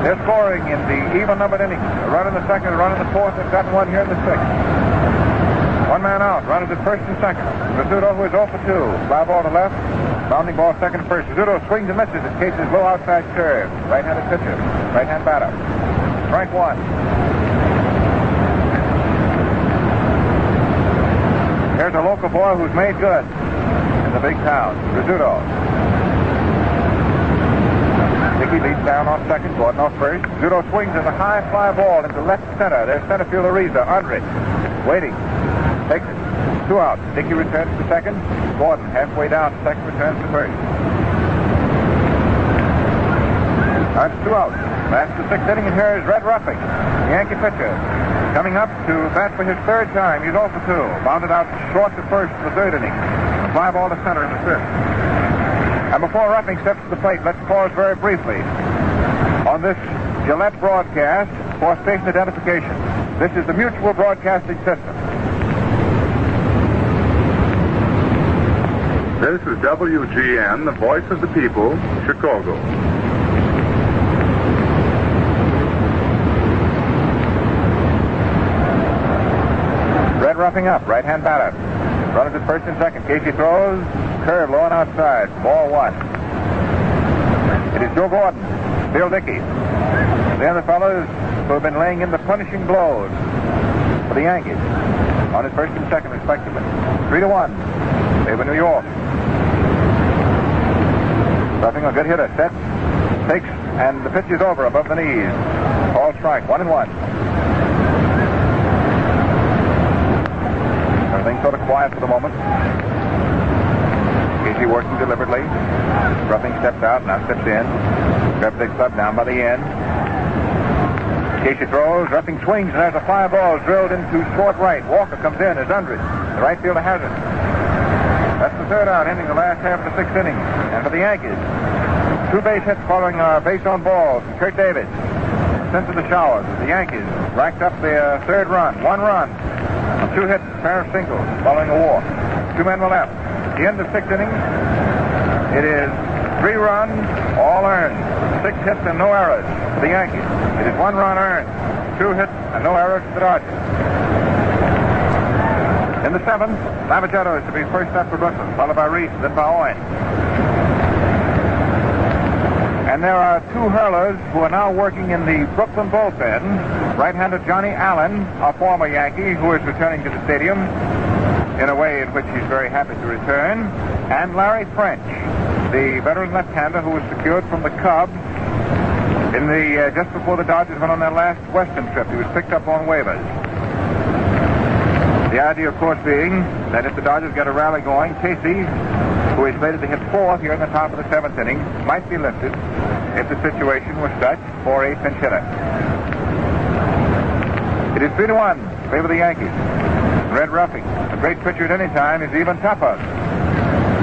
They're scoring in the even-numbered innings. A run in the 2nd, a run in the 4th. They've gotten one here in the 6th. 1 man out. Runners at 1st and 2nd. Rizzuto, who is 0 for 2. Fly ball to left. Bounding ball 2nd, 1st. Rizzuto swings and misses at Casey's low outside curve. Right-handed pitcher. Right-hand batter. Strike 1. Here's a local boy who's made good in the big town. Rizzuto. Dickey leads down off 2nd, Gordon off 1st. Rizzuto swings as a high fly ball into left center. There's center fielder Ariza, Andrich, waiting. Takes it. 2 out. Dickey returns to 2nd. Gordon halfway down to 2nd, returns to 1st. That's 2 out. That's the 6th inning, and here is Red Ruffing, the Yankee pitcher, coming up to bat for his 3rd time. He's 0 for 2. Bounded out short to 1st in the 3rd inning. A fly ball to center in the 5th. And before Ruffing steps to the plate, let's pause very briefly on this Gillette broadcast for station identification. This is the Mutual Broadcasting System. This is WGN, the voice of the people, Chicago. Red Ruffing up, right-hand batter. Runners at 1st and 2nd. Casey throws. Curve low and outside. Ball 1. It is Joe Gordon, Bill Dickey, the other fellows who have been laying in the punishing blows for the Yankees on his 1st and 2nd, respectively. 3-1. Favor New York. Ruffing, a good hitter. Sets, takes, and the pitch is over above the knees. Ball strike. 1-1. Everything's sort of quiet for the moment. Casey working deliberately. Ruffing steps out, now steps in. Grabs the club down by the end. Casey throws, Ruffing swings, and there's a fly ball drilled into short right. Walker comes in as Undrich. The right fielder has it. That's the 3rd out, ending the last half of the 6th inning. And for the Yankees, 2 base hits following base on balls. And Curt Davis sent to the showers as the Yankees racked up their 3rd run. 1 run. 2 hits, a pair of singles following a walk. 2 men were left. At the end of 6 innings, it is 3 runs, all earned. 6 hits and no errors for the Yankees. It is 1 run earned, 2 hits and no errors for the Dodgers. In the 7th, Lavagetto is to be first up for Brooklyn, followed by Reese, then by Owen. And there are 2 hurlers who are now working in the Brooklyn bullpen. Right-hander Johnny Allen, a former Yankee, who is returning to the stadium in a way in which he's very happy to return. and Larry French, the veteran left-hander who was secured from the Cubs in the just before the Dodgers went on their last Western trip. He was picked up on waivers. The idea, of course, being that if the Dodgers get a rally going, Casey, who is slated to hit fourth here in the top of the seventh inning, might be lifted if the situation was such for a pinch hitter. It is 3-1 in favor of the Yankees. Red Ruffing, a great pitcher at any time, is even tougher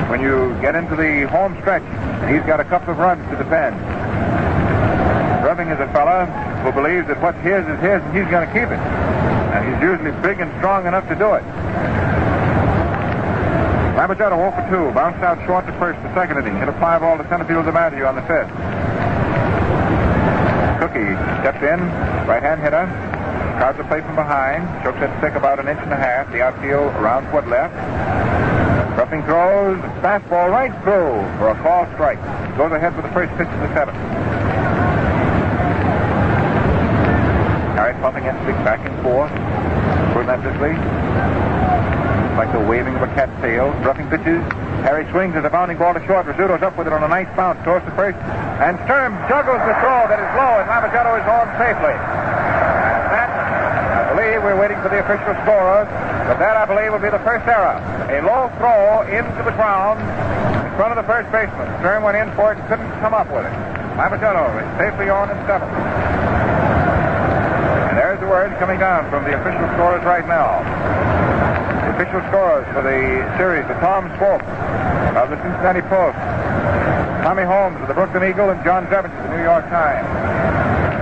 when you get into the home stretch and he's got a couple of runs to defend. Ruffing is a fella who believes that what's his is his and he's going to keep it. And he's usually big and strong enough to do it. Lavagetta 0 for 2, bounced out short to first the second inning, hit a fly ball to center field to Matthew on the fifth. Cookie steps in, right-hand hitter, crowds the plate from behind, chokes that stick about 1.5 inches, the outfield around foot left. Ruffing throws, fastball right through for a call strike. Goes ahead with the first pitch of the seventh. Harris pumping in, six back and forth, relentlessly. Like the waving of a cat's tail. Ruffing pitches. Harry swings as a bounding ball to short. Rizzuto's up with it on a nice bounce towards the first. And Sturm juggles the throw that is low, and Lavagetto is on safely. And that, I believe, we're waiting for the official scorer, but that, I believe, will be the first error. A low throw into the ground in front of the first baseman. Sturm went in for it and couldn't come up with it. Lavagetto is safely on in seventh. And there's the word coming down from the official scorers right now. Official scorers for the series, the Tom Swope of the Cincinnati Post, Tommy Holmes of the Brooklyn Eagle, and John Zevich of the New York Times.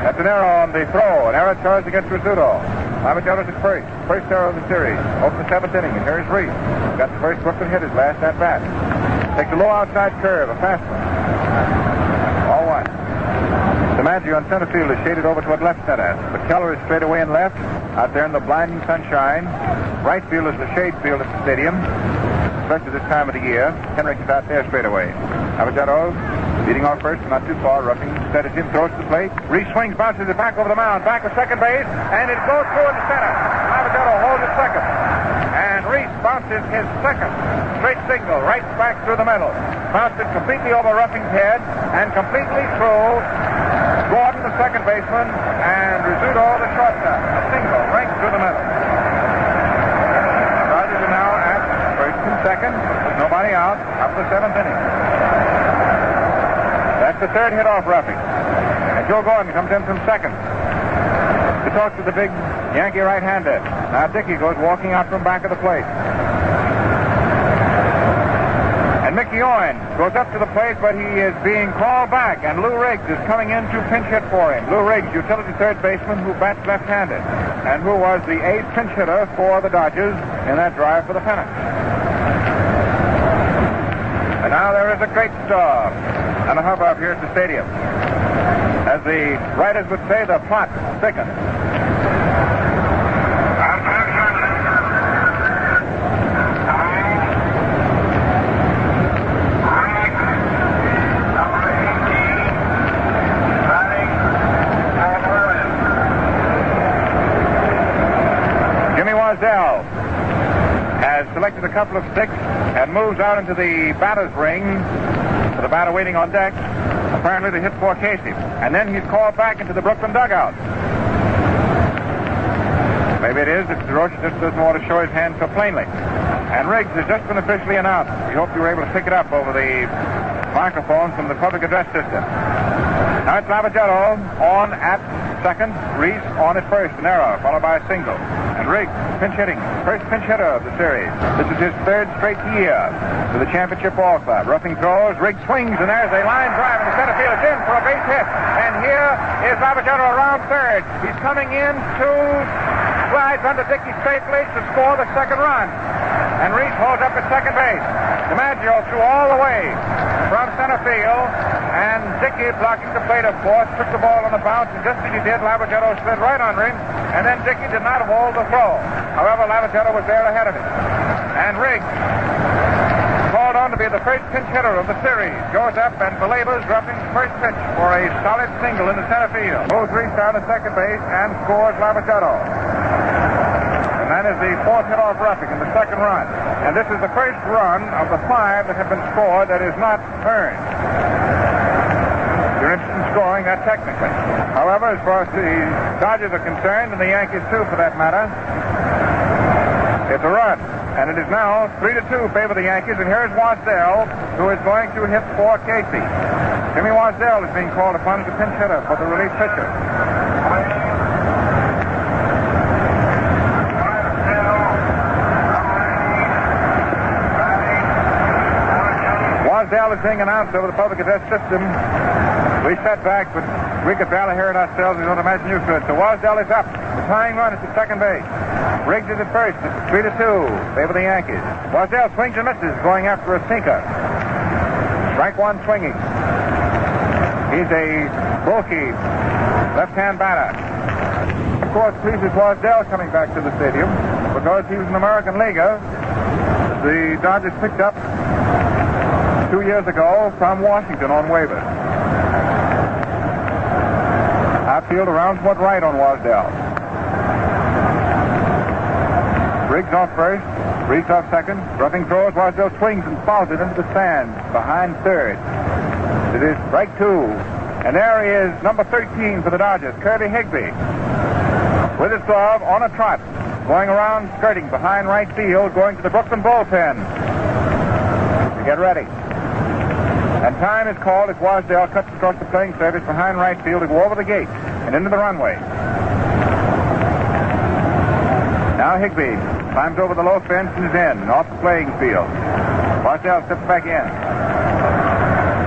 That's an error on the throw, an error charged against Rizzuto. Lavagetto's at first error of the series, over the seventh inning, and here's Reese. Got the first Brooklyn hit his last at bat. Takes a low outside curve, a fast one. All one. DiMaggio on center field is shaded over toward left center, but Keller is straight away and left, out there in the blinding sunshine. Right field is the shade field at the stadium, especially this time of the year. Henrik is out there straight away. Lavagetto leading off first, not too far. Ruffing steadies him, throws to the plate. Reese swings, bounces it back over the mound, back to second base, and it goes through in the center. Lavagetto holds it second. And Reese bounces his second straight signal right back through the middle. Bounced it completely over Ruffing's head and completely through Gordon, the second baseman, and Rizzuto, the shortstop. A single right through the middle. Dodgers are now at first and second, with nobody out, up the seventh inning. That's the third hit off Ruffing. And Joe Gordon comes in from second to talk to the big Yankee right-hander. Now Dickey goes walking out from back of the plate. And Mickey Owen goes up to the plate, but he is being called back, and Lew Riggs is coming in to pinch hit for him. Lew Riggs, utility third baseman who bats left-handed, and who was the eighth pinch hitter for the Dodgers in that drive for the pennant. And now there is a great star and a hubbub here at the stadium. As the writers would say, the plot thickens. Has selected a couple of sticks and moves out into the batter's ring for the batter waiting on deck, apparently to hit for Casey. And then he's called back into the Brooklyn dugout. Maybe it is that DeRoche just doesn't want to show his hand so plainly. And Riggs has just been officially announced. We hope you were able to pick it up over the microphone from the public address system. Now it's Lavagetto on at second, Reese on at first, an error, followed by a single. And Riggs, pinch hitting, first pinch hitter of the series. This is his third straight year for the championship ball club. Ruffing throws, Riggs swings, and there's a line drive in the center field. It's in for a base hit. And here is Lavagetto around third. He's coming in two slides under Dickey safely to score the second run. And Reese holds up at second base. DiMaggio threw all the way from center field, and Dickey, blocking the plate, of course, took the ball on the bounce, and just as he did, Lavagetto slid right under him, and then Dickey did not hold the throw. However, Lavagetto was there ahead of him. And Riggs, called on to be the first pinch hitter of the series, goes up and belabors Ruffing's first pitch for a solid single in the center field. Moves Reese down to second base and scores Lavagetto. And and is the fourth hit off Ruffing in the second run. And this is the first run of the 5 that have been scored that is not earned. You're interested in scoring that technically. However, as far as the Dodgers are concerned, and the Yankees too for that matter, it's a run. And it is now 3-2 favor the Yankees. And here's Wasdell, who is going to hit for Casey. Jimmy Wasdell is being called upon as a pinch hitter for the relief pitcher. Wasdell is being announced over the public address system. We sat back, but we could barely hear it ourselves. We don't imagine you could. So Wasdell is up. The tying run is at second base. Riggs is at first. It's 3-2. Favor the Yankees. Wasdell swings and misses, going after a sinker. Strike one swinging. He's a bulky left-hand batter. Of course, pleases Wasdell coming back to the stadium because he was an American leaguer. The Dodgers picked up 2 years ago from Washington on waivers. Outfield around somewhat right on Wasdell. Riggs off first, Reese off second. Ruffing throws, Wasdell swings and fouls it into the stands behind third. It is strike 2. And there he is, number 13 for the Dodgers, Kirby Higbee. With his glove on a trot, going around skirting behind right field, going to the Brooklyn bullpen to get ready. And time is called as Wasdell cuts across the playing surface behind right field to go over the gate and into the runway. Now Higbee climbs over the low fence and is in, off the playing field. Wasdell steps back in.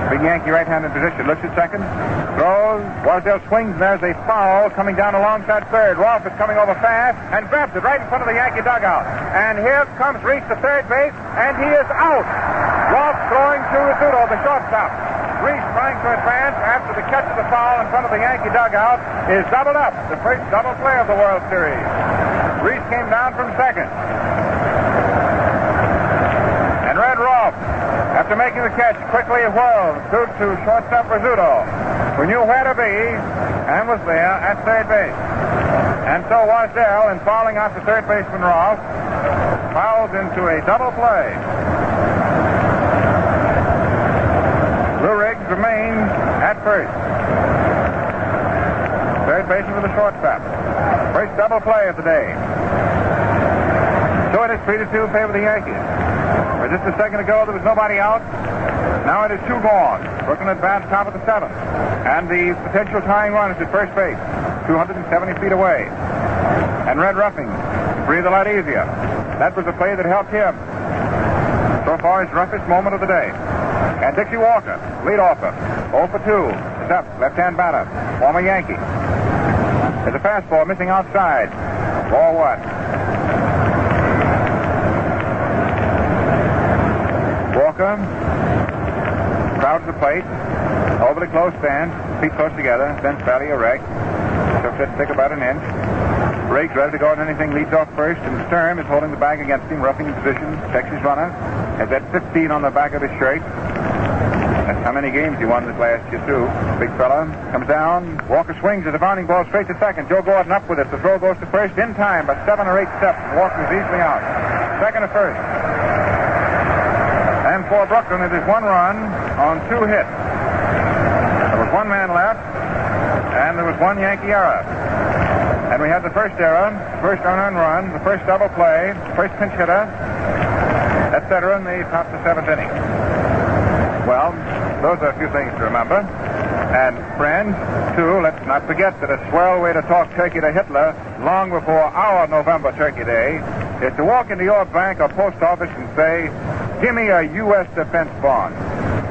Big Yankee right-handed position. Looks at second. Throws. Wasdell swings, and there's a foul coming down alongside third. Rolfe is coming over fast and grabs it right in front of the Yankee dugout. And here comes Reese to third base, and he is out. Rolfe throwing to Rizzuto, the shortstop. Reese trying to advance after the catch of the foul in front of the Yankee dugout is doubled up. The first double play of the World Series. Reese came down from second. And Red Ruff, after making the catch, quickly whirled through to shortstop Rizzuto, who knew where to be and was there at third base. And so Wasdell, in fouling out to third baseman Ruff, fouls into a double play. Lew Riggs remains at first. Third baseman for the shortstop. First double play of the day. So it is 3-2 favor the Yankees. Where just a second ago there was nobody out. Now it is 2 gone. Brooklyn advanced top of the 7th. And the potential tying run is at first base, 270 feet away. And Red Ruffing breathed a lot easier. That was a play that helped him. So far his roughest moment of the day. And Dixie Walker, leadoffer, 0 for 2. Is up, left-hand batter, former Yankee. There's a fastball missing outside. Ball 1. Walker crowds the plate, over the close stand, feet close together, bench fairly erect. Took that stick about an inch. Riggs ready to go on anything, leads off first, and Sturm is holding the bag against him, roughing in position, checks his runner, has that 15 on the back of his shirt. That's how many games he won this last year, too. Big fella comes down. Walker swings as a bounding ball straight to second. Joe Gordon up with it. The throw goes to first in time by 7 or 8 steps. Walker is easily out. Second to first. And for Brooklyn, it is 1 run on 2 hits. There was 1 man left, and there was 1 Yankee error. And we had the first error, first unearned run, the first double play, first pinch hitter, etc. in the top of the 7th inning. Well, those are a few things to remember. And friends, too, let's not forget that a swell way to talk turkey to Hitler long before our November Turkey Day is to walk into your bank or post office and say, "Give me a U.S. defense bond,"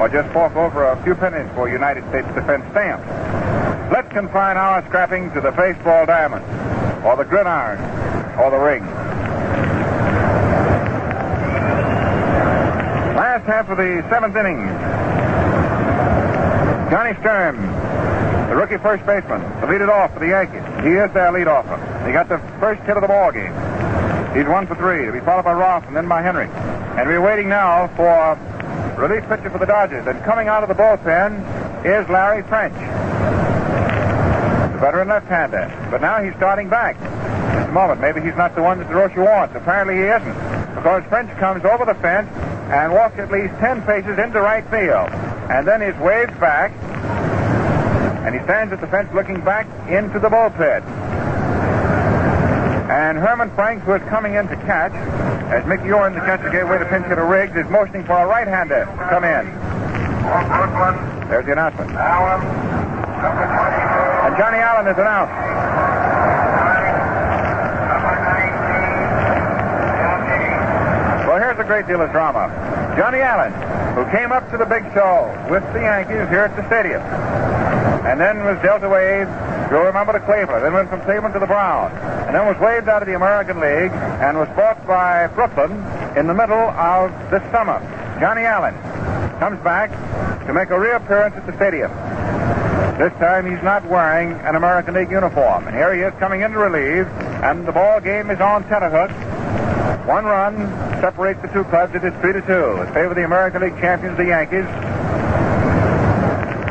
or just fork over a few pennies for United States defense stamps. Let's confine our scrapping to the baseball diamond, or the gridiron, or the ring. Last half of the 7th inning. Johnny Sturm, the rookie first baseman, to lead it off for the Yankees. He is their leadoffer. He got the first hit of the ball game. He's 1 for 3. To be followed by Roth and then by Henry. And we're waiting now for relief pitcher for the Dodgers. And coming out of the bullpen is Larry French, the veteran left-hander. But now he's starting back. Just a moment. Maybe he's not the one that DeRocher wants. Apparently he isn't. Because French comes over the fence and walks at least 10 paces into right field. And then is waved back. And he stands at the fence looking back into the bullpen. And Herman Franks, who is coming in to catch, as Mickey Owen, the catcher, gave away the pinch hitter Riggs, is motioning for a right-hander to come in. There's the announcement. And Johnny Allen is announced. Well, here's a great deal of drama. Johnny Allen, who came up to the big show with the Yankees here at the stadium, and then was dealt away, you'll remember, to Cleveland, then went from Cleveland to the Browns, and then was waved out of the American League and was bought by Brooklyn in the middle of this summer. Johnny Allen comes back to make a reappearance at the stadium. This time he's not wearing an American League uniform, and here he is coming in to relieve, and the ball game is on tenterhooks. 1 run separates the two clubs. It is 3-2 in favor of the American League champions, the Yankees,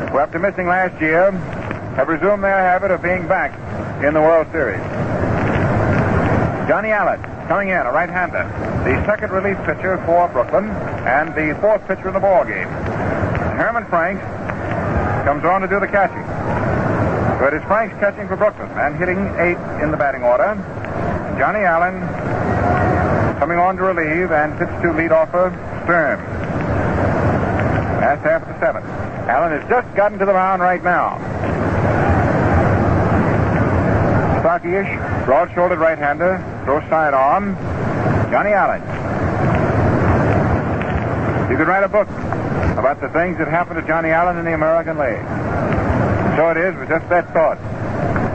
who, after missing last year, have resumed their habit of being back in the World Series. Johnny Allen coming in, a right-hander, the second relief pitcher for Brooklyn, and the fourth pitcher in the ball game. And Herman Franks comes on to do the catching. So it is Franks catching for Brooklyn and hitting 8 in the batting order. And Johnny Allen coming on to relieve and pitch to leadoffer Sturm. Last half of the 7th. Allen has just gotten to the mound right now. Stocky-ish, broad-shouldered right-hander, throws sidearm. Johnny Allen. You could write a book about the things that happened to Johnny Allen in the American League. So it is with just that thought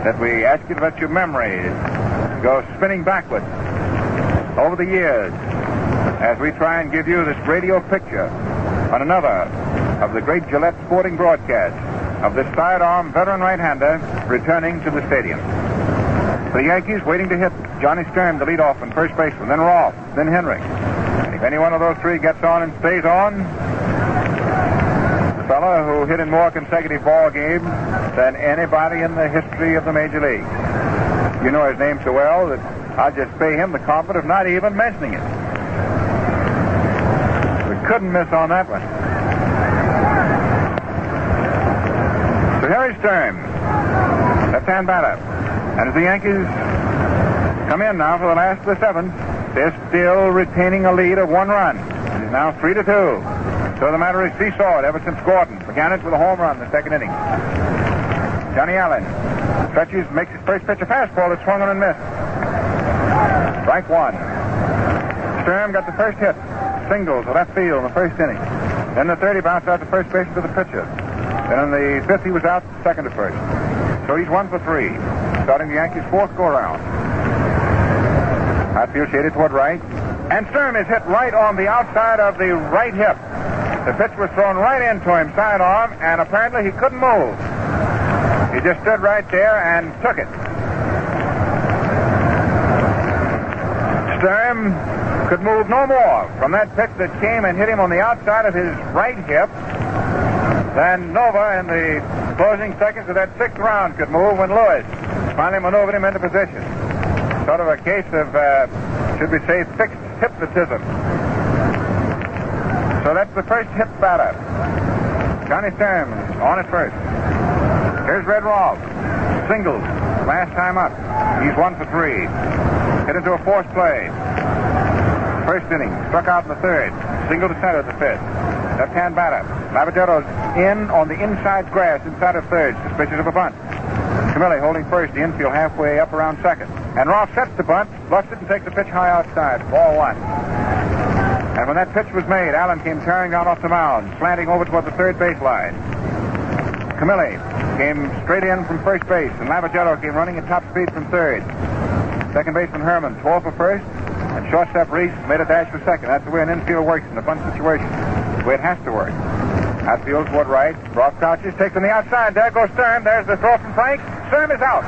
that we ask you to let your memory go spinning backwards over the years as we try and give you this radio picture on another of the great Gillette sporting broadcasts of this sidearm veteran right-hander returning to the stadium. The Yankees waiting to hit Johnny Sturm, the leadoff and first baseman, then Rolfe, then Henry. And if any one of those three gets on and stays on, the fellow who hit in more consecutive ball games than anybody in the history of the Major League. You know his name so well that I'll just pay him the compliment of not even mentioning it. We couldn't miss on that one. So Harry Sturm, left-hand batter. And as the Yankees come in now for the last of the 7th, they're still retaining a lead of 1 run. It is now 3-2. So the matter is seesawed ever since Gordon began it with a home run in the 2nd inning. Johnny Allen stretches, makes his first pitch a fastball that swung on and missed. Strike 1. Sturm got the first hit, single to left field in the 1st inning. Then the 3rd, he bounced out the first base to the pitcher. Then in the 5th, he was out second to first. So he's 1 for 3. Starting the Yankees' 4th go-around. Outfield shaded toward right. And Sturm is hit right on the outside of the right hip. The pitch was thrown right into him, sidearm, and apparently he couldn't move. He just stood right there and took it. Sturm could move no more from that pitch that came and hit him on the outside of his right hip than Nova in the closing seconds of that 6th round could move when Lewis finally maneuvered him into position. Sort of a case of, should we say, fixed hypnotism. So that's the first hit batter. Johnny Sturm on at first. Here's Red Ruffing. Singles. Last time up. He's 1 for 3. Hit into a forced play. 1st inning. Struck out in the 3rd. Single to center the 5th. Left-hand batter. Lavagetto's in on the inside grass, inside of 3rd. Suspicious of a bunt. Camilli holding first. The infield halfway up around 2nd. And Rolfe sets the bunt, bluffs it, and takes the pitch high outside. Ball 1. And when that pitch was made, Allen came tearing down off the mound, slanting over toward the 3rd baseline. Camilli came straight in from first base, and Lavagetto came running at top speed from 3rd. Second baseman Herman, 12 for 1st, and shortstop Reese made a dash for 2nd. That's the way an infield works in a bunt situation. The way it has to work. Outfield toward right. Rolfe crouches, takes on the outside. There goes Sturm. There's the throw from Franks. Sturm is out.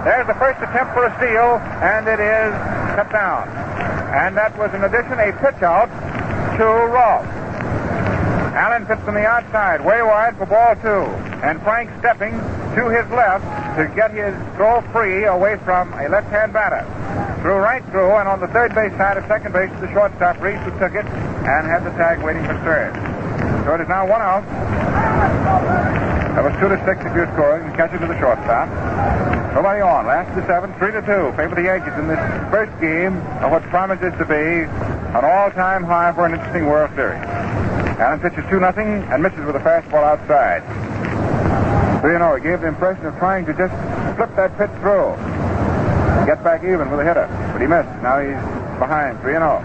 There's the first attempt for a steal, and it is cut down. And that was, in addition, a pitch out to Rolfe. Allen pitched on the outside, way wide for ball 2. And Frank stepping to his left to get his throw free away from a left-hand batter. Threw right through, and on the third base side of second base to the shortstop, Reese, who took it and had the tag waiting for third. So it is now 1 out. That was 2-6 if you're scoring. The catcher to the shortstop. Nobody on. Last of the 7th, 3-2. Favor the Yankees in this first game of what promises to be an all-time high for an interesting World Series. Allen pitches 2-0 and misses with a fastball outside. 3-0. He gave the impression of trying to just flip that pitch through. Get back even with a hitter. But he missed. Now he's behind. 3-0.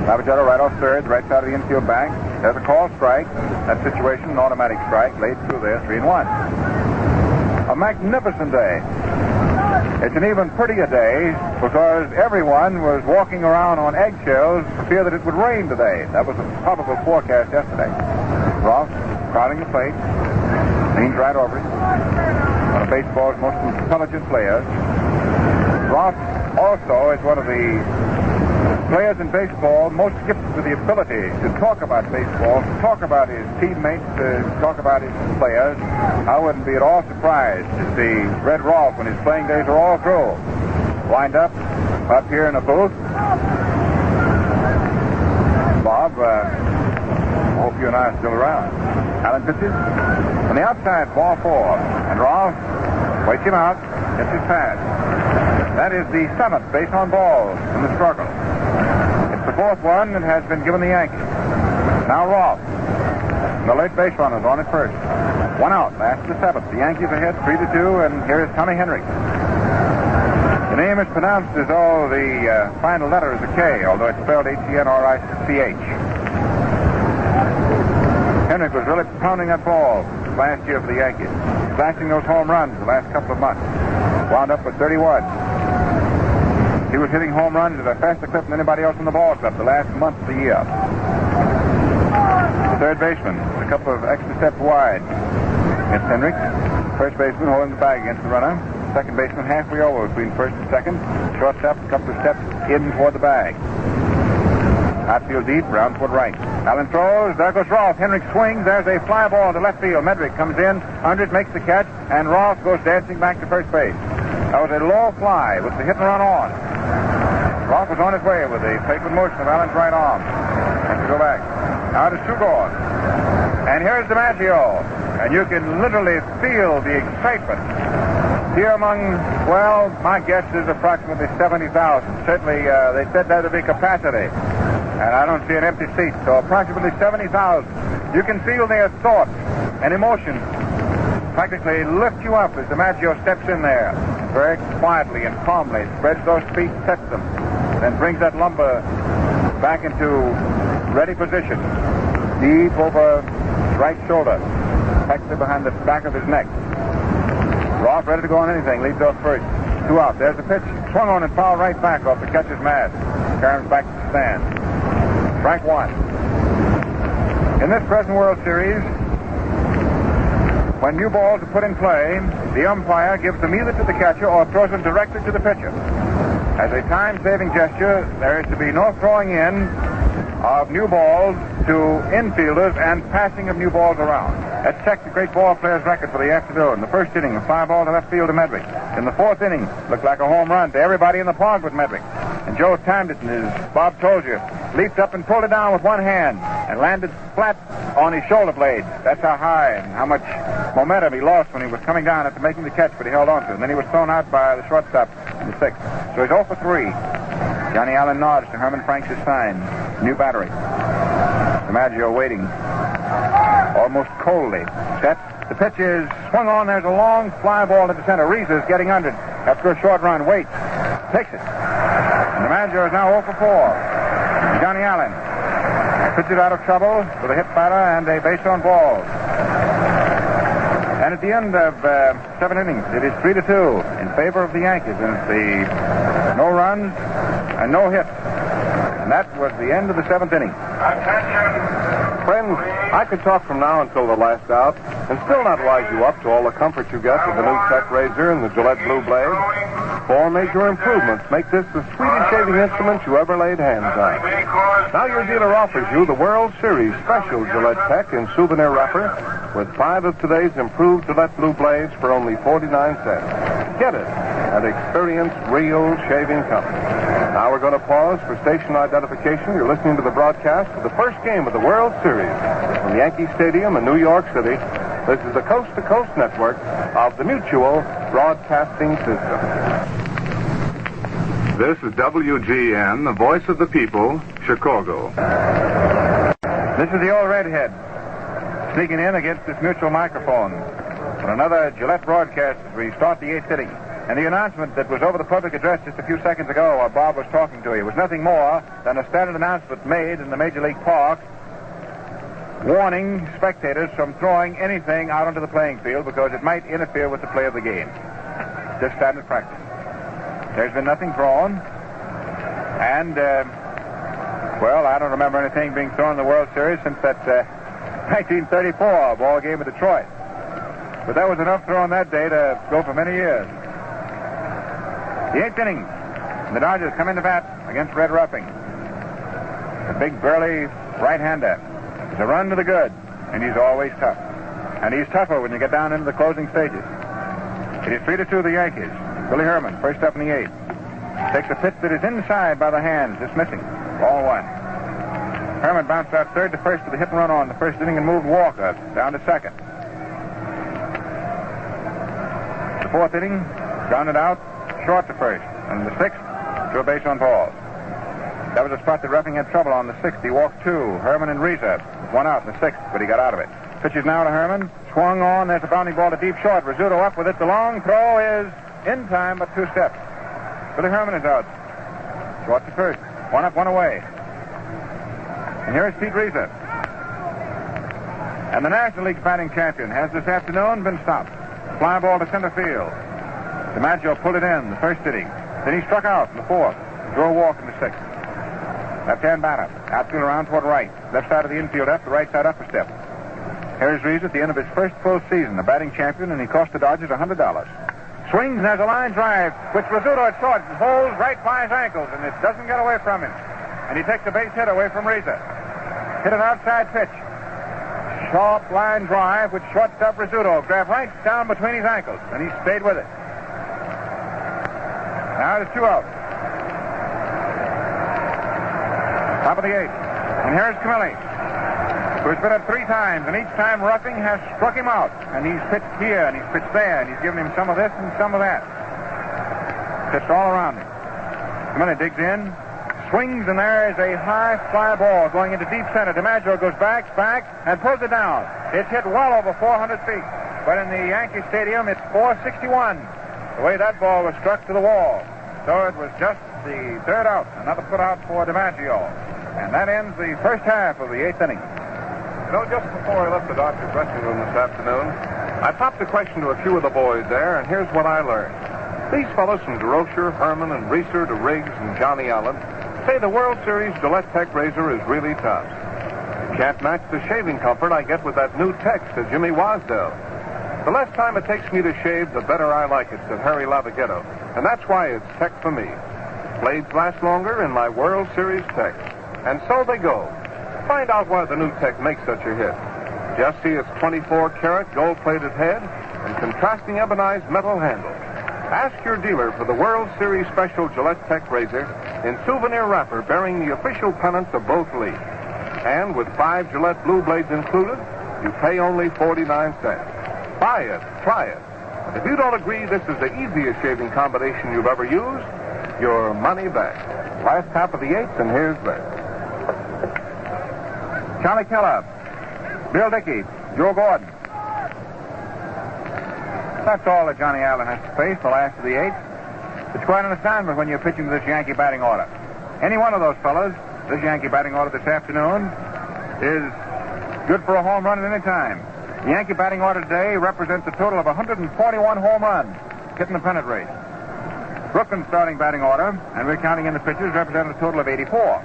Lavagetto right off third, the right side of the infield bank. There's a call strike. That situation, an automatic strike. Laid through there, 3-1. A magnificent day. It's an even prettier day because everyone was walking around on eggshells for fear that it would rain today. That was a probable forecast yesterday. Ross crowding the plate. Leans right over it. One of baseball's most intelligent players. Ross also is one of the players in baseball most gifted with the ability to talk about baseball, to talk about his teammates, to talk about his players. I wouldn't be at all surprised to see Red Ruffing when his playing days are all through. Wind up here in a booth. Bob, hope you and I are still around. Allen pitches. On the outside, ball 4. And Ruff waits him out, gets his pass. That is the 7th base on balls in the struggle. It's the 4th one that has been given the Yankees. Now Ruff. The late base runners on at first. 1 out, last of the 7th. The Yankees ahead 3-2, and here is Tommy Henricks. The name is pronounced as though the final letter is a K, although it's spelled Henrich. Henricks was really pounding that ball last year for the Yankees. Slashing those home runs the last couple of months. Wound up with 31. He was hitting home runs at a faster clip than anybody else in the ball club the last month of the year. The third baseman, a couple of extra steps wide. It's Henricks. First baseman holding the bag against the runner. Second baseman halfway over between first and second. Shortstop, a couple of steps in toward the bag. Outfield deep, round toward right. Allen throws. There goes Rolfe. Henricks swings. There's a fly ball to left field. Medwick comes in. Under it, makes the catch, and Rolfe goes dancing back to first base. That was a low fly with the hit and run on. Rolfe was on his way with the playful motion of Allen's right arm. Has to go back. Now to 2 gone. And here's DiMaggio. And you can literally feel the excitement here among, well, my guess is approximately 70,000. Certainly, they said that would be capacity. And I don't see an empty seat, so approximately 70,000. You can feel their thoughts and emotions practically lift you up as DiMaggio steps in there. Very quietly and calmly spreads those feet, sets them, then brings that lumber back into ready position. Deep over his right shoulder, tucks it behind the back of his neck. Rolfe ready to go on anything, leads off first. 2 out. There's the pitch. Swung on and fouled right back off the catcher's mask. Turns back to the stand. Strike 1. In this present World Series, when new balls are put in play, the umpire gives them either to the catcher or throws them directly to the pitcher. As a time-saving gesture, there is to be no throwing in of new balls to infielders and passing of new balls around. Let's check the great ball player's record for the afternoon. The first inning, a fly ball to left field to Medwick. In the 4th inning, looked like a home run to everybody in the park with Medwick. And Joe timed it, and as Bob told you, leaped up and pulled it down with one hand and landed flat on his shoulder blades. That's how high and how much momentum he lost when he was coming down after making the catch, but he held on to it. And then he was thrown out by the shortstop in the 6th. So he's 0 for 3. Johnny Allen nods to Herman Franks' sign. New battery. DiMaggio waiting. Almost coldly. Set. The pitch is swung on. There's a long fly ball to the center. Reese is getting under it after a short run. Waits. Takes it. And DiMaggio is now 0 for 4. Johnny Allen pitches out of trouble with a hit batter and a base on balls. And at the end of 7 innings, it is 3-2 in favor of the Yankees. And it's the no runs and no hits. And that was the end of the 7th inning. Attention. Friends, I could talk from now until the last out, and still not wise you up to all the comfort you get with the new Tech razor and the Gillette Blue Blade. 4 major improvements make this the sweetest shaving instrument you ever laid hands on. Now your dealer offers you the World Series Special Gillette Tech in souvenir wrapper with 5 of today's improved Gillette Blue Blades for only 49 cents. Get it at experienced real shaving company. Now we're going to pause for station identification. You're listening to the broadcast of the first game of the World Series from Yankee Stadium in New York City. This is the coast-to-coast network of the Mutual Broadcasting System. This is WGN, the voice of the people, Chicago. This is the old redhead sneaking in against this Mutual microphone on another Gillette broadcast as we start the 8th inning. And the announcement that was over the public address just a few seconds ago while Bob was talking to you was nothing more than a standard announcement made in the Major League Park warning spectators from throwing anything out onto the playing field because it might interfere with the play of the game. Just standard practice. There's been nothing thrown. And, well, I don't remember anything being thrown in the World Series since that 1934 ball game in Detroit. But that was enough thrown that day to go for many years. The 8th inning. The Dodgers come in to bat against Red Ruffing. The big burly right-hander. It's a run to the good, and he's always tough. And he's tougher when you get down into the closing stages. It is 3-2 the Yankees. Billy Herman, first up in the 8th. Takes a pitch that is inside by the hands, dismissing. Ball 1. Herman bounced out third to first with a hit and run on the first inning and moved Walker down to second. The 4th inning, grounded out short to first. And the 6th, to a base on balls. That was a spot that Ruffing had trouble on the 6th. He walked 2. Herman and Riese with 1 out in the 6th, but he got out of it. Pitches now to Herman. Swung on. There's a bounding ball to deep short. Rizzuto up with it. The long throw is in time, but 2 steps. Billy Herman is out. Short to first. 1 up, 1 away. And here is Pete Riese. And the National League batting champion has this afternoon been stopped. Fly ball to center field. DiMaggio pulled it in the first inning. Then he struck out in the 4th. Drew a walk in the 6th. Left-hand batter. Outfield around toward right. Left side of the infield up, the right side upper step. Here's Riese at the end of his first full season, the batting champion, and he cost the Dodgers $100. Swings and has a line drive, which Rizzuto at short holds right by his ankles, and it doesn't get away from him. And he takes a base hit away from Riese. Hit an outside pitch. Sharp line drive, which shortstop Rizzuto grabbed right down between his ankles, and he stayed with it. Now there's 2 out. Top of the 8th. And here's Camilli, who's been up 3 times, and each time Ruffing has struck him out. And he's pitched here, and he's pitched there, and he's given him some of this and some of that. Pitched all around him. Camilli digs in, swings, and there is a high fly ball going into deep center. DiMaggio goes back, and pulls it down. It's hit well over 400 feet. But in the Yankee Stadium, it's 461. The way that ball was struck to the wall. So it was just the 3rd out. Another put out for DiMaggio. And that ends the first half of the 8th inning. You know, just before I left the Dodgers dressing room this afternoon, I popped a question to a few of the boys there, and here's what I learned. These fellows from DeRocher, Herman, and Reese to Riggs and Johnny Allen say the World Series Gillette Tech razor is really tough. You can't match the shaving comfort I get with that new Tech, said Jimmy Wasdell. The less time it takes me to shave, the better I like it, said Harry Lavagetto. And that's why it's Tech for me. Blades last longer in my World Series Tech. And so they go. Find out why the new Tech makes such a hit. Just see its 24-karat gold-plated head and contrasting ebonized metal handle. Ask your dealer for the World Series Special Gillette Tech razor in souvenir wrapper bearing the official pennants of both leagues. And with 5 Gillette Blue Blades included, you pay only 49 cents. Buy it. Try it. And if you don't agree this is the easiest shaving combination you've ever used, your money back. Last half of the 8th, and here's this. Charlie Keller, Bill Dickey, Joe Gordon. That's all that Johnny Allen has to face the last of the 8th. It's quite an assignment when you're pitching to this Yankee batting order. Any one of those fellows, this Yankee batting order this afternoon, is good for a home run at any time. The Yankee batting order today represents a total of 141 home runs, hitting the pennant race. Brooklyn's starting batting order, and we're counting in the pitchers, represented a total of 84.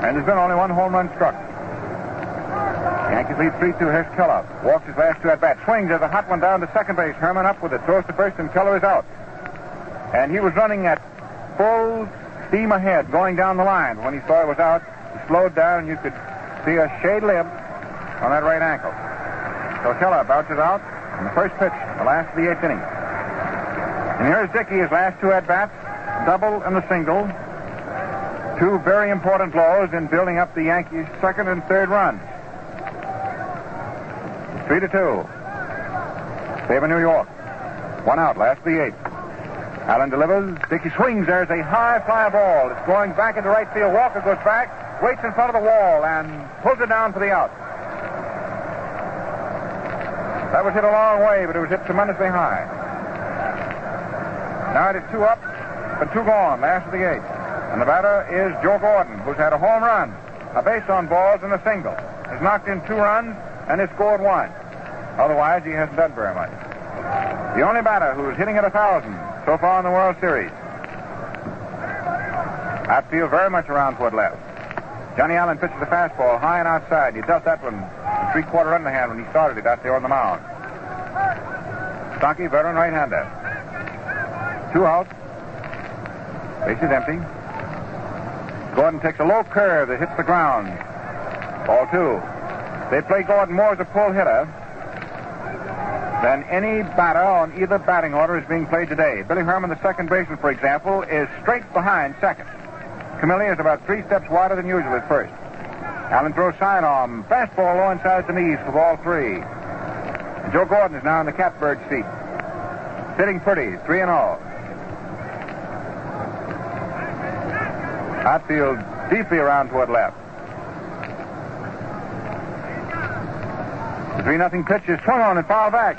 And there's been only 1 home run struck. Yankees lead 3-2. Here's Keller. Walks his last two at bat. Swings. There's a hot one down to second base. Herman up with it. Throws to first, and Keller is out. And he was running at full steam ahead, going down the line. When he saw it was out, he slowed down, and you could see a shade limp on that right ankle. So Keller bounces out on the first pitch, the last of the eighth inning. And here's Dickey, his last two at bats, double and a single. Two very important blows in building up the Yankees' second and third runs. 3-2. Favor New York. One out, last of the eighth. Allen delivers. Dickey swings. There's a high fly ball. It's going back into right field. Walker goes back, waits in front of the wall, and pulls it down for the out. That was hit a long way, but it was hit tremendously high. Now it is two up, but two gone, last of the eighth. And the batter is Joe Gordon, who's had a home run, a base on balls, and a single. Has knocked in 2 runs and has scored 1. Otherwise, he hasn't done very much. The only batter who's hitting at 1,000 so far in the World Series. Outfield very much around toward left. Johnny Allen pitches a fastball high and outside. He dealt that one a 3/4 underhand when he started it out there on the mound. Stocky, veteran right-hander. 2 outs. Base is empty. Gordon takes a low curve that hits the ground. Ball 2. They play Gordon more as a pull hitter than any batter on either batting order is being played today. Billy Herman, the second baseman, for example, is straight behind second. Camilli is about 3 steps wider than usual at first. Allen throws sidearm. Fastball low inside the knees for ball 3. And Joe Gordon is now in the catbird seat. Sitting pretty, 3-0. Outfield deeply around toward left. The 3-0 pitch is swung on and fouled back.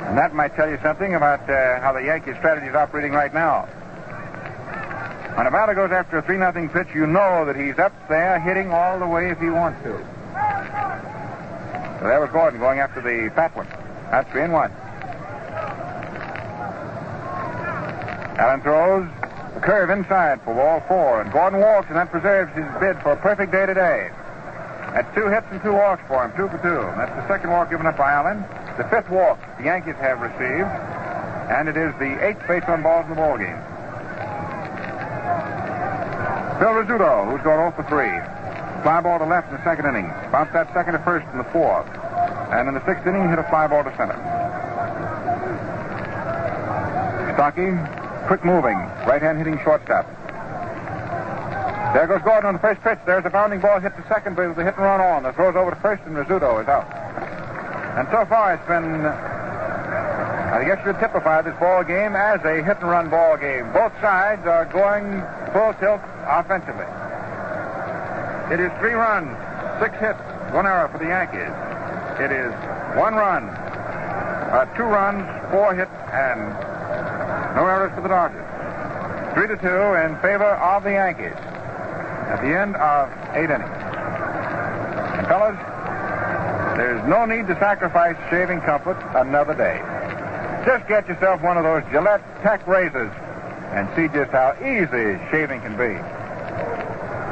And that might tell you something about how the Yankees' strategy is operating right now. When a batter goes after a 3-0 pitch, you know that he's up there hitting all the way if he wants to. So there was Gordon going after the fat one. That's 3-1. Allen throws a curve inside for ball 4, and Gordon walks, and that preserves his bid for a perfect day today. That's 2 hits and 2 walks for him, 2 for 2. That's the second walk given up by Allen, the 5th walk the Yankees have received, and it is the 8th base on balls in the ball game. Phil Rizzuto, who's gone 0 for 3. Fly ball to left in the second inning. Bounced that second to first in the 4th. And in the 6th inning, hit a fly ball to center. Stocky, quick moving, right-hand hitting shortstop. There goes Gordon on the first pitch. There's a bounding ball hit to second base with a hit and run on. The throws over to first, and Rizzuto is out. And so far, it's been, I guess you'd typify this ball game as a hit-and-run ball game. Both sides are going full tilt offensively. It is 3 runs, 6 hits, 1 error for the Yankees. It is 1 run, 2 runs, 4 hits, and no errors for the Dodgers. 3-2 in favor of the Yankees at the end of 8 innings. And fellas, there's no need to sacrifice shaving comfort another day. Just get yourself one of those Gillette Tech razors and see just how easy shaving can be.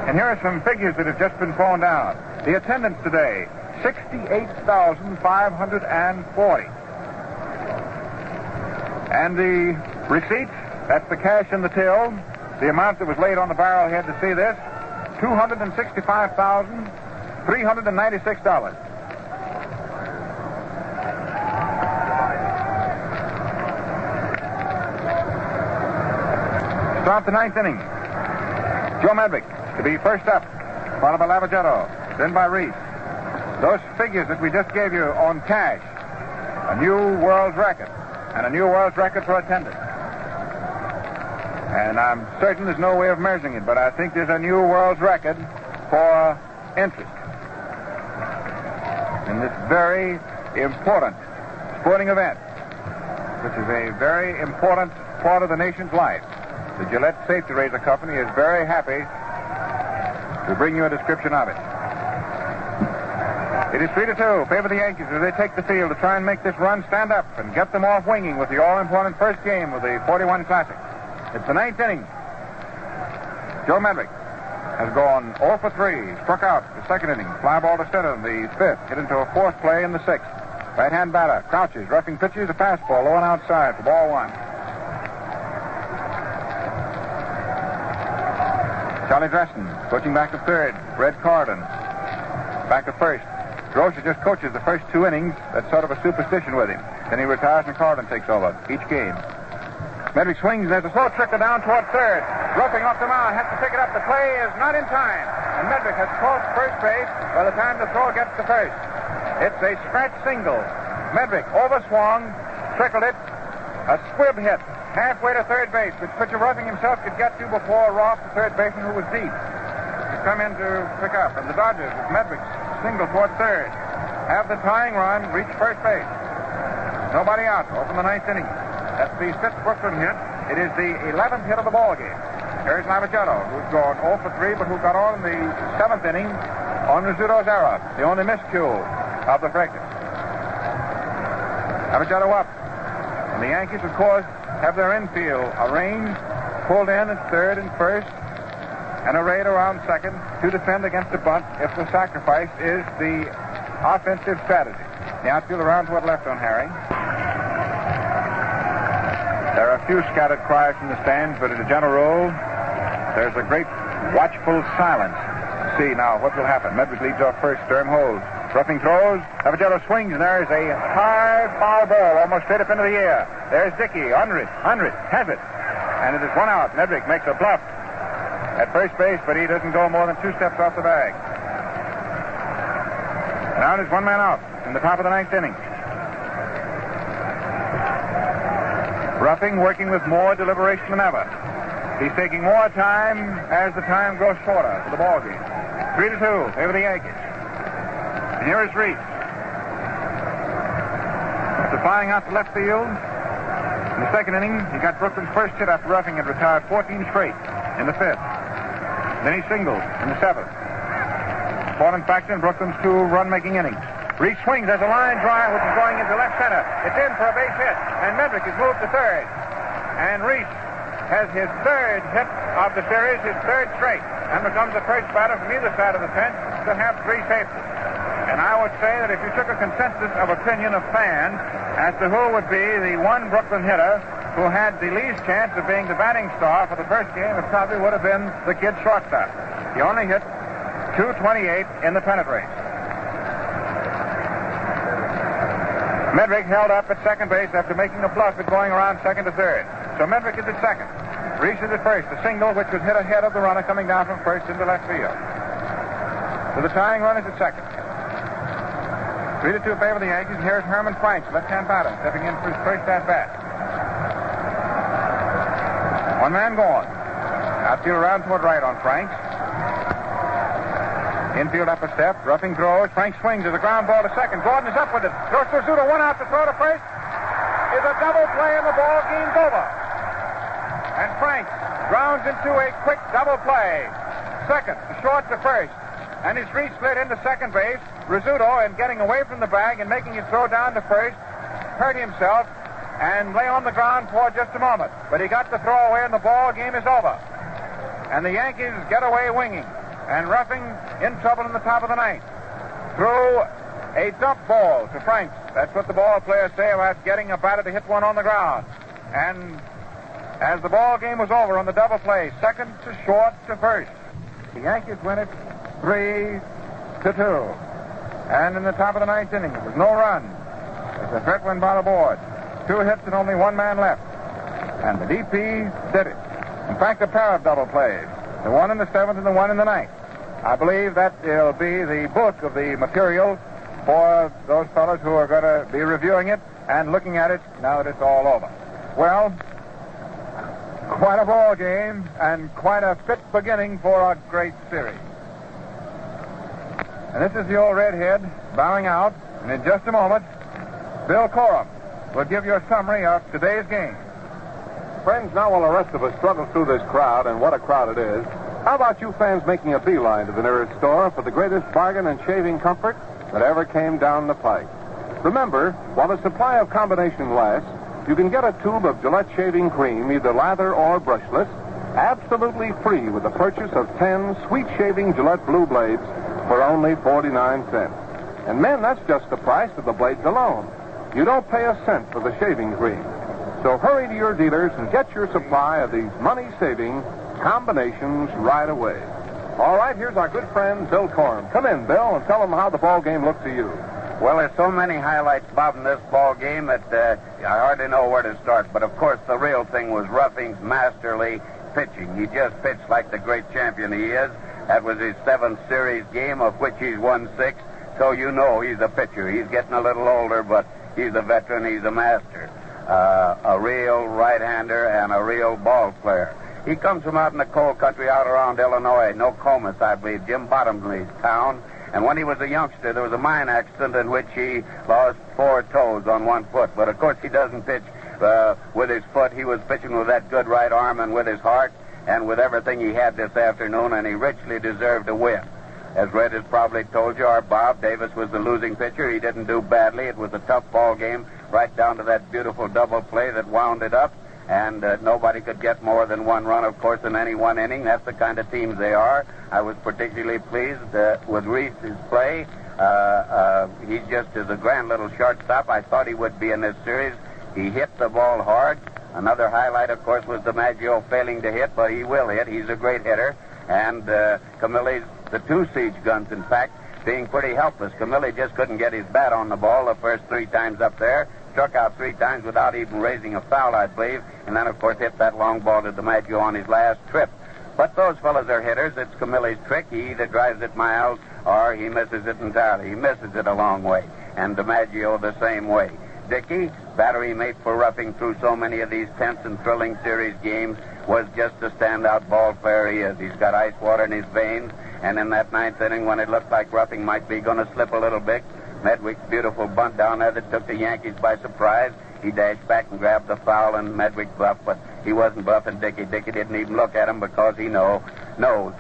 And here are some figures that have just been phoned down. The attendance today, 68,540. And the receipts, that's the cash in the till, the amount that was laid on the barrelhead to see this, $265,396. Start the 9th inning. Joe Medwick to be first up, followed by Lavagetto, then by Reese. Those figures that we just gave you on cash, a new world's record, and a new world's record for attendance. And I'm certain there's no way of measuring it, but I think there's a new world's record for interest in this very important sporting event, which is a very important part of the nation's life. The Gillette Safety Razor Company is very happy to bring you a description of it. It is 3-2. Favor the Yankees as they take the field to try and make this run stand up and get them off winging with the all-important first game of the 41 Classic. It's the 9th inning. Joe Medwick has gone 0 for 3. Struck out the second inning. Fly ball to center in the fifth. Hit into a fourth play in the sixth. Right-hand batter crouches. Ruffing pitches a fastball low and outside for ball one. Charlie Dresden coaching back to third. Red Carden back to first. Grosser just coaches the first 2 innings. That's sort of a superstition with him. Then he retires and Carden takes over each game. Medwick swings. There's a slow trickle down toward third. Ruffing off the mound. Has to pick it up. The play is not in time. And Medwick has crossed first base by the time the throw gets to first. It's a scratch single. Medwick overswung, trickled it. A squib hit halfway to third base, which pitcher Ruffing himself could get to before Roth, the third baseman, who was deep, to come in to pick up. And the Dodgers, with Medwick's single toward third, have the tying run reach first base. Nobody out. Open the ninth inning. That's the fifth Brooklyn hit. It is the 11th hit of the ball game. Here's Lavagetto, who's gone 0 for 3, but who got on in the seventh inning on Rizzuto's error, the only miscue of the fracas. Lavagetto up. And the Yankees, of course, have their infield arranged, pulled in at third and first, and arrayed around second to defend against a bunt if the sacrifice is the offensive strategy. The outfield around toward left on Harry. There are a few scattered cries from the stands, but as a general rule, there's a great watchful silence. See now what will happen. Medwick leads off first. Sturm holds. Ruffing throws. Lavagetto swings, and there's a high foul ball almost straight up into the air. There's Dickey. Under it. Has it. And it is one out. Medwick makes a bluff at first base, but he doesn't go more than 2 steps off the bag. Now there's one man out in the top of the ninth inning. Ruffing working with more deliberation than ever. He's taking more time as the time grows shorter for the ball game. 3-2 favor the Yankees. And here is Reese. After flying out to left field in the second inning, he got Brooklyn's first hit after Ruffing had retired 14 straight in the fifth. Then he singled in the seventh. Important factor in Brooklyn's 2-run-making innings. Reese swings. There's a line drive which is going into left center. It's in for a base hit, and Medwick is moved to third. And Reese has his third hit of the series, his third straight, and becomes the first batter from either side of the fence to have 3 safeties. And I would say that if you took a consensus of opinion of fans as to who would be the one Brooklyn hitter who had the least chance of being the batting star for the first game, it probably would have been the kid shortstop. He only hit .228 in the pennant race. Medwick held up at second base after making a bluff at going around second to third. So Medwick is at second. Reese is at first. The single which was hit ahead of the runner coming down from first into left field. So the tying run is at second. 3-2 favor the Yankees. Here's Herman Franks, left-hand batter, stepping in for his first at-bat. One man gone. Outfield around toward right on Franks. Infield up a step. Ruffing throws. Franks swings. There's a ground ball to second. Gordon is up with it. Goes to Rizzuto. One out to throw to first. Is a double play and the ball game's over. And Franks grounds into a quick double play. Second, to short to first. And his Reese slid into second base. Rizzuto, in getting away from the bag and making his throw down to first, hurt himself and lay on the ground for just a moment. But he got the throw away and the ball game is over. And the Yankees get away winging. And Ruffing in trouble in the top of the ninth. Threw a dump ball to Franks. That's what the ball players say about getting a batter to hit one on the ground. And as the ball game was over on the double play, second to short to first, the Yankees win it 3-2. And in the top of the ninth inning, there was no run. As the threat went by the board. 2 hits and only 1 man left. And the DP did it. In fact, a pair of double plays. The one in the 7th and the one in the 9th. I believe that will be the book of the material for those fellows who are going to be reviewing it and looking at it now that it's all over. Well, quite a ball game and quite a fit beginning for a great series. And this is the old redhead bowing out. And in just a moment, Bill Corum will give you a summary of today's game. Friends, now while the rest of us struggle through this crowd, and what a crowd it is, how about you fans making a beeline to the nearest store for the greatest bargain and shaving comfort that ever came down the pike? Remember, while the supply of combination lasts, you can get a tube of Gillette shaving cream, either lather or brushless, absolutely free with the purchase of 10 sweet-shaving Gillette Blue Blades for only 49 cents. And men, that's just the price of the blades alone. You don't pay a cent for the shaving cream. So hurry to your dealers and get your supply of these money-saving combinations right away. All right, here's our good friend, Bill Corm. Come in, Bill, and tell them how the ball game looked to you. Well, there's so many highlights, Bob, in this ball game that I hardly know where to start. But, of course, the real thing was Ruffing's masterly pitching. He just pitched like the great champion he is. That was his 7th series game, of which he's won 6. So you know he's a pitcher. He's getting a little older, but he's a veteran. He's a master. A real right-hander and a real ball player. He comes from out in the coal country out around Illinois, Nokomis, I believe, Jim Bottomley's town. And when he was a youngster, there was a mine accident in which he lost 4 toes on 1 foot. But, of course, he doesn't pitch with his foot. He was pitching with that good right arm and with his heart and with everything he had this afternoon, and he richly deserved a win. As Red has probably told you, our Bob Davis was the losing pitcher. He didn't do badly. It was a tough ball game, right down to that beautiful double play that wound it up. And nobody could get more than 1 run, of course, in any 1 inning. That's the kind of teams they are. I was particularly pleased with Reese's play. He just is a grand little shortstop. I thought he would be in this series. He hit the ball hard. Another highlight, of course, was DiMaggio failing to hit, but he will hit. He's a great hitter. And Camilli's, the 2 siege guns, in fact, being pretty helpless. Camilli just couldn't get his bat on the ball the first 3 times up there. Struck out 3 times without even raising a foul, I believe. And then, of course, hit that long ball to DiMaggio on his last trip. But those fellows are hitters. It's Camilli's trick. He either drives it miles or he misses it entirely. He misses it a long way. And DiMaggio the same way. Dickey, battery mate for Ruffing through so many of these tense and thrilling series games, was just a standout ball player he is. He's got ice water in his veins, and in that 9th inning when it looked like Ruffing might be going to slip a little bit, Medwick's beautiful bunt down there that took the Yankees by surprise, he dashed back and grabbed the foul, and Medwick buffed, but he wasn't buffing Dickey. Dickey didn't even look at him because he knows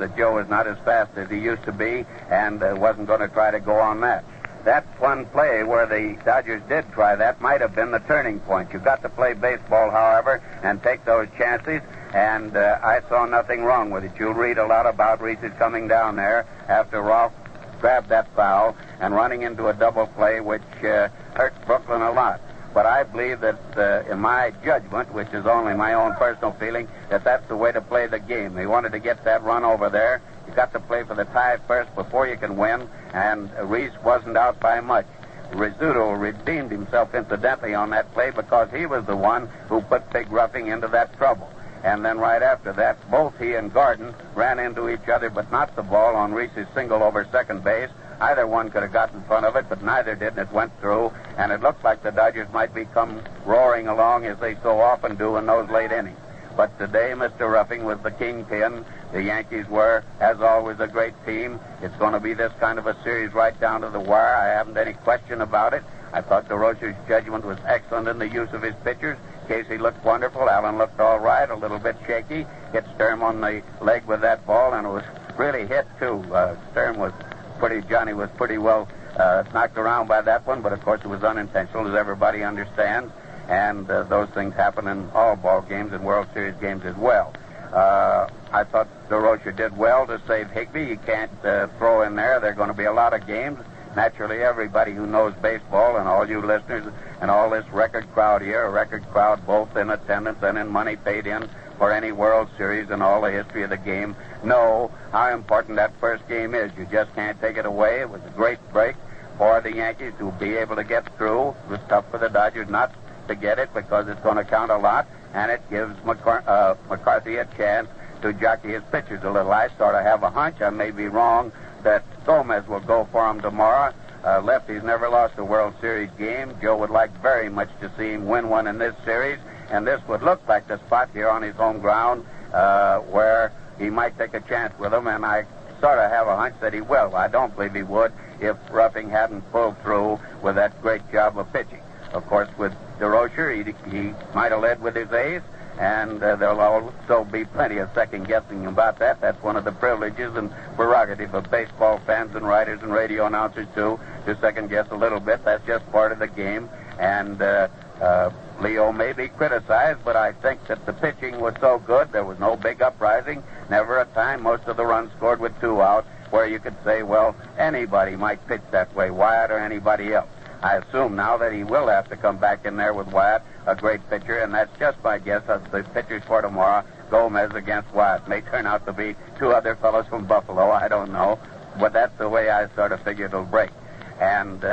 that Joe is not as fast as he used to be and wasn't going to try to go on that. That one play where the Dodgers did try that might have been the turning point. You've got to play baseball, however, and take those chances, and I saw nothing wrong with it. You'll read a lot about Reese coming down there after Rolfe grabbed that foul and running into a double play, which hurt Brooklyn a lot. But I believe that, in my judgment, which is only my own personal feeling, that that's the way to play the game. They wanted to get that run over there. You got to play for the tie first before you can win, and Reese wasn't out by much. Rizzuto redeemed himself incidentally on that play because he was the one who put Big Ruffing into that trouble. And then right after that, both he and Gordon ran into each other, but not the ball on Reese's single over second base. Either one could have got in front of it, but neither did, and it went through. And it looked like the Dodgers might come roaring along as they so often do in those late innings. But today, Mr. Ruffing was the kingpin. The Yankees were, as always, a great team. It's going to be this kind of a series right down to the wire. I haven't any question about it. I thought DeRocher's judgment was excellent in the use of his pitchers. Casey looked wonderful. Allen looked all right, a little bit shaky. Hit Sturm on the leg with that ball, and it was really hit, too. Johnny was pretty well knocked around by that one, but of course it was unintentional, as everybody understands. And those things happen in all ball games and World Series games as well. I thought DeRocher did well to save Higbee. You can't throw in there. There are going to be a lot of games. Naturally, everybody who knows baseball and all you listeners and all this record crowd here, a record crowd both in attendance and in money paid in for any World Series and all the history of the game, know how important that first game is. You just can't take it away. It was a great break for the Yankees to be able to get through. It was tough for the Dodgers not to get it because it's going to count a lot, and it gives McCarthy a chance to jockey his pitchers a little. I sort of have a hunch, I may be wrong, that Gomez will go for him tomorrow. Lefty's never lost a World Series game. Joe would like very much to see him win one in this series, and this would look like the spot here on his home ground where he might take a chance with him, and I sort of have a hunch that he will. I don't believe he would if Ruffing hadn't pulled through with that great job of pitching. Of course, with DeRocher, he might have led with his ace, and there'll also be plenty of second-guessing about that. That's one of the privileges and prerogative of baseball fans and writers and radio announcers, too, to second-guess a little bit. That's just part of the game. And Leo may be criticized, but I think that the pitching was so good, there was no big uprising, never a time most of the runs scored with 2 out, where you could say, well, anybody might pitch that way, Wyatt or anybody else. I assume now that he will have to come back in there with Wyatt, a great pitcher, and that's just my guess of the pitchers for tomorrow. Gomez against Wyatt may turn out to be 2 other fellows from Buffalo. I don't know, but that's the way I sort of figure it'll break. And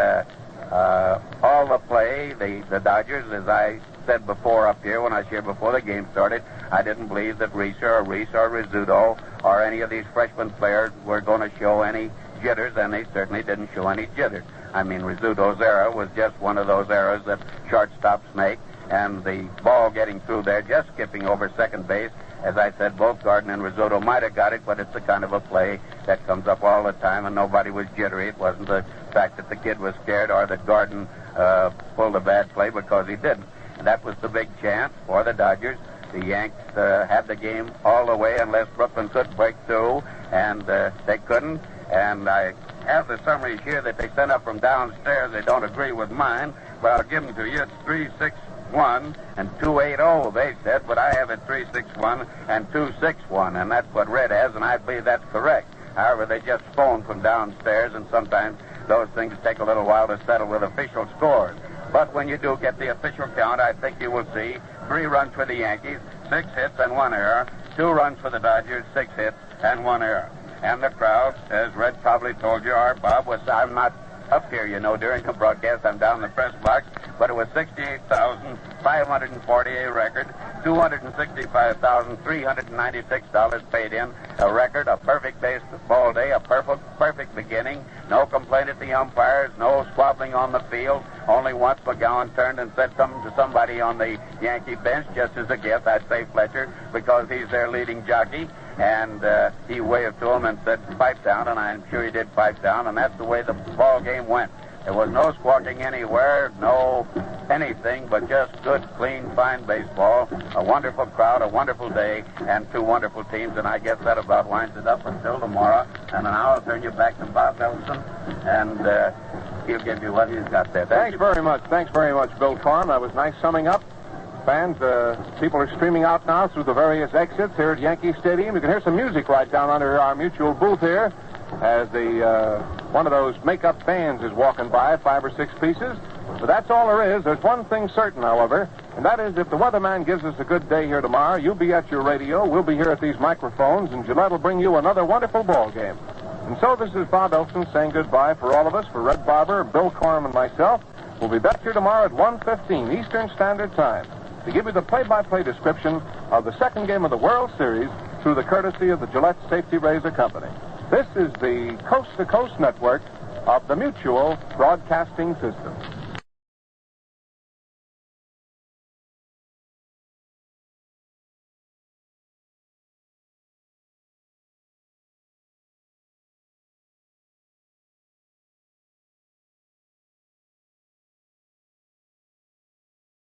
all the play, the Dodgers, as I said before up here when I was here before the game started, I didn't believe that Reese or Rizzuto or any of these freshman players were going to show any jitters, and they certainly didn't show any jitters. I mean, Rizzuto's error was just one of those errors that shortstops make, and the ball getting through there, just skipping over second base. As I said, both Gordon and Rizzuto might have got it, but it's the kind of a play that comes up all the time, and nobody was jittery. It wasn't the fact that the kid was scared or that Gordon pulled a bad play, because he didn't. And that was the big chance for the Dodgers. The Yanks had the game all the way unless Brooklyn could break through, and they couldn't. And I have the summaries here that they sent up from downstairs. They don't agree with mine, but I'll give them to you. It's 3-6-1 and 2-8-0, they said, but I have it 3-6-1 and 2-6-1, and that's what Red has, and I believe that's correct. However, they just phoned from downstairs, and sometimes those things take a little while to settle with official scores. But when you do get the official count, I think you will see 3 runs for the Yankees, 6 hits and 1 error, 2 runs for the Dodgers, 6 hits and 1 error. And the crowd, as Red probably told you, or Bob, I'm not up here, during the broadcast. I'm down in the press box, but it was 68,540, a record, $265,396 paid in, a record, a perfect baseball day, a perfect beginning, no complaint at the umpires, no squabbling on the field. Only once Mcgowan turned and said something to somebody on the Yankee bench, just as a gift. I'd say Fletcher, because he's their leading jockey. And he waved to him and said, pipe down, and I'm sure he did pipe down, and that's the way the ball game went. There was no squawking anywhere, no anything, but just good, clean, fine baseball, a wonderful crowd, a wonderful day, and 2 wonderful teams, and I guess that about winds it up until tomorrow. And now I'll turn you back to Bob Belson, and he'll give you what he's got there. Thanks very much, Bill Corn. That was nice summing up. Fans, people are streaming out now through the various exits here at Yankee Stadium. You can hear some music right down under our mutual booth here as one of those make-up bands is walking by, 5 or 6 pieces. But that's all there is. There's one thing certain, however, and that is if the weatherman gives us a good day here tomorrow, you'll be at your radio, we'll be here at these microphones, and Gillette will bring you another wonderful ball game. And so this is Bob Elson saying goodbye for all of us, for Red Barber, Bill Corm, and myself. We'll be back here tomorrow at 1:15 Eastern Standard Time to give you the play-by-play description of the second game of the World Series through the courtesy of the Gillette Safety Razor Company. This is the Coast-to-Coast network of the Mutual Broadcasting System.